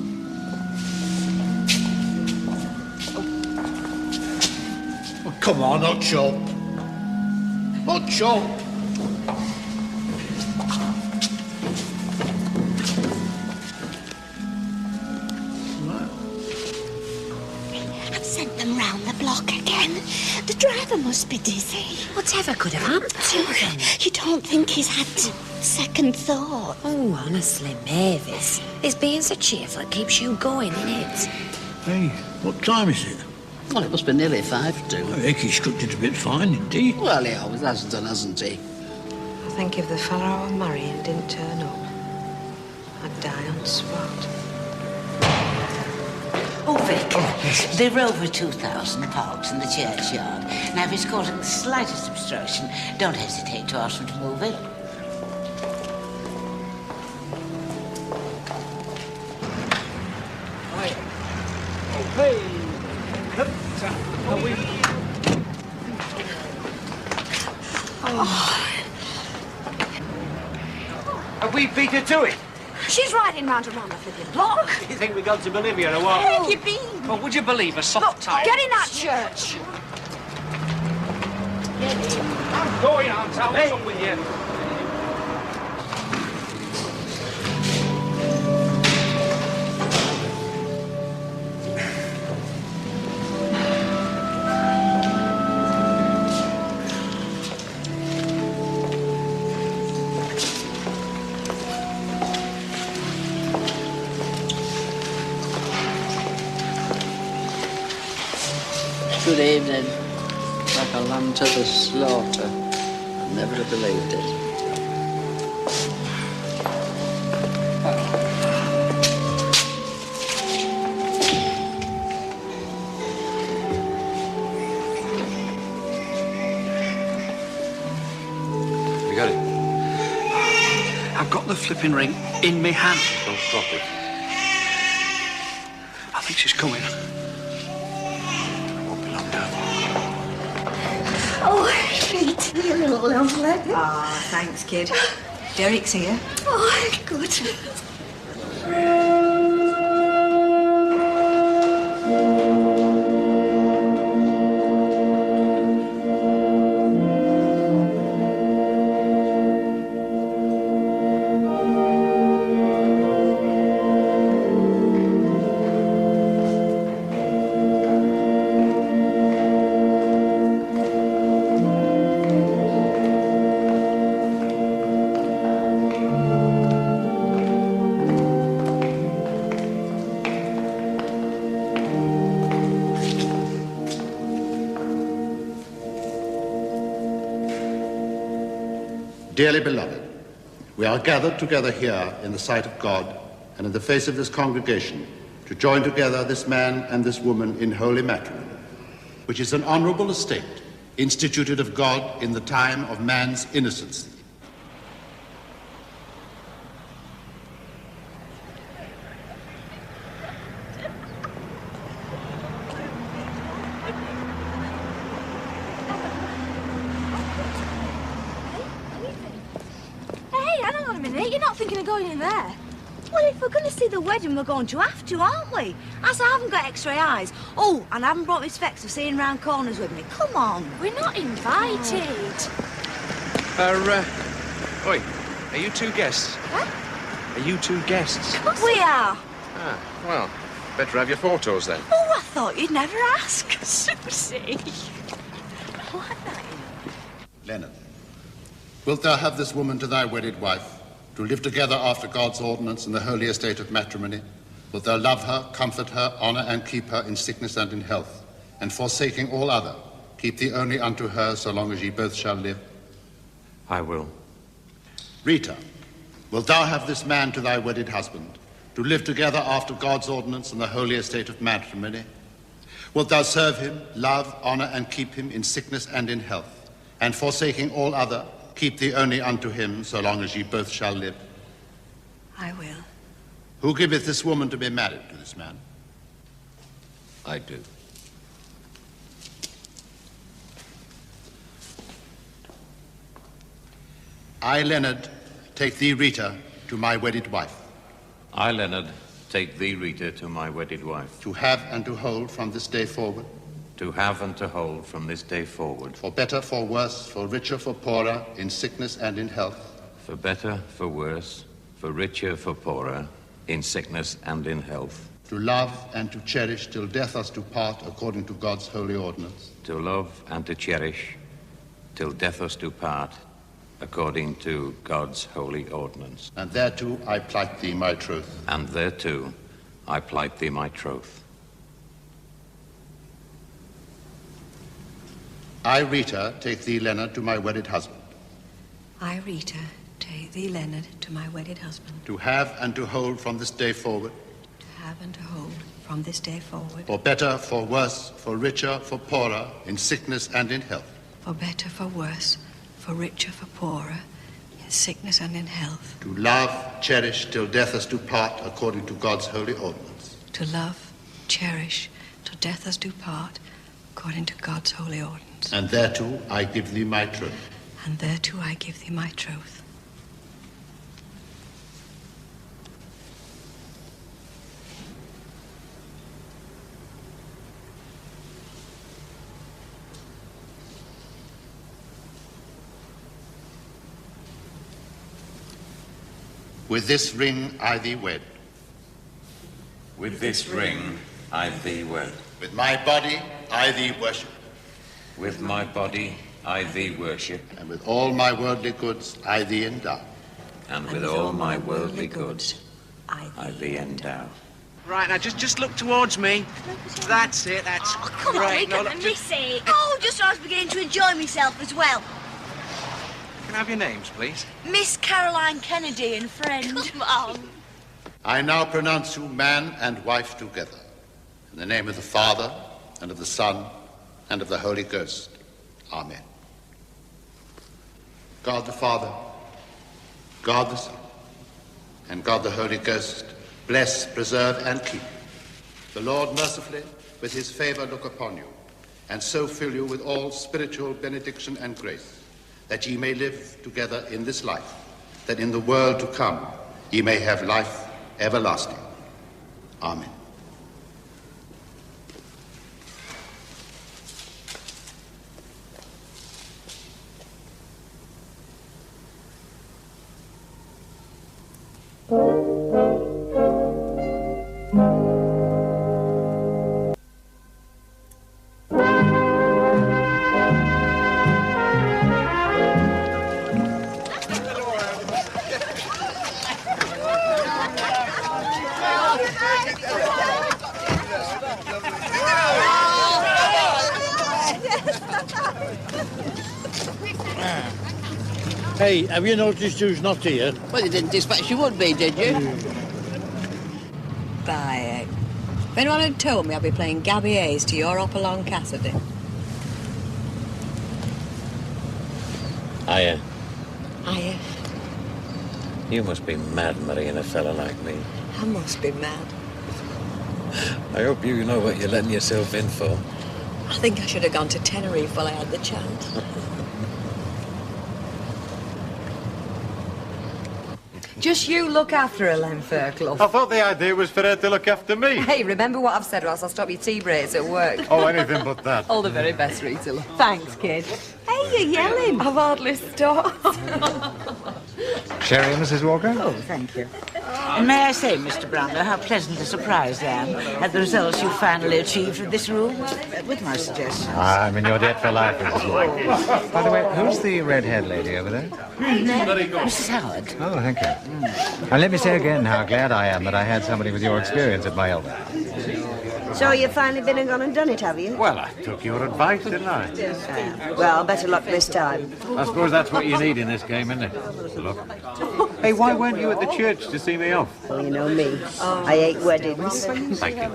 Oh, come on, hot chop. Hot chop. I've sent them round the block again. The driver must be dizzy. Whatever could have happened to him? You don't think he's had second thought. Oh, honestly, Mavis, it's being so cheerful that keeps you going, innit? Hey, what time is it? Well, it must be nearly 5 to. I think he's cooked it a bit fine, indeed. Well, he always has done, hasn't he? I think if the fellow I was marrying didn't turn up, I'd die on the spot. Oh, Vic, there are over 2,000 pogs in the churchyard. Now, if it's causing the slightest obstruction, don't hesitate to ask them to move it. Hey! Are we... Have we beat her to it? She's riding round and round the flipping block. You think we gone to Bolivia or what? Where have you been? Well, would you believe a soft type? Get in that church. I'm going, Aunt. I'll come with you. Good evening. Like a lamb to the slaughter. I never have believed it. You got it? I've got the flipping ring in my hand. Don't drop it. I think she's coming. Oh, sweet, you little lovely. Ah, thanks, kid. Derek's here. Oh, good. Dearly beloved, we are gathered together here in the sight of God and in the face of this congregation to join together this man and this woman in holy matrimony, which is an honorable estate instituted of God in the time of man's innocence. Hey, hang on a minute. You're not thinking of going in there? Well, if we're going to see the wedding, we're going to have to, aren't we? As I haven't got X-ray eyes. Oh, and I haven't brought my specs for seeing round corners with me. Come on. We're not invited. Oi, are you two guests? What? Are you two guests? Of course we are. Ah, well, better have your photos then. Oh, I thought you'd never ask. Susie. I like that, you know. Leonard, wilt thou have this woman to thy wedded wife, to live together after God's ordinance in the holy estate of matrimony? Wilt thou love her, comfort her, honour and keep her in sickness and in health, and forsaking all other, keep thee only unto her so long as ye both shall live? I will. Rita, wilt thou have this man to thy wedded husband, to live together after God's ordinance in the holy estate of matrimony? Wilt thou serve him, love, honour and keep him in sickness and in health, and forsaking all other, keep thee only unto him so long as ye both shall live? I will. Who giveth this woman to be married to this man? I do. I, Leonard, take thee, Rita, to my wedded wife. I, Leonard, take thee, Rita, to my wedded wife. To have and to hold from this day forward. To have and to hold from this day forward. For better, for worse, for richer, for poorer, in sickness and in health. For better, for worse, for richer, for poorer, in sickness and in health. To love and to cherish till death us do part according to God's holy ordinance. To love and to cherish till death us do part according to God's holy ordinance. And thereto I plight thee my troth. And thereto I plight thee my troth. I, Rita, take thee, Leonard, to my wedded husband. I, Rita, take thee, Leonard, to my wedded husband. To have and to hold from this day forward. To have and to hold from this day forward. For better, for worse, for richer, for poorer, in sickness and in health. For better, for worse, for richer, for poorer, in sickness and in health. To love, cherish, till death us do part, according to God's holy ordinance. To love, cherish, till death us do part, according to God's holy ordinance. And thereto I give thee my troth. And thereto I give thee my troth. With this ring I thee wed. With this ring I thee wed. With my body I thee worship. With my body I thee worship. And with all my worldly goods I thee endow. And with all my worldly goods I thee endow. Right, now just look towards me. That's it, that's Come on, great. we're No, gonna look, miss it. Oh, just I was beginning to enjoy myself as well. Can I have your names, please? Miss Caroline Kennedy and friend. Come on. I now pronounce you man and wife together. In the name of the Father, and of the Son, and of the Holy Ghost. Amen. God the Father, God the Son, and God the Holy Ghost, bless, preserve, and keep. The Lord mercifully, with his favor, look upon you, and so fill you with all spiritual benediction and grace, that ye may live together in this life, that in the world to come ye may have life everlasting. Amen. Hey, have you noticed who's not here? Well, you didn't expect she would be, did you? Bye. If anyone had told me I'd be playing Gabby Hayes to your Hopalong Cassidy. Hiya. Hiya. You must be mad marrying a fella like me. I must be mad. I hope you know what you're letting yourself in for. I think I should have gone to Tenerife while I had the chance. Just you look after her, Len Fairclough. I thought the idea was for her to look after me. Hey, remember what I've said, or else I'll stop your tea breaks at work. Oh, anything but that. All the very best, Rita. Thanks, kid. Hey, you're yelling. I've hardly stopped. Sherry, Mrs. Walker? Oh, thank you. And may I say, Mr. Brownlow, how pleasantly surprised I am at the results you finally achieved with this room, with my suggestions. I'm in your debt for life, Mrs. Walker. By the way, who's the red-haired lady over there? Mrs. Howard. Oh, thank you. And let me say again how glad I am that I had somebody with your experience at my elbow. So you've finally been and gone and done it, have you? Well, I took your advice, didn't I? Well, better luck this time. I suppose that's what you need in this game, isn't it? Look. Hey, why weren't you at the church to see me off? Well, you know me. I hate weddings. Thank you.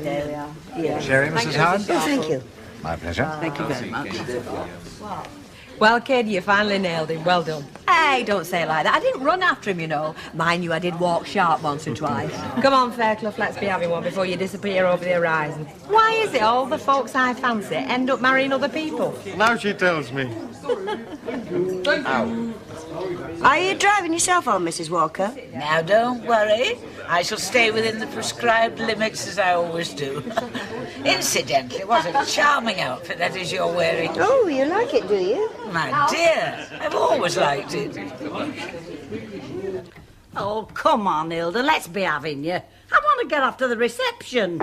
There we are. Yeah. Sherry, Mrs. Howard? Oh, thank you. My pleasure. Thank you very much. Well, kid, you finally nailed him. Well done. Hey, don't say it like that. I didn't run after him, you know. Mind you, I did walk sharp once or twice. Come on, Fairclough, let's be having one before you disappear over the horizon. Why is it all the folks I fancy end up marrying other people? Now she tells me. Are you driving yourself home, Mrs. Walker? Now, don't worry. I shall stay within the prescribed limits as I always do. Incidentally, what a charming outfit that is you're wearing. Oh, you like it, do you? My dear, I've always liked it. Oh, come on, Hilda, let's be having you. I want to get off to the reception.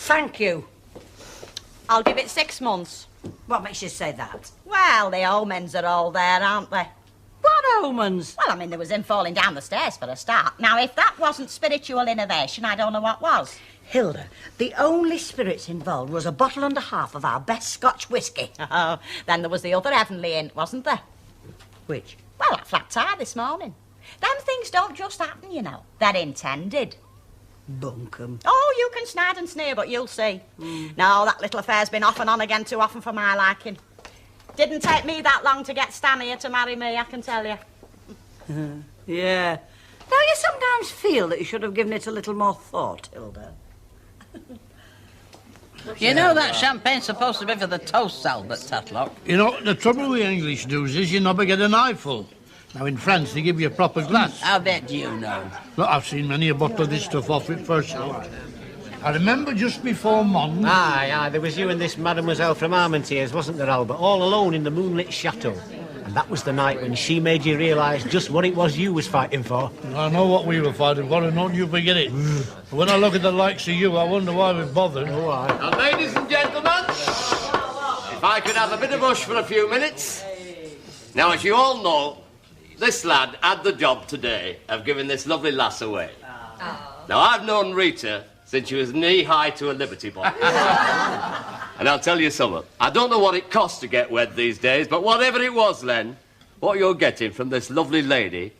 Thank you. I'll give it 6 months. What makes you say that? Well, the omens are all there, aren't they? What omens? Well, I mean, there was him falling down the stairs for a start. Now, if that wasn't spiritual innovation, I don't know what was. Hilda, the only spirits involved was a bottle and a half of our best Scotch whisky. Oh, then there was the other heavenly hint, wasn't there? Which? Well, that flat tire this morning. Them things don't just happen, you know. They're intended. Bunkum. Oh, you can snide and sneer, but you'll see. No, that little affair's been off and on again too often for my liking. Didn't take me that long to get Stan here to marry me, I can tell you. Yeah. Don't you sometimes feel that you should have given it a little more thought, Hilda? You know that champagne's supposed to be for the toasts, Albert Tatlock. You know, the trouble with English dudes is you never get an eyeful. Now, in France, they give you a proper glass. I bet you know. Look, I've seen many a bottle of this stuff off it first. I remember just before Mons... Aye, there was you and this mademoiselle from Armentiers, wasn't there, Albert? All alone in the moonlit chateau. And that was the night when she made you realise just what it was you was fighting for. I know what we were fighting for, and don't you forget it. When I look at the likes of you, I wonder why we bothered. Oh, aye. Now, ladies and gentlemen, if I could have a bit of hush for a few minutes. Now, as you all know, this lad had the job today of giving this lovely lass away. Now, I've known Rita since she was knee-high to a Liberty ball. And I'll tell you something. I don't know what it costs to get wed these days, but whatever it was, Len, what you're getting from this lovely lady,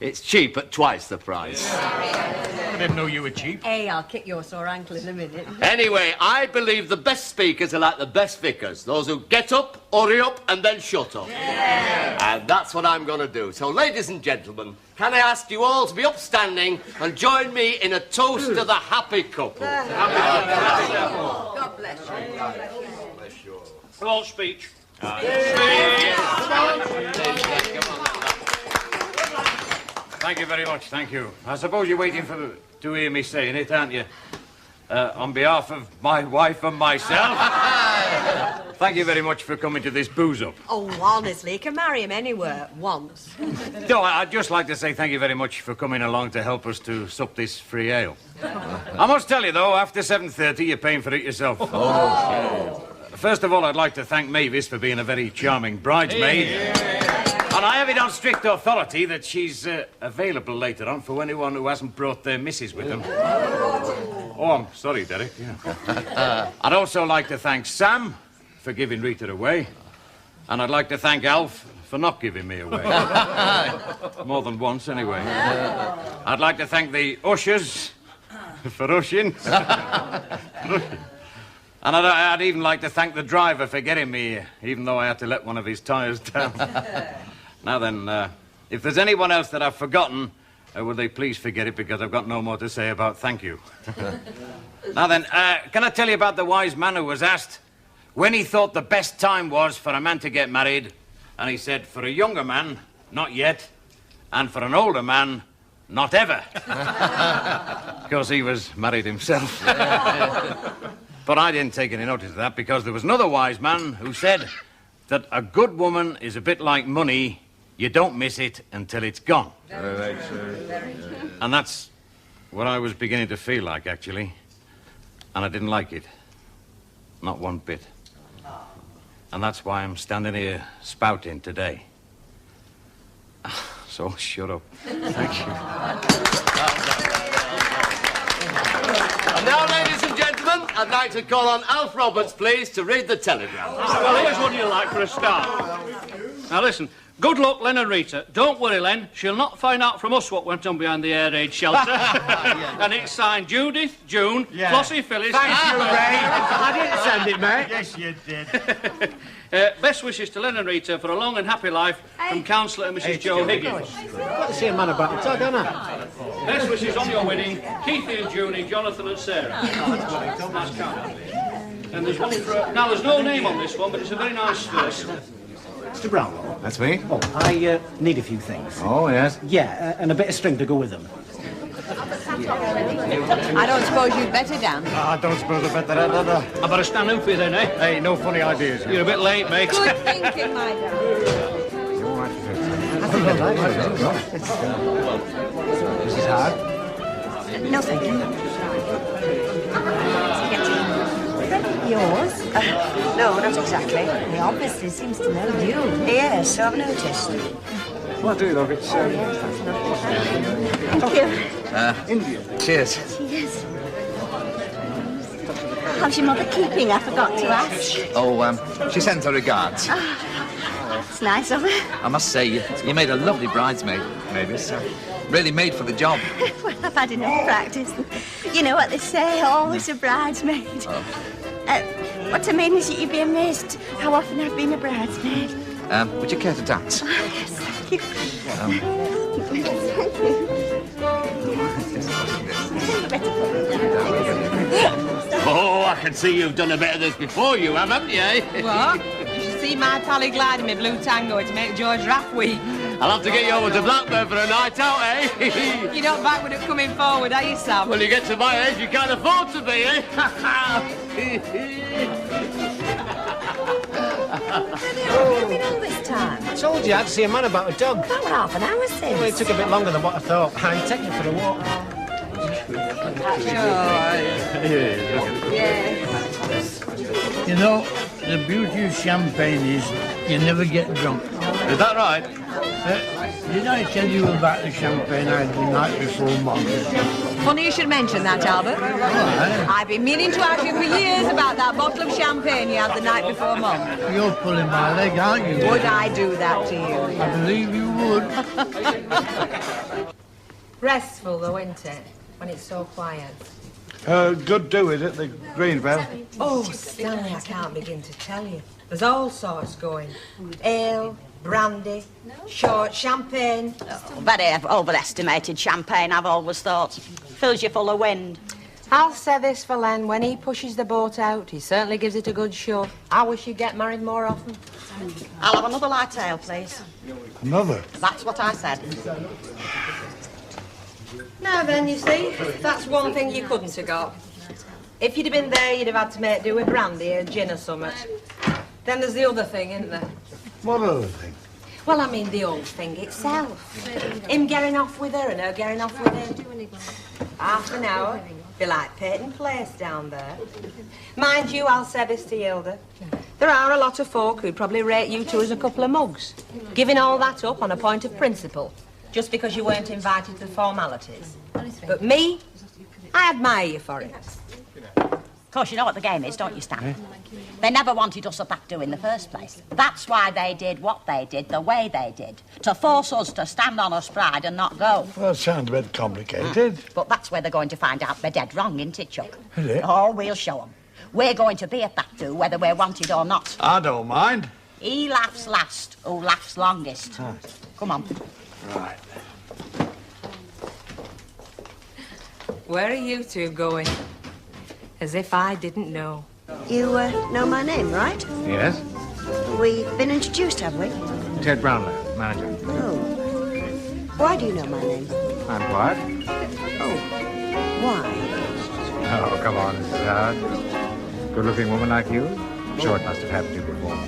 it's cheap at twice the price. I didn't know you were cheap. Hey, I'll kick your sore ankle in a minute. Anyway, I believe the best speakers are like the best vicars. Those who get up, hurry up, and then shut up. Yeah. And that's what I'm going to do. So, ladies and gentlemen, can I ask you all to be upstanding and join me in a toast to the happy couple? God bless you. God bless you. Close speech. Thank you very much, thank you. I suppose you're waiting to hear me saying it, aren't you? On behalf of my wife and myself, thank you very much for coming to this booze-up. Oh, honestly, you can marry him anywhere, once. No, I'd just like to say thank you very much for coming along to help us to sup this free ale. I must tell you, though, after 7:30, you're paying for it yourself. First of all, I'd like to thank Mavis for being a very charming bridesmaid. And I have it on strict authority that she's available later on for anyone who hasn't brought their missus with them. Oh, I'm sorry, Derek. Yeah. I'd also like to thank Sam for giving Rita away. And I'd like to thank Alf for not giving me away. More than once, anyway. I'd like to thank the ushers for ushing. And I'd even like to thank the driver for getting me here, even though I had to let one of his tyres down. Now then, if there's anyone else that I've forgotten, will they please forget it, because I've got no more to say about thank you. Now then, can I tell you about the wise man who was asked when he thought the best time was for a man to get married? And he said, for a younger man, not yet, and for an older man, not ever. Because he was married himself. But I didn't take any notice of that, because there was another wise man who said that a good woman is a bit like money. You don't miss it until it's gone. Very true. And that's what I was beginning to feel like, actually. And I didn't like it. Not one bit. And that's why I'm standing here spouting today. So shut up. Thank you. And now, ladies and gentlemen, I'd like to call on Alf Roberts, please, to read the telegram. Well, here's one you like for a start. Now, listen. Good luck, Len and Rita. Don't worry, Len. She'll not find out from us what went on behind the air raid shelter. And it's signed Judith, June, Flossie, Phyllis... Thank you, Ray. I didn't send it, mate. Yes, you did. Best wishes to Len and Rita for a long and happy life from Councillor Mrs. Joe Higgins. I've got to see a man about the tug, haven't I? Best wishes on your wedding, Keithy and Junie, Jonathan and Sarah. Nice card. And there's one for... Now, there's no name on this one, but it's a very nice verse. Mr. Brownlow. That's me. Oh, I need a few things. Oh, yes? Yeah, and a bit of string to go with them. I don't suppose you'd better, Dan? I don't suppose I better have that. I better stand in for you then, eh? Hey, no funny ideas. You're a bit late, mate. Good thinking, my Dan. This is hard. No, thank you. credit yours? No, not exactly. He obviously seems to know you. Yes, so I've noticed. Well, do you, love? It's, Thank you. India. Cheers. Cheers. How's your mother keeping? I forgot to ask. Oh, she sent her regards. It's nice of her. I must say, you made a lovely bridesmaid, Mavis. Really made for the job. Well, I've had enough practice. You know what they say, always a bridesmaid. What I mean is that you'd be amazed how often I've been a bridesmaid. Would you care to dance? Oh, yes, thank you. Oh, I can see you've done a bit of this before, you have, haven't you, eh? What? You should see my pally gliding me blue tango to make George Raff weep. I'll have to get you over to Blackburn for a night out, eh? You're not backward at coming forward, are you, Sam? When you get to my age, you can't afford to be, eh? Where have you been all this time? I told you I had to see a man about a dog. About half an hour since. Well, it took a bit longer than what I thought. I'm taking you for a walk. You know, the beauty of champagne is you never get drunk. Is that right? Did I tell you about the champagne I had the night before Mom? Funny you should mention that, Albert. I've been meaning to ask you for years about that bottle of champagne you had the night before Mum. You're pulling my leg, aren't you? Would I do that to you? I believe you would. Restful, though, isn't it? When it's so quiet. Good do, is it, the Greenville? Oh, Stanley, I can't begin to tell you. There's all sorts going. Ale, brandy, short, champagne. Oh, very overestimated champagne, I've always thought. Fills you full of wind. I'll say this for Len, when he pushes the boat out, he certainly gives it a good show. I wish he'd get married more often. I'll have another light ale, please. Another? That's what I said. Now then, you see, that's one thing you couldn't have got. If you'd have been there, you'd have had to make do with brandy or gin or something. Then there's the other thing, isn't there? What other thing? Well, I mean, the old thing itself. Him getting off with her and her getting off with him. Half an hour, be like Peyton Place down there. Mind you, I'll say this to Hilda. There are a lot of folk who'd probably rate you two as a couple of mugs, giving all that up on a point of principle, just because you weren't invited to the formalities. But me, I admire you for it. Of course, you know what the game is, don't you, Stan? They never wanted us at that do in the first place. That's why they did what they did, the way they did. To force us to stand on us pride and not go. Well, that sounds a bit complicated. But that's where they're going to find out they're dead wrong, isn't it, Chuck? Is it? Oh, we'll show them. We're going to be at that do, whether we're wanted or not. I don't mind. He laughs last, who laughs longest. Come on. Right. Where are you two going? As if I didn't know. You know my name, right? Yes? We've been introduced, have we? Ted Brownlow, manager. Oh. Why do you know my name? I'm quiet. Oh. Why? Oh, come on, Mrs. Howard. Good-looking woman like you? I'm sure it must have happened to you before.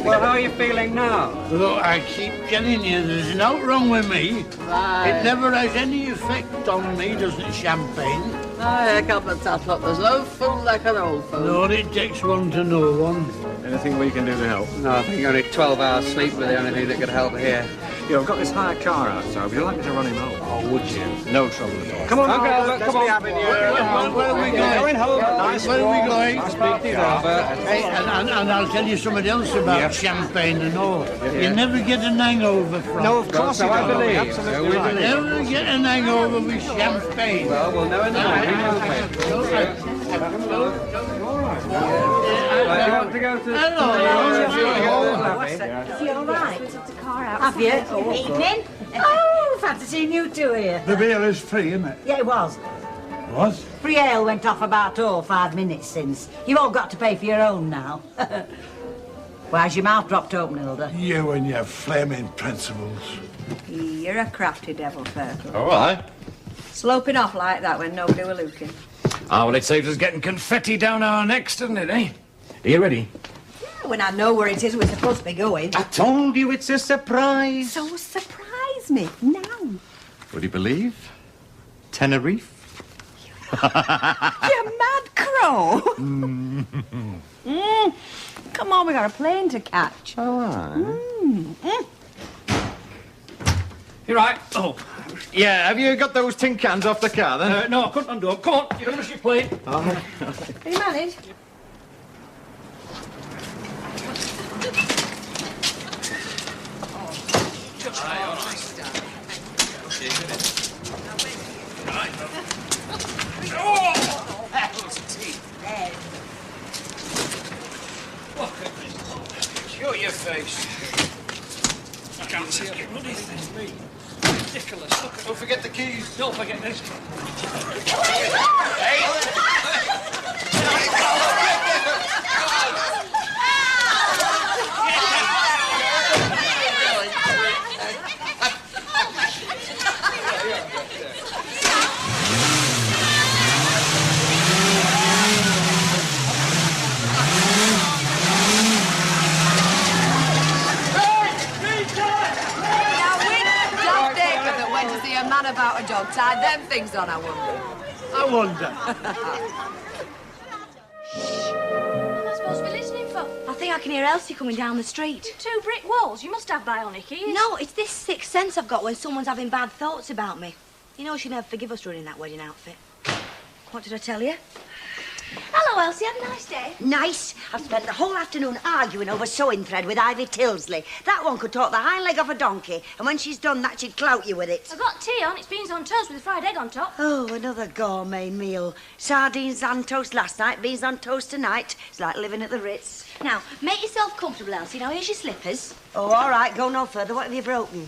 Well, how are you feeling now? Look, I keep telling you, there's no wrong with me. Right. It never has any effect on me, doesn't champagne? I can't but that, look, there's no fool like an old fool. Lord, it takes one to know one. Anything we can do to help? No, I think only 12 hours sleep was the only thing that could help here. I've got this hired car outside. Would you like me to run him home? Oh, would you? No trouble at all. Come on, Okay, Albert, come let's on. be having you. Where are we going? Going home. Nice where are we going? I'll speak to you, Albert. Hey, and I'll tell you something else about champagne and all. You never get an hangover from it. No, of course So you I don't. believe. Absolutely So we right. believe. Never get an hangover with champagne. Well, we'll know in the morning, won't we? Right, you want to go to... Hello. Is he all right? Took the car out. Have you? Evening. Oh, fancy seeing you two here. The beer is free, isn't it? Yeah, it was. What? Free ale went off about 5 minutes since. You've all got to pay for your own now. Why's your mouth dropped open, Hilda? You and your flaming principles. You're a crafty devil, Ferkel. All right. Sloping off like that when nobody were looking. Ah, well, it saves us getting confetti down our necks, doesn't it, eh? Are you ready? When I know where it is we're supposed to be going. I told you it's a surprise. So surprise me now. Would you believe? Tenerife? You mad crow! Come on, we got a plane to catch. All right. You're right. Oh. Yeah, have you got those tin cans off the car, then? No, I couldn't undo them. Come on, you're going to miss your plane. Oh. Can you manage? Show your face. I can't see a bloody thing. Ridiculous. Look at... Don't forget the keys. Don't forget this. A man about a dog tied them things on, I wonder. What am I supposed to be listening for? I think I can hear Elsie coming down the street. 2 brick walls. You must have bionic ears. No, it's this sixth sense I've got when someone's having bad thoughts about me. You know she'd never forgive us ruining that wedding outfit. What did I tell you? Hello, Elsie. Had a nice day. Nice. I've spent the whole afternoon arguing over sewing thread with Ivy Tilsley. That one could talk the hind leg off a donkey, and when she's done that, she'd clout you with it. I've got tea on. It's beans on toast with a fried egg on top. Oh, another gourmet meal. Sardines on toast last night, beans on toast tonight. It's like living at the Ritz. Now, make yourself comfortable, Elsie. Now, here's your slippers. Oh, all right. Go no further. What have you broken?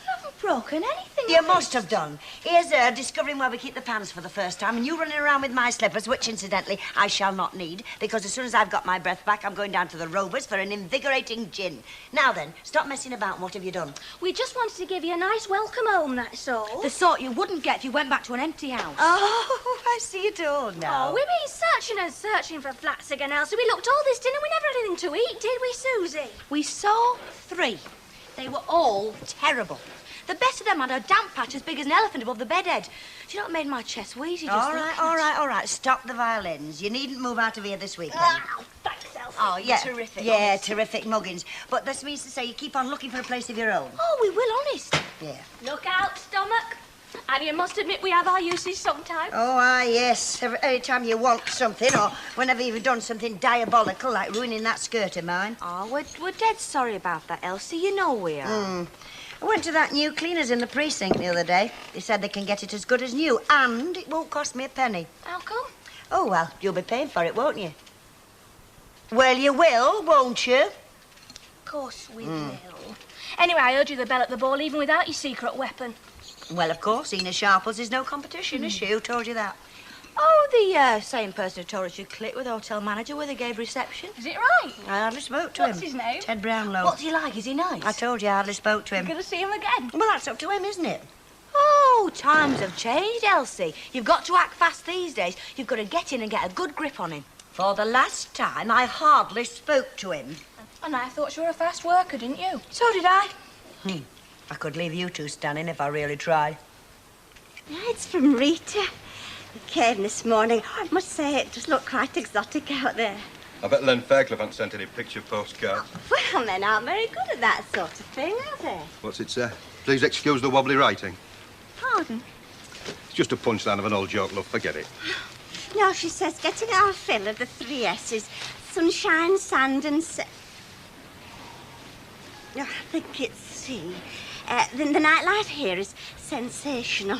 I haven't broken anything. You must have done. Here's her discovering where we keep the pans for the first time, and you running around with my slippers, which, incidentally, I shall not need, because as soon as I've got my breath back, I'm going down to the Rovers for an invigorating gin. Now then, stop messing about, and what have you done? We just wanted to give you a nice welcome home, that's all. The sort you wouldn't get if you went back to an empty house. Oh, I see it all now. Oh, we've been searching and searching for flats again, Elsie. We looked all this dinner, we never had anything to eat, did we, Susie? We saw 3. They were all terrible. The best of them had a damp patch as big as an elephant above the bedhead. Do you know what made my chest wheezy just All right. Stop the violins. You needn't move out of here this weekend. Oh, thanks, Elsie. Oh, yeah. Terrific. Yeah, honest. terrific muggins. But this means to say you keep on looking for a place of your own. Oh, we will, honest. Yeah. Look out, stomach. And you must admit we have our uses sometimes. Oh, yes. Every time you want something, or whenever you've done something diabolical, like ruining that skirt of mine. Oh, we're dead sorry about that, Elsie. You know we are. I went to that new cleaners in the precinct the other day. They said they can get it as good as new, and it won't cost me a penny. How come? Oh, well, you'll be paying for it, won't you? Well, you will, won't you? Of course we will. Anyway, I heard you the bell at the ball, even without your secret weapon. Well, of course, Ina Sharples is no competition, is she? Who told you that? Oh, the same person who told us you clicked with the hotel manager where they gave reception. Is it right? I hardly spoke to him. What's his name? Ted Brownlow. What's he like? Is he nice? I told you I hardly spoke to him. You're going to see him again. Well, that's up to him, isn't it? Oh, times have changed, Elsie. You've got to act fast these days. You've got to get in and get a good grip on him. For the last time, I hardly spoke to him. And I thought you were a fast worker, didn't you? So did I. I could leave you two standing if I really tried. It's from Rita. It came this morning. I must say, it does look quite exotic out there. I bet Len Fairclough hasn't sent any picture postcards. Well, men aren't very good at that sort of thing, are they? What's it say? Please excuse the wobbly writing. Pardon? It's just a punchline of an old joke, love. Forget it. No, she says, getting our fill of the 3 S's. Sunshine, sand and I think it's C. The nightlife here is sensational.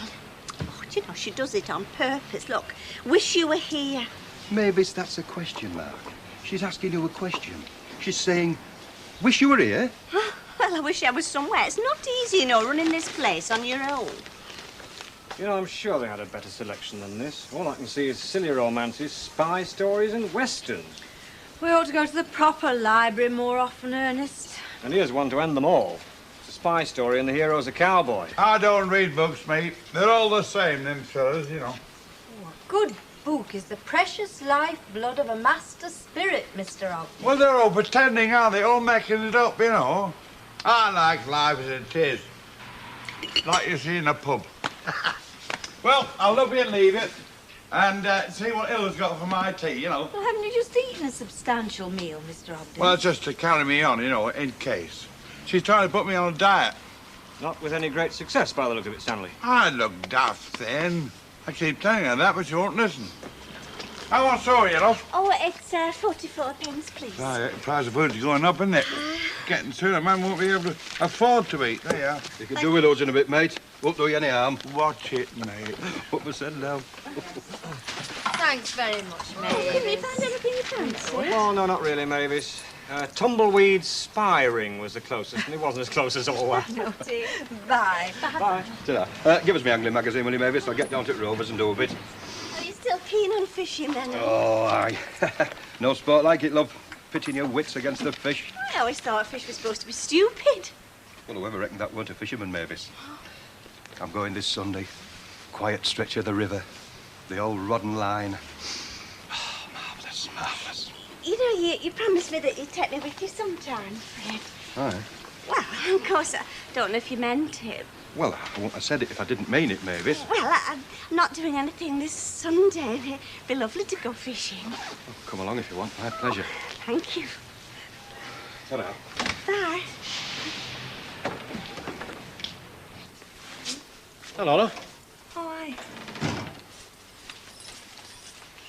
Oh, do you know, she does it on purpose. Look, wish you were here. Mavis, that's a question mark. She's asking you a question. She's saying, wish you were here? Well, I wish I was somewhere. It's not easy, you know, running this place on your own. You know, I'm sure they had a better selection than this. All I can see is silly romances, spy stories and westerns. We ought to go to the proper library more often, Ernest. And here's one to end them all. It's a spy story and the hero's a cowboy. I don't read books, mate. They're all the same, them fellas, you know. Oh, a good book is the precious lifeblood of a master spirit, Mr. Ogden. Well, they're all pretending, aren't they? All making it up, you know. I like life as it is. like you see in a pub. Well, I'll love you and leave it, and see what Illa's got for my tea, you know. Well, haven't you just eaten a substantial meal, Mr. Ogden? Well, just to carry me on, you know, in case. She's trying to put me on a diet. Not with any great success, by the look of it, Stanley. I look daft then. I keep telling her that, but she won't listen. How much are you, love? Oh, it's 44 pence, please. Right, the price of food's going up, isn't it? Getting soon, a man won't be able to afford to eat. There you are. You can do with those in a bit, mate. Won't do you any harm. Watch it, mate. Put my head down. Thanks very much, Oh, can you find anything you fancy? Oh, no, not really, Mavis. Tumbleweed spy ring was the closest, and it wasn't as close as all that. No, dear. Bye. Bye. Ta-ra. Give us my angling magazine, will you, Mavis? I'll get down to Rovers and do a bit. Are you still keen on fishing, then? Oh, aye. No sport like it, love. Pitching your wits against the fish. I always thought fish was supposed to be stupid. Well, whoever reckoned that weren't a fisherman, Mavis. I'm going this Sunday. Quiet stretch of the river. The old rod and line. Oh, marvellous, marvellous. You know, you promised me that you'd take me with you sometime, Fred. Aye. Well, of course, I don't know if you meant it. Well, I wouldn't have said it if I didn't mean it, Mavis. Well, I'm not doing anything this Sunday. It'd be lovely to go fishing. Oh, come along if you want. My pleasure. Thank you. Ta-ra. Bye. Hello, Lola. Oh, aye.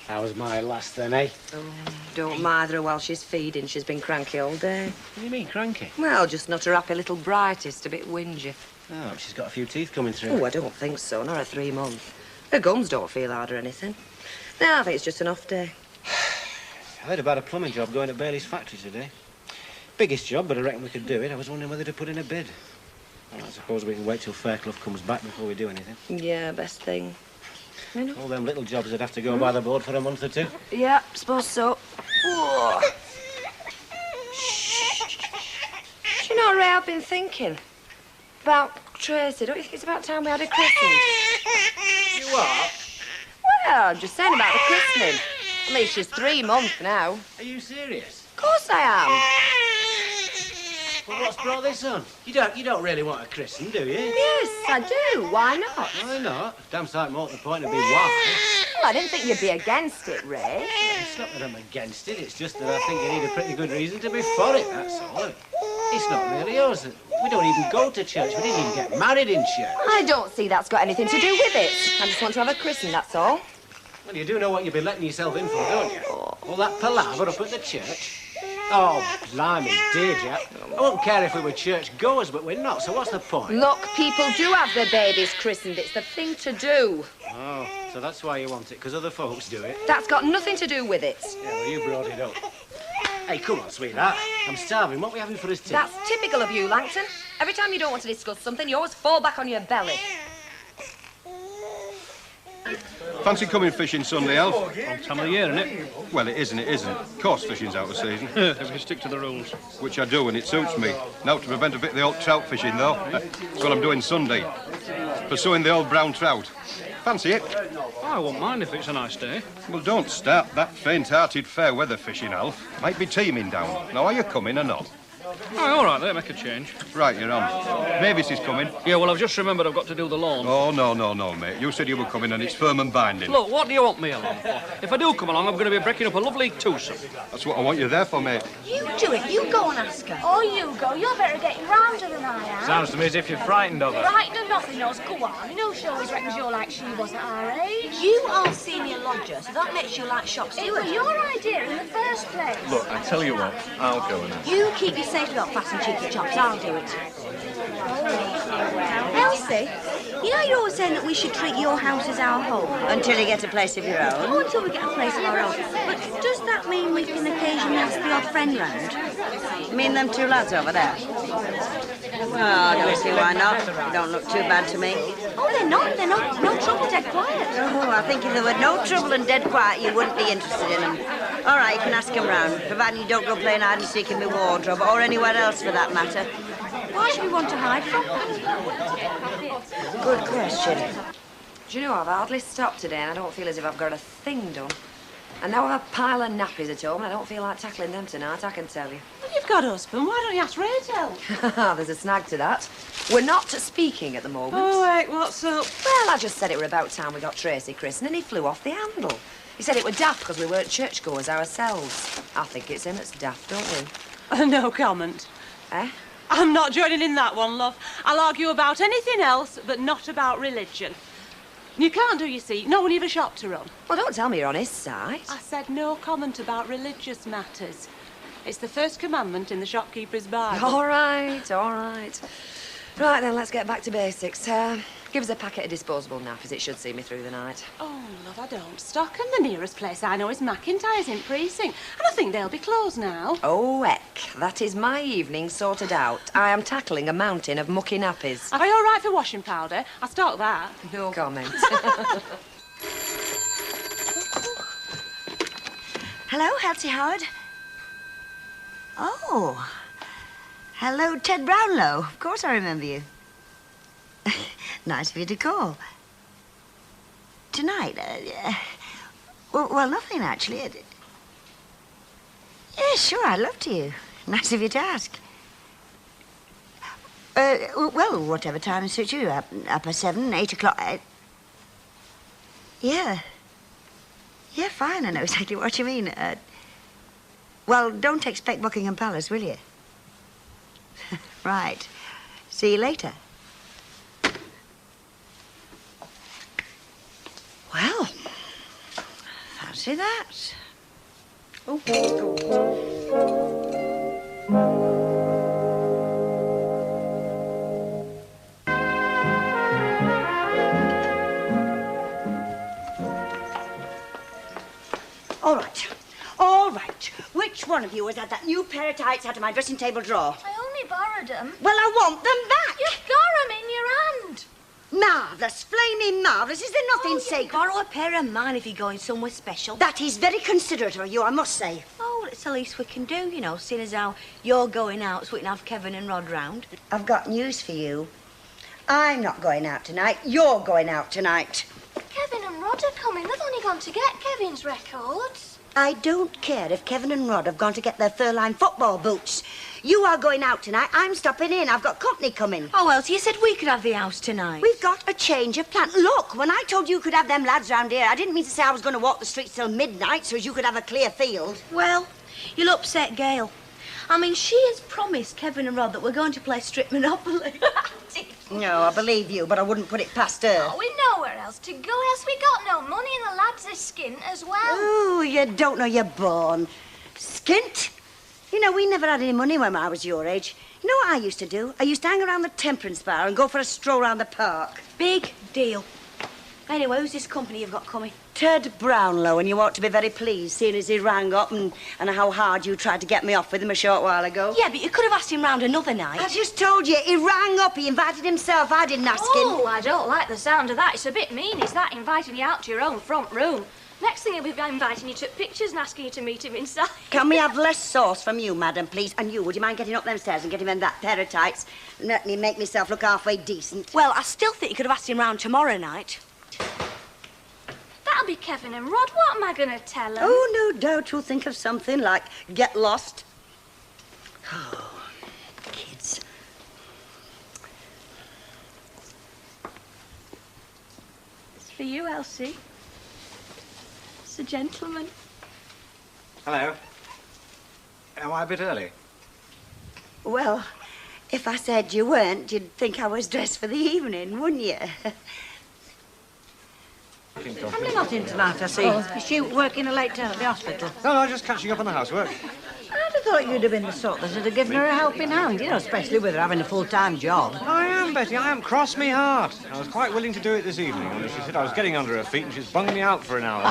How was my lass then, eh? Oh, don't mind her while she's feeding. She's been cranky all day. What do you mean, cranky? Well, just not her happy little brightest, a bit whingy. Oh, she's got a few teeth coming through. Oh, I don't think so. Not a 3 month. Her gums don't feel hard or anything. No, I think it's just an off day. I heard about a plumbing job going to Bailey's factory today. Biggest job, but I reckon we could do it. I was wondering whether to put in a bid. Well, I suppose we can wait till Fairclough comes back before we do anything. Yeah, best thing. You know? All them little jobs would have to go by the board for a month or two. Yeah, suppose so. Whoa. Do you know, Ray, I've been thinking about Tracy. Don't you think it's about time we had a christening? You what? Well, I'm just saying about the christening. At least she's 3 months now. Are you serious? Of course I am. Well, what's brought this on? You don't really want a christening, do you? Yes, I do. Why not? Why not? Damn sight more to the point to be why. Well, I didn't think you'd be against it, Ray. It's not that I'm against it, it's just that I think you need a pretty good reason to be for it, that's all. It's not really yours. We don't even go to church. We didn't even get married in church. I don't see that's got anything to do with it. I just want to have a christening, that's all. Well, you do know what you've been letting yourself in for, don't you? All that palaver up at the church. Oh, blimey, did you? I wouldn't care if we were church goers, but we're not, so what's the point? Look, people do have their babies christened. It's the thing to do. Oh, so that's why you want it, because other folks do it? That's got nothing to do with it. Yeah, well, you brought it up. Hey, come on, sweetheart. I'm starving. What are we having for us tea? That's typical of you, Langton. Every time you don't want to discuss something, you always fall back on your belly. Fancy coming fishing Sunday, Alf? Wrong time of the year, isn't it? Well, it isn't, it isn't. Of course fishing's out of season. If we stick to the rules. Which I do, and it suits me. Now to prevent a bit of the old trout fishing, though. That's what I'm doing Sunday. Pursuing the old brown trout. Fancy it? I won't mind if it's a nice day. Well, don't start that faint-hearted fair weather fishing, Alf. Might be teeming down. Now, are you coming or not? Oh, all right, there, make a change. Right, you're on. Mavis is coming. Yeah, well, I've just remembered I've got to do the lawn. Oh, no, mate. You said you were coming and it's firm and binding. Look, what do you want me along for? If I do come along, I'm going to be breaking up a lovely twosome. That's what I want you there for, mate. You do it. You go and ask her. Oh, you go. You're better getting rounder than I am. Sounds to me as if you're frightened of her. Frightened of nothing else. Go on. You know she always reckons you're like she was at our age. You are senior lodger, so that makes you like shop It steward. was your idea in the first place. Look, I tell you what, I'll go and ask. You keep your safety belt fastened, cheeky chops. I'll do it. Elsie, you know you're always saying that we should treat your house as our home. Until you get a place of your own. Oh, until we get a place of our own. But does that mean we can occasionally ask the odd friend round? You mean them two lads over there? Oh, I don't see why not. They don't look too bad to me. Oh, they're not. They're not. No trouble, dead quiet. Oh, I think if there were no trouble and dead quiet, you wouldn't be interested in them. All right, you can ask them round, providing you don't go playing hide and seek in the wardrobe, or anywhere else for that matter. Why should we want to hide from Good question. Do you know, I've hardly stopped today and I don't feel as if I've got a thing done. And now I've a pile of nappies at home, and I don't feel like tackling them tonight, I can tell you. Well, you've got a husband. Why don't you ask Ray to help? There's a snag to that. We're not speaking at the moment. Oh, wait, what's up? Well, I just said it were about time we got Tracy christened, and he flew off the handle. He said it were daft because we weren't churchgoers ourselves. I think it's him that's daft, don't we? No comment. Eh? I'm not joining in that one, love. I'll argue about anything else, but not about religion. You can't do, you see. No one you've a shop to run. Well, don't tell me you're on his side. I said no comment about religious matters. It's the first commandment in the shopkeeper's Bible. All right, all right. Right, then, let's get back to basics. Give us a packet of disposable nappies. It should see me through the night. Oh, love, I don't stock 'em. The nearest place I know is McIntyre's in Precinct, and I think they'll be closed now. Oh, heck. That is my evening sorted out. I am tackling a mountain of mucky nappies. Are you all right for washing powder? I stock that. No comment. Hello, Elsie Howard. Oh. Hello, Ted Brownlow. Of course I remember you. Nice of you to call. Tonight? Well, nothing, actually. Yeah, sure, I'd love to. Nice of you to ask. Well, whatever time suits you. Up at 7, 8 o'clock. Yeah. Yeah, fine. I know exactly what you mean. Well, don't expect Buckingham Palace, will you? Right. See you later. Well, fancy that. Oh. All right. All right. Which one of you has had that new pair of tights out of my dressing table drawer? I only borrowed them. Well, I want them back. You've got them in your hand. Marvellous, flaming marvellous. Is there nothing sacred? Borrow a pair of mine if you're going somewhere special. That is very considerate of you, I must say. Oh, it's the least we can do, you know, seeing as how you're going out so we can have Kevin and Rod round. I've got news for you. I'm not going out tonight. You're going out tonight. Kevin and Rod are coming. They've only gone to get Kevin's records. I don't care if Kevin and Rod have gone to get their fur-lined football boots. You are going out tonight. I'm stopping in. I've got company coming. Oh, well, so you said we could have the house tonight. We've got a change of plan. Look, when I told you could have them lads round here, I didn't mean to say I was going to walk the streets till midnight so as you could have a clear field. Well, you'll upset Gail. I mean, she has promised Kevin and Rod that we're going to play strip Monopoly. No, I believe you, but I wouldn't put it past her. Oh, we've nowhere else to go, else we got no money and the lads are skint as well. Ooh, you don't know you're born. Skint? You know, we never had any money when I was your age. You know what I used to do? I used to hang around the Temperance Bar and go for a stroll round the park. Big deal. Anyway, who's this company you've got coming? Ted Brownlow, and you ought to be very pleased, seeing as he rang up and how hard you tried to get me off with him a short while ago. Yeah, but you could have asked him round another night. I just told you, he rang up, he invited himself, I didn't ask him. Oh, I don't like the sound of that. It's a bit mean, is that, inviting you out to your own front room? Next thing he'll be inviting you to pictures and asking you to meet him inside. Can we have less sauce from you, madam, please? And you, would you mind getting up them stairs and getting in that pair of tights and let me make myself look halfway decent? Well, I still think you could have asked him round tomorrow night. That'll be Kevin and Rod. What am I going to tell them? Oh, no doubt you'll think of something like get lost. Oh, kids. It's for you, Elsie. It's a gentleman. Hello. Am I a bit early? Well, if I said you weren't, you'd think I was dressed for the evening, wouldn't you? I'm not in tonight, I see. Is she working a late turn at the hospital? No, just catching up on the housework. I'd have thought you'd have been the sort that would have given her a helping hand, you know, especially with her having a full-time job. I am, Betty, I am. Cross me heart. I was quite willing to do it this evening, only she said I was getting under her feet and she's bunged me out for an hour.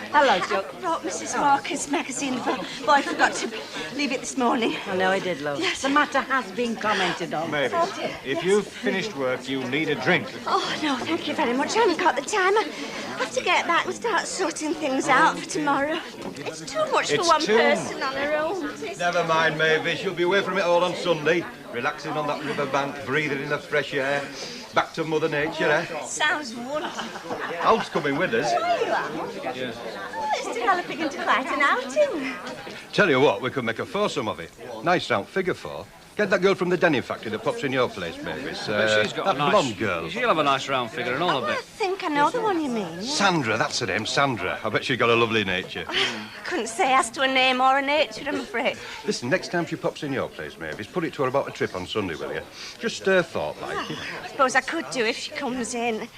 Hello, Chuck. I brought Mrs. Walker's magazine for... Boy, I forgot to leave it this morning. I know I did, love. Yes. The matter has been commented on. Maybe. If you've finished work, you need a drink. Oh, no, thank you very much. I haven't got the time. I have to get back and start sorting things out for tomorrow. It's too much for one person on her own. Never mind, Mavis. You'll be away from it all on Sunday. Relaxing on that riverbank, breathing in the fresh air. Back to Mother Nature, eh? Sounds wonderful. Alf's coming with us. Oh, you are? Yes. Oh, it's developing into quite an outing. Tell you what, we could make a foursome of it. Nice round figure four. Get that girl from the denim factory that pops in your place, Mavis. She's got that a nice... blonde girl. She'll have a nice round figure and all of I it. think I know the one you mean. Sandra, that's her name, Sandra. I bet she's got a lovely nature. I couldn't say as to a name or a nature, I'm afraid. Listen, next time she pops in your place, Mavis, put it to her about a trip on Sunday, will you? Just stir thought, like. I suppose I could do if she comes in.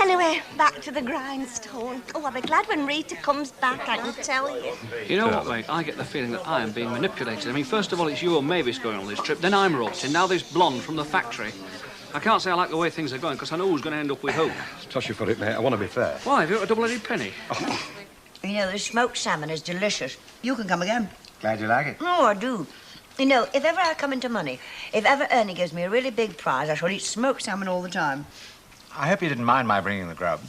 Anyway, back to the grindstone. Oh, I'll be glad when Rita comes back, I can tell you. You know what, mate? I get the feeling that I am being manipulated. I mean, first of all, it's you and Mavis going on this trip, then I'm roped in, now this blonde from the factory. I can't say I like the way things are going, because I know who's going to end up with who. Toss you for it, mate. I want to be fair. Why? Have you got a double-headed penny? You know, the smoked salmon is delicious. You can come again. Glad you like it. Oh, I do. You know, if ever I come into money, if ever Ernie gives me a really big prize, I shall eat smoked salmon all the time. I hope you didn't mind my bringing the grub.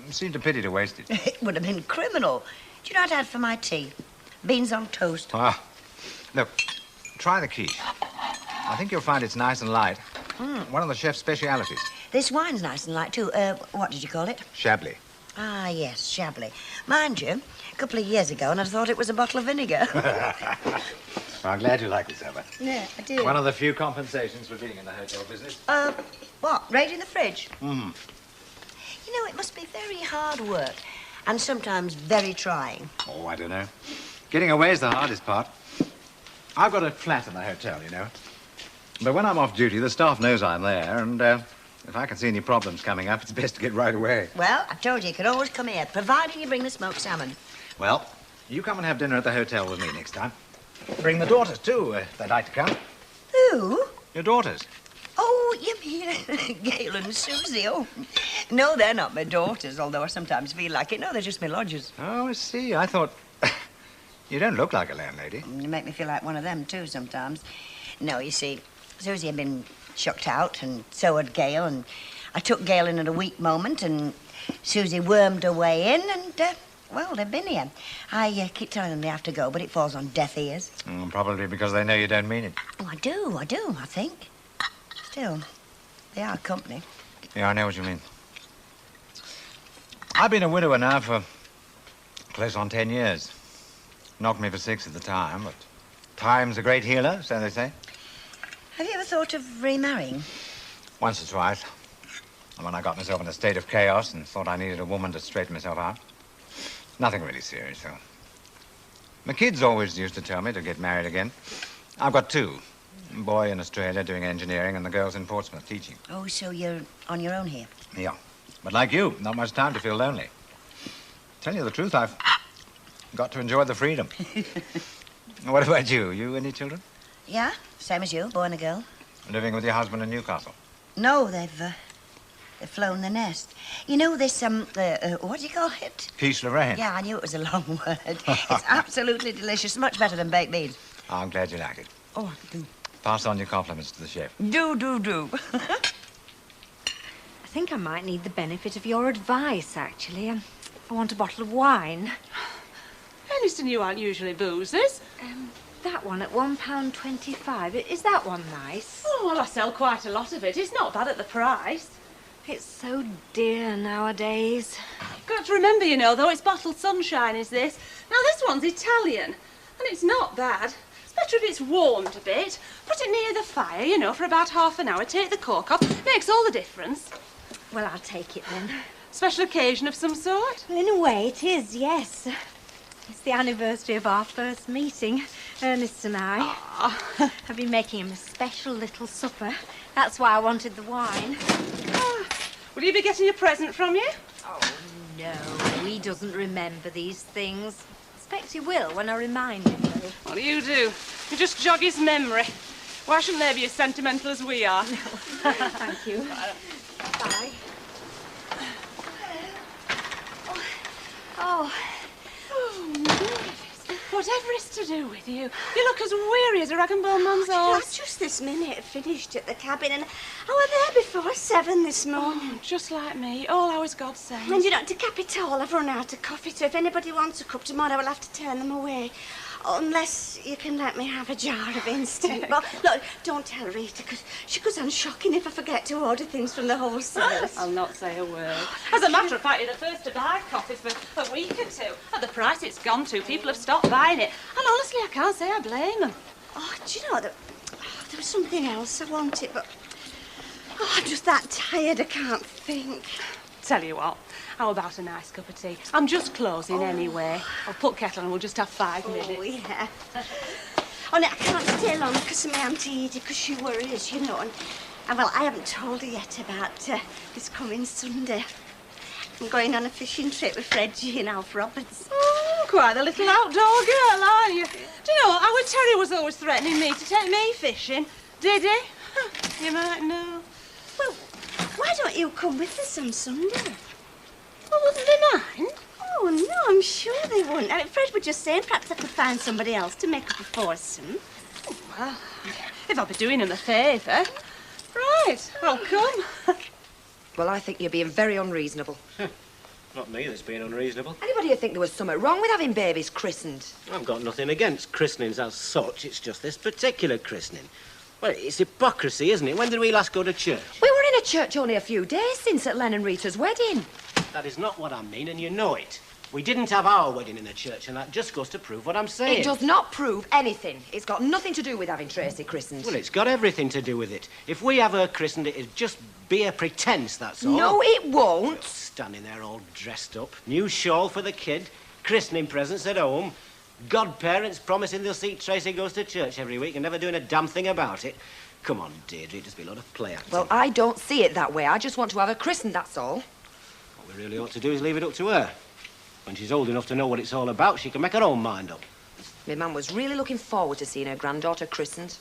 It seemed a pity to waste it. It would have been criminal. Do you know what I had for my tea? Beans on toast. Ah, look, try the key. I think you'll find it's nice and light. One of the chef's specialities. This wine's nice and light, too. What did you call it? Chablis. Ah, yes, Chablis. Mind you, a couple of years ago, and I thought it was a bottle of vinegar. Well, I'm glad you like it, Selma. Yeah, I do. One of the few compensations for being in the hotel business. What? Raiding the fridge? Mm. You know, it must be very hard work, and sometimes very trying. Oh, I don't know. Getting away is the hardest part. I've got a flat in the hotel, you know. But when I'm off duty, the staff knows I'm there, and if I can see any problems coming up, it's best to get right away. Well, I told you can always come here, providing you bring the smoked salmon. Well, you come and have dinner at the hotel with me next time. Bring the daughters, too, if they'd like to come. Who? Your daughters. Oh, you mean Gail and Susie? Oh, no, they're not my daughters, although I sometimes feel like it. No, they're just my lodgers. Oh, I see. I thought... You don't look like a landlady. You make me feel like one of them, too, sometimes. No, you see, Susie had been chucked out, and so had Gail, and I took Gail in at a weak moment, and Susie wormed her way in, and, well, they've been here. I keep telling them they have to go, but it falls on deaf ears. Probably because they know you don't mean it. Oh, I do, I think. Still, they are company. Yeah, I know what you mean. I've been a widower now for close on 10 years. Knocked me for 6 at the time, but time's a great healer, so they say. Have you ever thought of remarrying? Once or twice. And when I got myself in a state of chaos and thought I needed a woman to straighten myself out. Nothing really serious, though. My kids always used to tell me to get married again. I've got 2. A boy in Australia doing engineering and the girls in Portsmouth teaching. Oh, so you're on your own here? Yeah. But like you, not much time to feel lonely. Tell you the truth, I've got to enjoy the freedom. What about you? You any children? Yeah, same as you, boy and a girl. Living with your husband in Newcastle? No, they've flown the nest. You know this, what do you call it? Peace Lorraine. Yeah, I knew it was a long word. It's absolutely delicious, much better than baked beans. I'm glad you like it. Oh, I do. Pass on your compliments to the chef. Do. I think I might need the benefit of your advice, actually. I want a bottle of wine. Anything you aren't usually boozers. That one at £1.25. Is that one nice? Oh, well, I sell quite a lot of it. It's not bad at the price. It's so dear nowadays. You've got to remember, you know, though, it's bottled sunshine, is this. Now, this one's Italian, and it's not bad. It's better if it's warmed a bit. Put it near the fire, you know, for about half an hour. Take the cork off. Makes all the difference. Well, I'll take it then. Special occasion of some sort? Well, in a way, it is, yes. It's the anniversary of our first meeting. Ernest and I have been making him a special little supper. That's why I wanted the wine. Will you be getting a present from you? Oh, no. He doesn't remember these things. Expect he will when I remind him, though. What do? You just jog his memory. Why shouldn't they be as sentimental as we are? No. Thank you. Bye. Oh. Whatever it's to do with you, you look as weary as a rag and bone man's horse. I've just this minute finished at the cabin, and I was there before 7 this morning. Oh, just like me, all hours God sends. And you know, to cap it all, I've run out of coffee, so if anybody wants a cup tomorrow, I'll have to turn them away. Unless you can let me have a jar of instant. Well, look, don't tell Rita, because she goes on shocking if I forget to order things from the wholesalers. I'll not say a word. As a matter of fact, you're the first to buy coffee for a week or two. At the price it's gone to, people have stopped buying it. And honestly, I can't say I blame them. Oh, do you know, there was something else I wanted, but... Oh, I'm just that tired, I can't think. Tell you what, how about a nice cup of tea? I'm just closing anyway. I'll put kettle on and we'll just have 5 minutes. Oh, yeah. Oh, no, I can't stay long because of my Auntie Edie, because she worries, you know. And well, I haven't told her yet about this coming Sunday. I'm going on a fishing trip with Reggie and Alf Roberts. Oh, quite a little outdoor girl, aren't you? Do you know what? Our Terry was always threatening me to take me fishing. Did he? You might know. Well, why don't you come with us on Sunday? Well, wouldn't they mind? Oh, no, I'm sure they wouldn't. I mean, Fred was just saying perhaps I could find somebody else to make up a foursome. Oh, well, if I'll be doing him a favour. Right, I'll come. Well, I think you're being very unreasonable. Not me that's being unreasonable. Anybody would think there was something wrong with having babies christened? I've got nothing against christenings as such. It's just this particular christening. Well, it's hypocrisy, isn't it? When did we last go to church? We were in a church only a few days since at Len and Rita's wedding. That is not what I mean, and you know it. We didn't have our wedding in a church, and that just goes to prove what I'm saying. It does not prove anything. It's got nothing to do with having Tracy christened. Well, it's got everything to do with it. If we have her christened, it'll just be a pretence, that's all. No, it won't. Standing there all dressed up, new shawl for the kid, christening presents at home, godparents promising they'll see Tracy goes to church every week and never doing a damn thing about it. Come on, Deirdre, it'll just be a lot of play acting. Well, I don't see it that way. I just want to have her christened, that's all. What we really ought to do is leave it up to her. When she's old enough to know what it's all about, she can make her own mind up. My mum was really looking forward to seeing her granddaughter christened.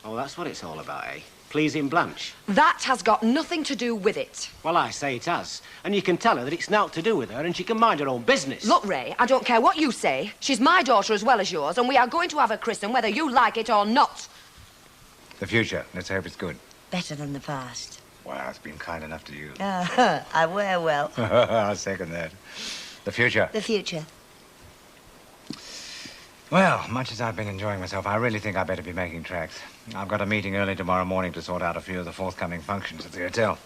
Oh, that's what it's all about, eh? Pleasing Blanche. That has got nothing to do with it. Well, I say it has. And you can tell her that it's naught to do with her and she can mind her own business. Look, Ray, I don't care what you say. She's my daughter as well as yours, and we are going to have her christened whether you like it or not. The future. Let's hope it's good. Better than the past. Wow, it's been kind enough to you. I wear well. I'll second that. The future. The future. Well, much as I've been enjoying myself, I really think I better be making tracks. I've got a meeting early tomorrow morning to sort out a few of the forthcoming functions at the hotel.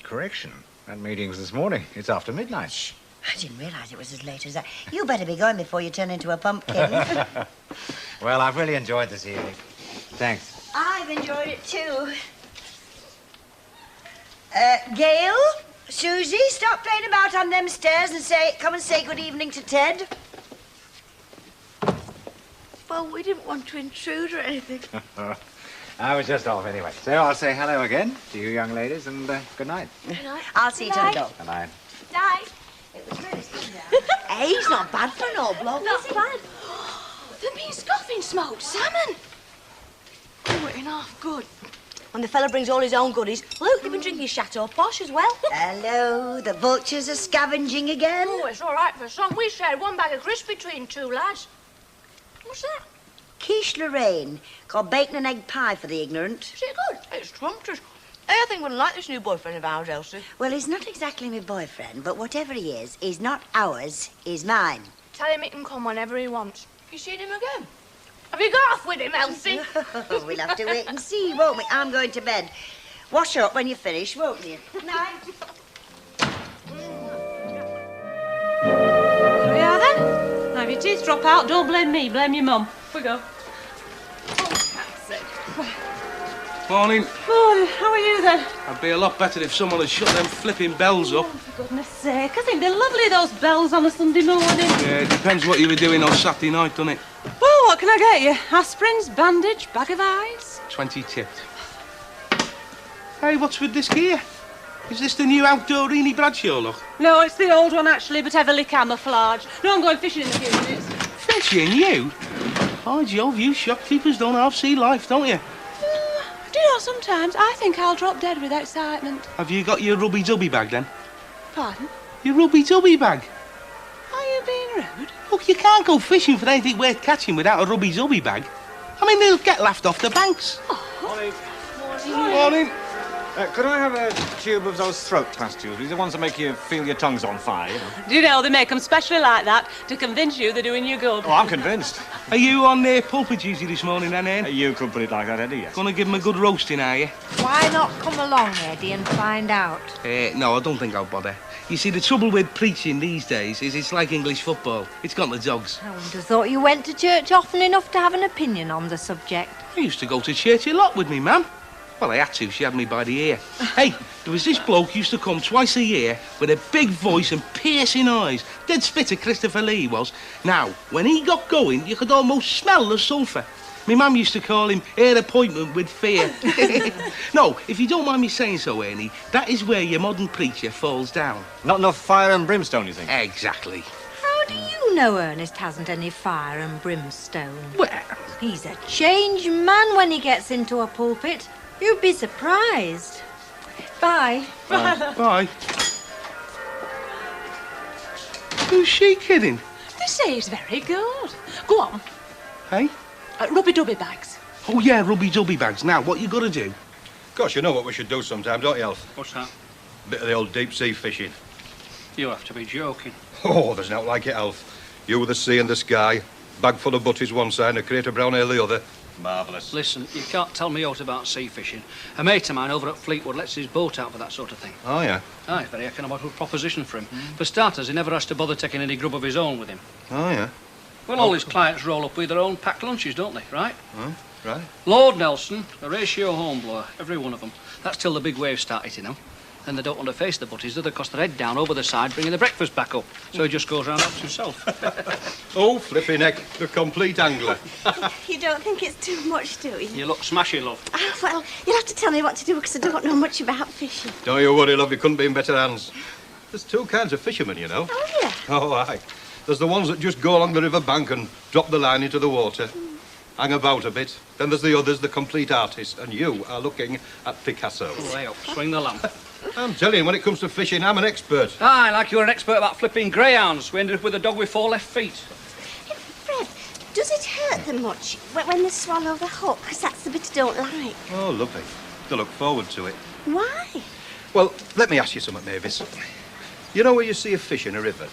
Correction. That meeting's this morning. It's after midnight. Shh. I didn't realise it was as late as that. You better be going before you turn into a pumpkin. Well, I've really enjoyed this evening. Thanks. I've enjoyed it too. Gail, Susie, stop playing about on them stairs and come and say good evening to Ted. Well, we didn't want to intrude or anything. I was just off anyway. So I'll say hello again to you young ladies and good night. Good night. I'll see you till the door. Good night. Night. It was really Hey, he's not bad for an old bloke. Not bad. They've been scoffing smoked salmon. Oh, it ain't half good. And the fella brings all his own goodies. Look, they've been drinking Chateau Posh as well. Hello, the vultures are scavenging again. Oh, it's all right for some. We shared one bag of crisps between 2 lads. What's that? Quiche Lorraine, called bacon and egg pie for the ignorant. Is it good? It's trumped. I think wouldn't like this new boyfriend of ours, Elsie. Well, he's not exactly my boyfriend, but whatever he is, he's not ours, he's mine. Tell him he can come whenever he wants. You seen him again? Have you got off with him, Elsie? We'll have to wait and see, won't we? I'm going to bed. Wash up when you finish, won't you? Night. Here we are then. Now, if your teeth drop out, don't blame me, blame your mum. We go. Oh, cat's sake. Morning. Morning. How are you then? I'd be a lot better if someone had shut them flipping bells up. For goodness sake, I think they're lovely, those bells on a Sunday morning. Yeah, it depends what you were doing on Saturday night, doesn't it? Well, what can I get you? Aspirins, bandage, bag of ice? 20 tipped. Hey, what's with this gear? Is this the new outdoor Rini Bradshaw look? No, it's the old one actually, but heavily camouflaged. No, I'm going fishing in a few minutes. Fishing, you? By Jove, you shopkeepers don't half see life, don't you? Do you know, sometimes I think I'll drop dead with excitement. Have you got your rubby-dubby bag, then? Pardon? Your rubby-dubby bag? Are you being rude? Look, you can't go fishing for anything worth catching without a rubby-dubby bag. I mean, they'll get laughed off the banks. Oh. Morning. Morning. Could I have a tube of those throat pastilles? The ones that make you feel your tongue's on fire, you know? Do you know they make them specially like that to convince you they're doing you good? Oh, I'm convinced. Are you on pulpit duty this morning, then, Anne? You could put it like that, Eddie, yes. Gonna give him a good roasting, are you? Why not come along, Eddie, and find out? No, I don't think I'll bother. You see, the trouble with preaching these days is it's like English football. It's got the dogs. I wouldn't have thought you went to church often enough to have an opinion on the subject. I used to go to church a lot with me, ma'am. Well, I had to. She had me by the ear. Hey, there was this bloke used to come twice a year with a big voice and piercing eyes. Dead spit of Christopher Lee he was. Now, when he got going, you could almost smell the sulphur. My mum used to call him Air Appointment with Fear. No, if you don't mind me saying so, Ernie, that is where your modern preacher falls down. Not enough fire and brimstone, you think? Exactly. How do you know Ernest hasn't any fire and brimstone? Well, he's a changed man when he gets into a pulpit. You'd be surprised. Bye. Bye. Who's she kidding? They say he's very good. Go on. Hey? Rubby-dubby bags. Oh, yeah, rubby-dubby bags. Now, what you got to do? Gosh, you know what we should do sometime, don't you, Alf? What's that? A bit of the old deep-sea fishing. You have to be joking. Oh, there's not like it, Alf. You with the sea and the sky, bag full of butties one side and a crate of brown ale the other. Marvellous. Listen, you can't tell me out about sea fishing. A mate of mine over at Fleetwood lets his boat out for that sort of thing. Oh, yeah? Aye, very economical proposition for him. For starters, he never has to bother taking any grub of his own with him. Oh, yeah? Well, all his clients roll up with their own packed lunches, don't they, right? Oh, right. Lord Nelson, a ratio homeblower, every one of them. That's till the big waves start hitting them. Then they don't want to face the butties, do they? Because their head down over the side, bringing the breakfast back up. So he just goes round helps himself. Oh, flipping heck, the complete angler. You don't think it's too much, do you? You look smashing, love. Ah, well, you'll have to tell me what to do because I don't know much about fishing. Don't you worry, love, you couldn't be in better hands. There's two kinds of fishermen, you know. Oh, yeah? Oh, aye. There's the ones that just go along the river bank and drop the line into the water. Hang about a bit. Then there's the others, the complete artists, and you are looking at Picasso. Lay up, swing the lamp. I'm telling you, when it comes to fishing, I'm an expert. Aye, like you're an expert about flipping greyhounds. We ended up with a dog with 4 left feet. Hey, Fred, does it hurt them much when they swallow the hook? Because that's the bit I don't like. Oh, lovely. They look forward to it. Why? Well, let me ask you something, Mavis. You know where you see a fish in a river?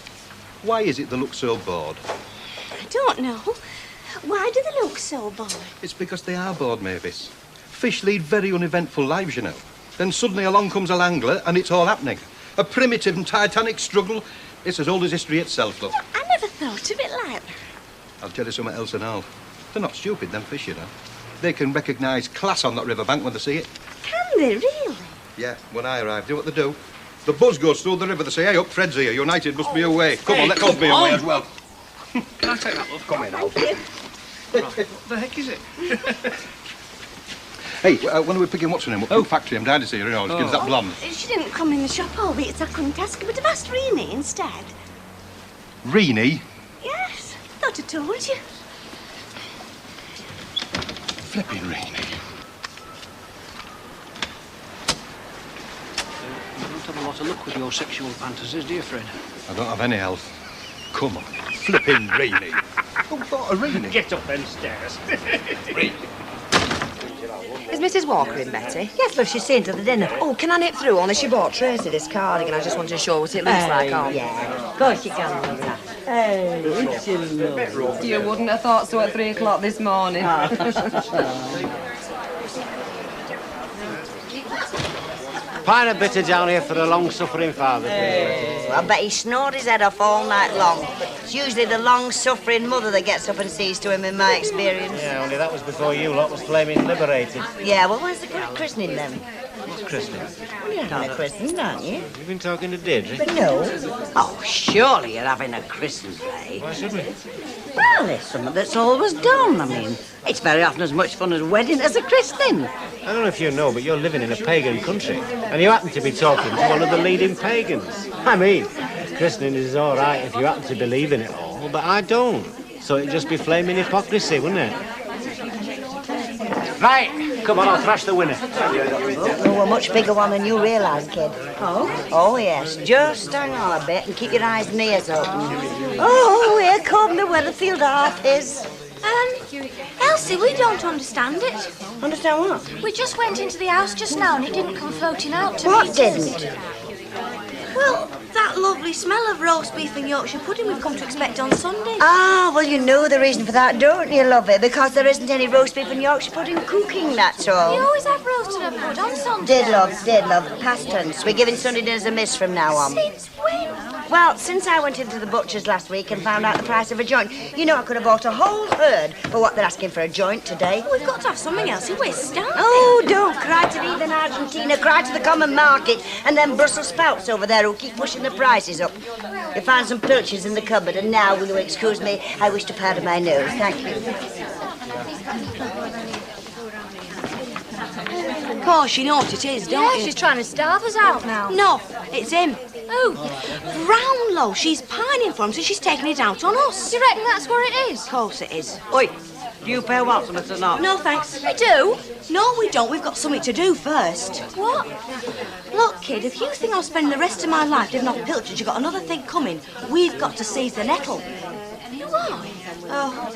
Why is it they look so bored? I don't know. Why do they look so bored? It's because they are bored, Mavis. Fish lead very uneventful lives, you know. Then suddenly along comes a angler and it's all happening. A primitive and titanic struggle. It's as old as history itself, love. I never thought of it like that. I'll tell you something else and all. They're not stupid, them fish, you know. They can recognise class on that riverbank when they see it. Can they, really? Yeah, when I arrive, do what they do. The buzz goes through the river. They say, hey, up, Fred's here. United must be away. Come on, let us be away as well. Can I take that, love? Come in, Alf. Right. What the heck is it? Hey, when are we picking what's her name up from the factory? I'm down to see her, you know, give us that blonde. She didn't come in the shop all week, so I couldn't ask her, but I've asked Rini instead. Rini? Yes, thought I told you. Flipping Rini. You don't have a lot of luck with your sexual fantasies, do you, Fred? I don't have any health. Come on, flipping Rini. Who thought of Rini? Get up them stairs. Is Mrs. Walker in, Betty? Yes, love, she's staying to the dinner. Oh, can I nip through? Only she bought Tracy this cardigan. I just wanted to show what it looks like on. Yeah, of course you can, love that. Hey, she loves. You wouldn't have thought so at 3 o'clock this morning. Pint of bitter down here for a long-suffering father. Well, I bet he snored his head off all night long. It's usually the long-suffering mother that gets up and sees to him, in my experience. Yeah, only that was before you lot was flaming liberated. Yeah, well, where's the christening then? What's christening? Well, you're having a christening, aren't you? You've been talking to Deirdre? But no. Oh, surely you're having a Christmas day. Why should we? Well, it's something that's always done. I mean, it's very often as much fun as a wedding as a christening. I don't know if you know, but you're living in a pagan country, and you happen to be talking to one of the leading pagans. I mean, christening is all right if you happen to believe in it all, but I don't. So it'd just be flaming hypocrisy, wouldn't it? Right, come on, I'll thrash the winner. Oh, a much bigger one than you realise, kid. Oh? Oh, yes. Just hang on a bit and keep your eyes and ears open. Oh, here come the Weatherfield harpies. Elsie, we don't understand it. Understand what? We just went into the house just now and it didn't come floating out to What meet didn't? us. Well, that lovely smell of roast beef and Yorkshire pudding we've come to expect on Sunday. Ah, well, you know the reason for that, don't you, lovey? Because there isn't any roast beef and Yorkshire pudding cooking, that's all. You always have roasted and pud on Sunday. Did love. Past tense. We're giving Sunday dinners a miss from now on. Since when? Well, since I went into the butcher's last week and found out the price of a joint, you know I could have bought a whole herd for what they're asking for a joint today. We've got to have something else. We're starving. Oh, don't cry to me then, Argentina. Cry to the common market and then Brussels sprouts over there who keep pushing the prices up. You found some pilchards in the cupboard, and now, will you excuse me, I wish to powder my nose. Thank you. Of course, you know what it is, don't you? Yeah, she's trying to starve us out now. No, it's him. Who? Brownlow. She's pining for him, so she's taking it out on us. You reckon that's what it is? Of course it is. Oi, do you pay well for or not? No, thanks. We do? No, we don't. We've got something to do first. What? Look, kid, if you think I'll spend the rest of my life living off pilchards, you've got another thing coming. We've got to seize the nettle. Why? Oh,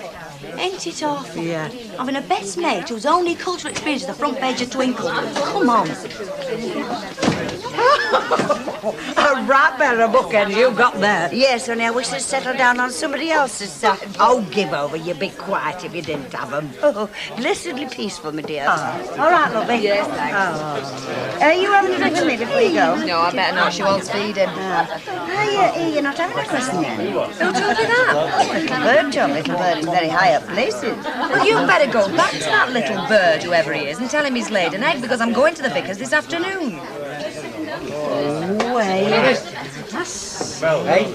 ain't it awful? Yeah. Having a best mate whose only cultural experience is the front page of Twinkle. Come on. A right better bookend you got there. Yes, only I wish they'd settled down on somebody else's side. Oh, give over. You'd be quiet if you didn't have them. Oh, blessedly peaceful, my dear. Oh. All right, lovely. Yes, thanks. Are you having a drink with me before you go? No, I better not. She wants feeding. You're not having a christening then? Who told you that? Little bird, John. Little bird in very high up places. Well, you better go back to that little bird, whoever he is, and tell him he's laid an egg because I'm going to the vicar's this afternoon. Wait. Well, hey.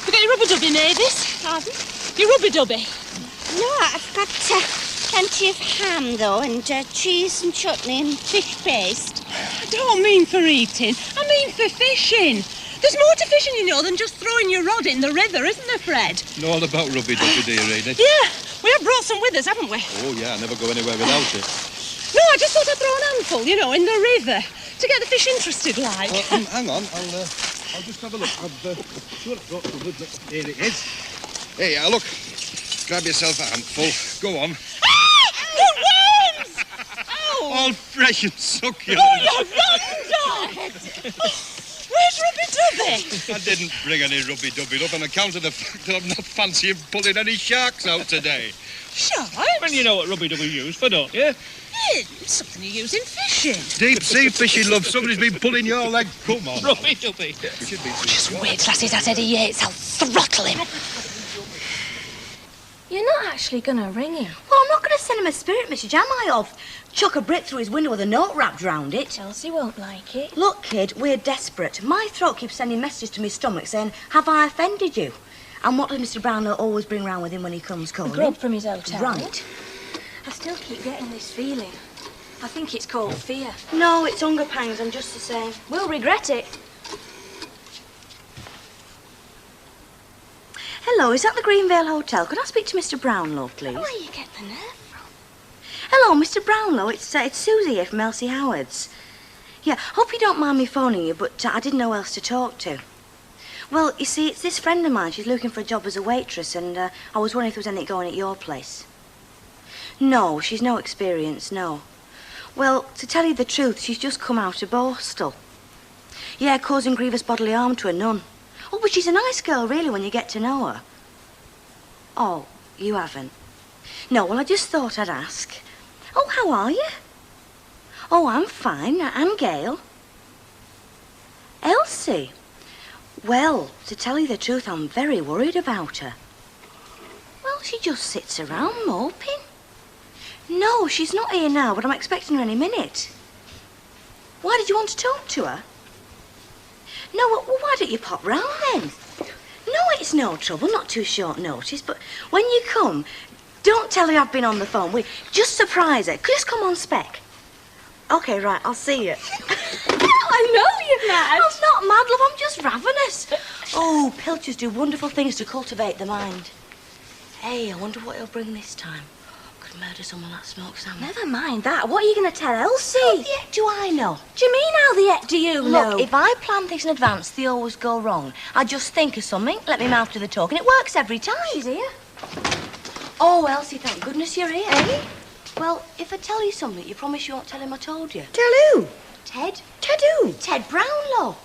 You got your rubber-dubby, Mavis? Pardon? Your rubber-dubby? No, I've got plenty of ham, though, and cheese and chutney and fish paste. I don't mean for eating. I mean for fishing. There's more to fishing, you know, than just throwing your rod in the river, isn't there, Fred? Know all about rubby-dubby, do you, Edie? Yeah, we have brought some with us, haven't we? Oh, yeah, I never go anywhere without it. No, I just thought I'd throw an handful, you know, in the river to get the fish interested, like. Hang on, I'll just have a look. I've sure I've got some with me. Here it is. Hey, look. Grab yourself a handful. Go on. The worms! Ow! All fresh and succulent. Oh, you're wrong, Dad! Where's Rubby-Dubby? I didn't bring any rubby-dubby up on account of the fact that I'm not fancying pulling any sharks out today. Sharks? Well, you know what rubby-dubby used for, don't you? Yeah, it's something you use in fishing. Deep sea fishing, love. Somebody's been pulling your leg. Come on. Rubby-dubby. Just wait, lasses, at Eddie Yates. I'll throttle him. You're not actually going to ring him. Well, I'm not going to send him a spirit message, am I? Of chuck a brick through his window with a note wrapped round it. Elsie won't like it. Look, kid, we're desperate. My throat keeps sending messages to my stomach saying, have I offended you? And what does Mr. Brownlow always bring round with him when he comes calling? Grub from his hotel. Right. I still keep getting this feeling. I think it's called fear. No, it's hunger pangs. I'm just the same. We'll regret it. Hello, is that the Greenvale Hotel? Could I speak to Mr. Brownlow, please? Where you get the nerve from? Hello, Mr. Brownlow. It's Susie here from Elsie Howard's. Yeah, hope you don't mind me phoning you, but I didn't know who else to talk to. Well, you see, it's this friend of mine. She's looking for a job as a waitress, and I was wondering if there was anything going at your place. No, she's no experience, no. Well, to tell you the truth, she's just come out of Borstal. Yeah, causing grievous bodily harm to a nun. Oh, but she's a nice girl, really, when you get to know her. Oh, you haven't? No, well, I just thought I'd ask. Oh, how are you? Oh, I'm fine. I'm Gail. Elsie? Well, to tell you the truth, I'm very worried about her. Well, she just sits around moping. No, she's not here now, but I'm expecting her any minute. Why did you want to talk to her? No, well, why don't you pop round then? No, it's no trouble, not too short notice, but when you come, don't tell her I've been on the phone. Just surprise her. Just come on spec. OK, right, I'll see you. I know you're mad. I'm not mad, love, I'm just ravenous. Oh, pilchards do wonderful things to cultivate the mind. Hey, I wonder what he'll bring this time. Could could murder someone that smokes salmon. Never mind that. What are you going to tell Elsie? How the heck do I know? Do you mean how the heck do you know? Look, if I plan things in advance, they always go wrong. I just think of something, let me mouth to the talk, and it works every time. She's here. Oh, Elsie, thank goodness you're here. Eh? Well, if I tell you something, you promise you won't tell him I told you. Tell who? Ted. Ted who? Ted Brownlow.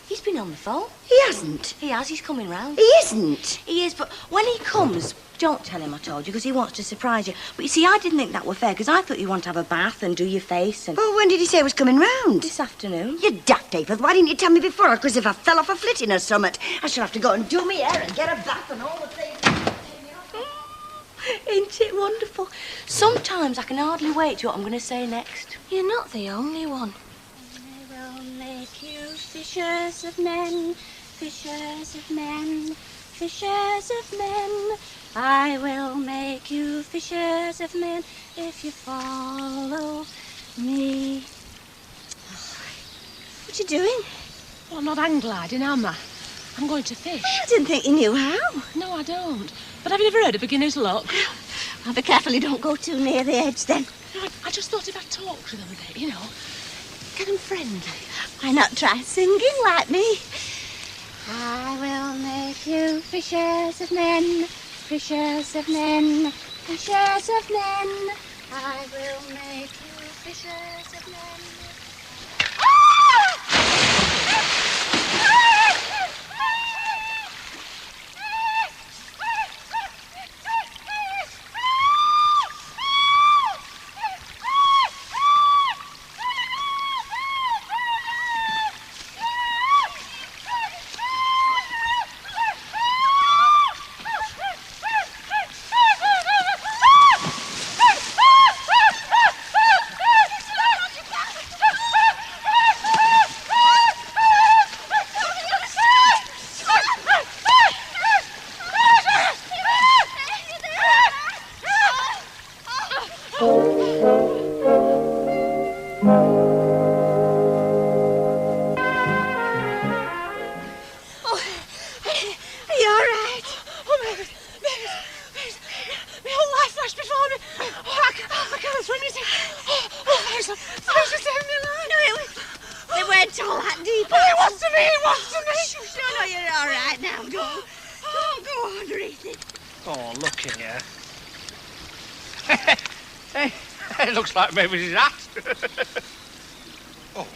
He's been on the phone. He hasn't. He has, he's coming round. He isn't. He is, but when he comes, don't tell him I told you, because he wants to surprise you. But you see, I didn't think that were fair, because I thought you wanted to have a bath and do your face and... Well, when did he say he was coming round? This afternoon. You daft April, why didn't you tell me before? Because if I fell off a flitting or something, I should have to go and do my hair and get a bath and all the things. Ain't it wonderful? Sometimes I can hardly wait to what I'm going to say next. You're not the only one. I will make you fishers of men, fishers of men, fishers of men. I will make you fishers of men if you follow me. What you doing? Well, I'm not hang gliding, am I? I'm going to fish. I didn't think you knew how. No, I don't. But have you ever heard of beginner's luck? I'll be careful you don't go too near the edge then. No, I just thought if I talked to them a bit, you know, get them friendly. Why not try singing like me? I will make you fishers of men, fishers of men, fishers of men. I will make you fishers of men. Like maybe his hat.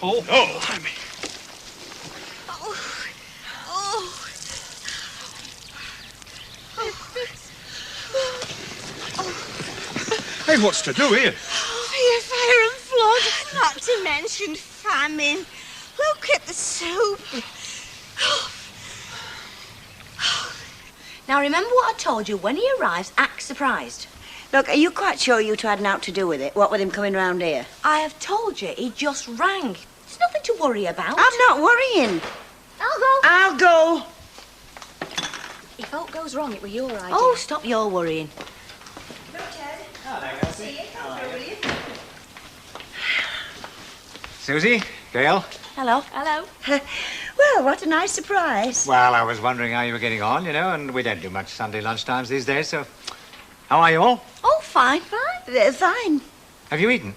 Oh, no. Hey, what's to do here? Fire and flood, not to mention famine. Look at the soup. Now, remember what I told you. When he arrives, act surprised. Look, are you quite sure you two had nothing to do with it? What with him coming round here? I have told you, he just rang. There's nothing to worry about. I'm not worrying. I'll go. I'll go. If aught goes wrong, it were your idea. Oh, stop your worrying. Susie, Gail. Hello. Hello. Well, what a nice surprise. Well, I was wondering how you were getting on, you know, and we don't do much Sunday lunchtimes these days, so... How are you all? Oh, fine. Fine. Have you eaten?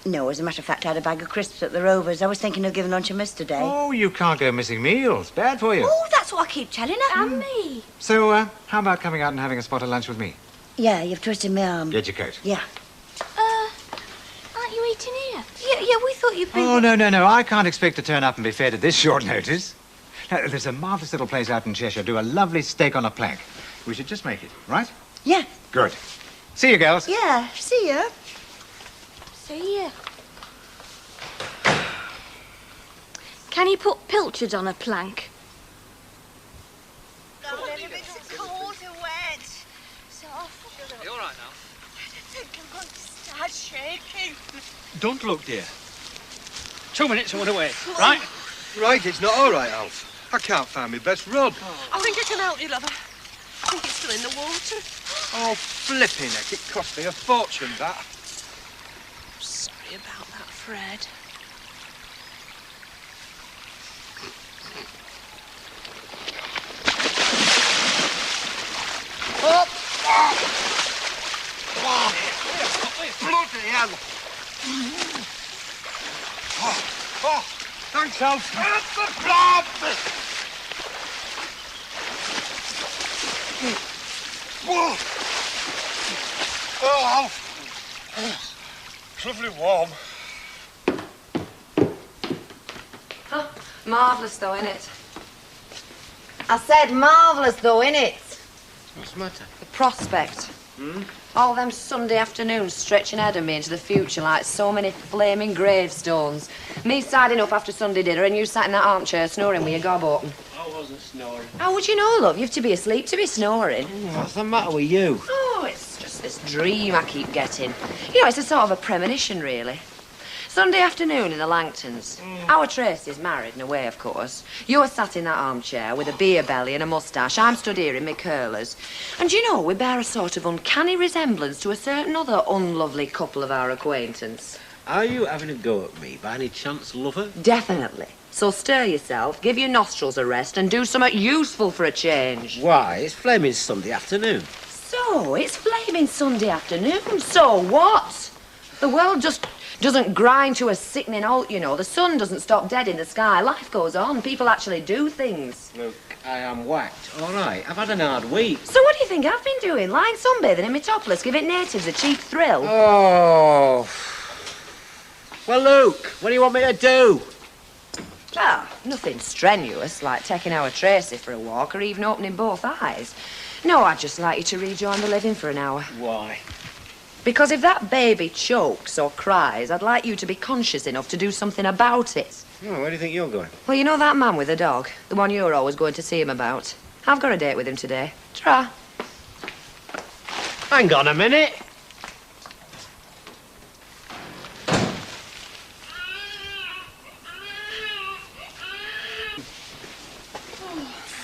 No, as a matter of fact, I had a bag of crisps at the Rovers. I was thinking of giving lunch to Miss today. Oh, you can't go missing meals. Bad for you. Oh, that's what I keep telling her. And me. So, how about coming out and having a spot of lunch with me? Yeah, you've twisted my arm. Get your coat. Yeah. Aren't you eating here? Yeah, we thought you'd be... Oh, no. I can't expect to turn up and be fed at this short notice. Now, there's a marvellous little place out in Cheshire. Do a lovely steak on a plank. We should just make it, right? Yeah. Good. See you, girls. Yeah, see ya. See ya. Can you put pilchards on a plank? No, it's cold and wet. Soft. You all right now? I think I'm going to start shaking. Don't look, dear. 2 minutes and we're away, right? Right, it's not all right, Alf. I can't find my best rod. I think I can help you, lover. I think it's still in the water. Oh, flipping heck, it cost me a fortune, that. Sorry about that, Fred. Up! Bloody hell! Oh, thanks, Alf. Whoa! Oh, Alf. It's lovely warm. Oh, marvellous though, innit? I said marvellous though, innit? What's the matter? The prospect. All them Sunday afternoons stretching ahead of me into the future like so many flaming gravestones. Me siding up after Sunday dinner and you sat in that armchair snoring with your gob open. I wasn't snoring. How would you know, love? You've to be asleep to be snoring. What's the matter with you? Oh, it's just this dream I keep getting. You know, it's a sort of a premonition, really. Sunday afternoon in the Langtons. Our Tracy's married and away, of course. You're sat in that armchair with a beer belly and a moustache. I'm stood here in my curlers. And you know, we bear a sort of uncanny resemblance to a certain other unlovely couple of our acquaintance. Are you having a go at me, by any chance, lover? Definitely. So stir yourself, give your nostrils a rest, and do something useful for a change. Why? It's flaming Sunday afternoon. So, it's flaming Sunday afternoon. So what? The world just doesn't grind to a sickening halt, you know. The sun doesn't stop dead in the sky. Life goes on. People actually do things. Look, I am whacked. All right, I've had an hard week. So what do you think I've been doing? Lying sunbathing in my topless, giving natives a cheap thrill? Oh. Well, Luke, what do you want me to do? Ah, nothing strenuous, like taking our Tracy for a walk or even opening both eyes. No, I'd just like you to rejoin the living for an hour. Why? Because if that baby chokes or cries, I'd like you to be conscious enough to do something about it. Oh, where do you think you're going? Well, you know that man with the dog? The one you're always going to see him about? I've got a date with him today. Ta-ra. Hang on a minute.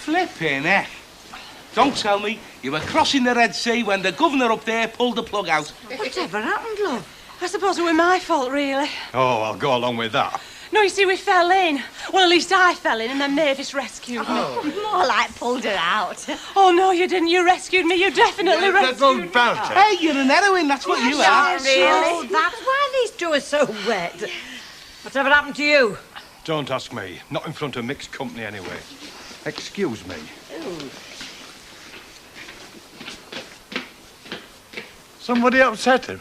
Flipping heck. Don't tell me you were crossing the Red Sea when the governor up there pulled the plug out. Whatever happened, love? I suppose it was my fault, really. Oh, I'll go along with that. No, you see, we fell in. Well, at least I fell in and then Mavis rescued me. More like pulled her out. Oh, no, you didn't. You rescued me. You definitely rescued me. Hey, you're an heroine, that's what you are. Really? That's why these two are so wet. Whatever happened to you? Don't ask me. Not in front of mixed company, anyway. Excuse me. Somebody upset him?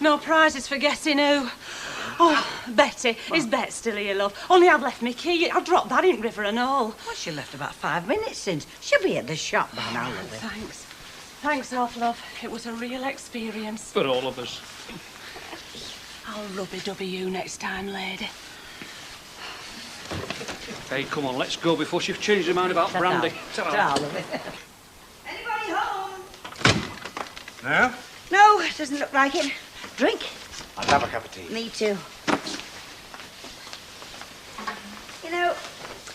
No prizes for guessing who. Oh, Betty. Is Bet still here, love? Only I've left me key. I dropped that in river and all. Well, she left about 5 minutes since. She'll be at the shop by now, lovey. Thanks. Thanks, awful love. It was a real experience. For all of us. I'll rubby-dubby you next time, lady. Hey, come on, let's go before she's changed her mind about brandy. Ta-ra. Anybody home? No? No, it doesn't look like it. Drink? I'd have a cup of tea. Me too. You know,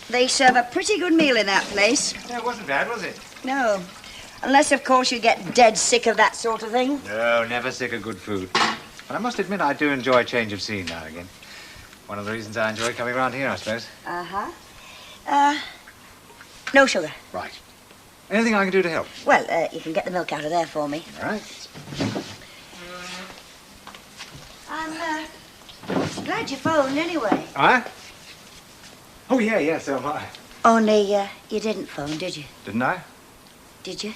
they serve a pretty good meal in that place. Yeah, it wasn't bad, was it? No. Unless, of course, you get dead sick of that sort of thing. No, never sick of good food. But I must admit I do enjoy a change of scene now and again. One of the reasons I enjoy coming round here, I suppose. Uh-huh. No sugar. Right. Anything I can do to help? Well, you can get the milk out of there for me. All right. I'm glad you phoned anyway. Huh? Oh, yeah, so am I. Only, you didn't phone, did you? Didn't I? Did you?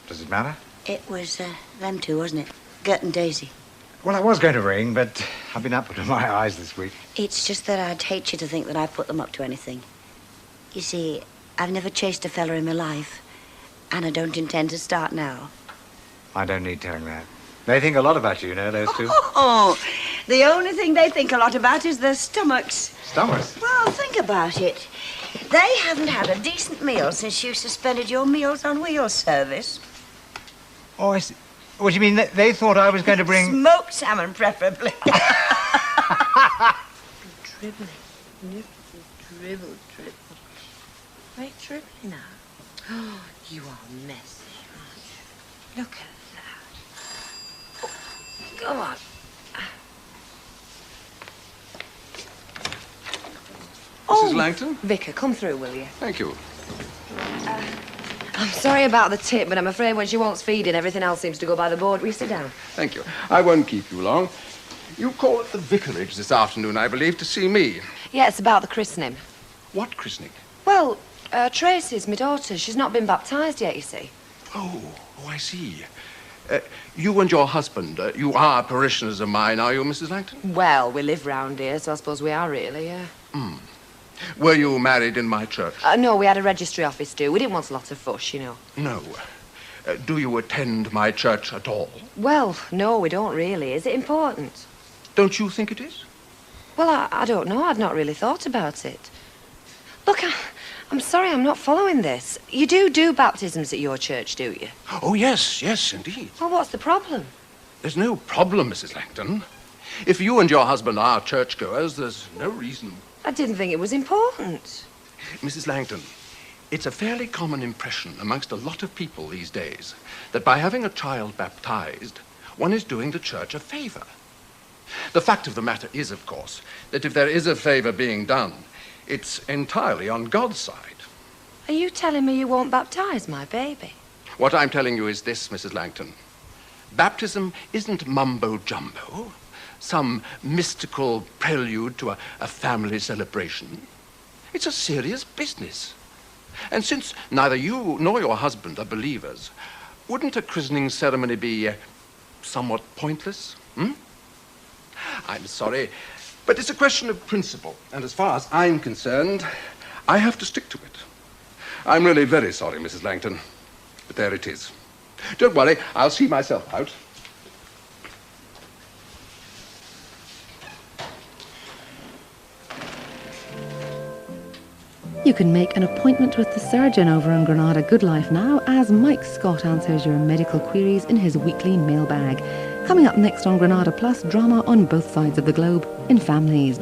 Does it matter? It was, them two, wasn't it? Gert and Daisy. Well, I was going to ring, but I've been up to my eyes this week. It's just that I'd hate you to think that I put them up to anything. You see, I've never chased a fella in my life, and I don't intend to start now. I don't need telling that. They think a lot about you, those two. Oh, the only thing they think a lot about is their stomachs. Stomachs? Well, think about it. They haven't had a decent meal since you suspended your Meals on Wheels service. Oh, I see. What do you mean? They thought I was going to bring... Smoked salmon, preferably. Dribbling. Dribble. Are you dribbling now? Oh, you are messy, aren't you? Look at that. Oh, come on. Mrs. Langton? Vicar, come through, will you? Thank you. I'm sorry about the tip, but I'm afraid when she wants feeding, everything else seems to go by the board. Will you sit down? Thank you. I won't keep you long. You call at the vicarage this afternoon, I believe, to see me. Yeah, it's about the christening. What christening? Well, Tracy's my daughter. She's not been baptised yet, you see. Oh, I see. You and your husband, you are parishioners of mine, are you, Mrs. Langton? Well, we live round here, so I suppose we are really, yeah. Hmm. Were you married in my church? No, we had a registry office too. We didn't want a lot of fuss, you know. No. Do you attend my church at all? Well, no, we don't really. Is it important? Don't you think it is? Well, I don't know. I'd not really thought about it. Look, I'm sorry I'm not following this. You do baptisms at your church, do you? Oh, yes, indeed. Well, what's the problem? There's no problem, Mrs. Langton. If you and your husband are churchgoers, there's no reason. I didn't think it was important. Mrs. Langton, it's a fairly common impression amongst a lot of people these days that by having a child baptized, one is doing the church a favor. The fact of the matter is, of course, that if there is a favor being done, it's entirely on God's side. Are you telling me you won't baptize my baby? What I'm telling you is this, Mrs. Langton. Baptism isn't mumbo-jumbo, some mystical prelude to a family celebration. It's a serious business. And since neither you nor your husband are believers, wouldn't a christening ceremony be somewhat pointless? I'm sorry, but it's a question of principle. And as far as I'm concerned, I have to stick to it. I'm really very sorry, Mrs. Langton, but there it is. Don't worry, I'll see myself out. You can make an appointment with the surgeon over in Granada Good Life now as Mike Scott answers your medical queries in his weekly mailbag. Coming up next on Granada Plus, drama on both sides of the globe in families.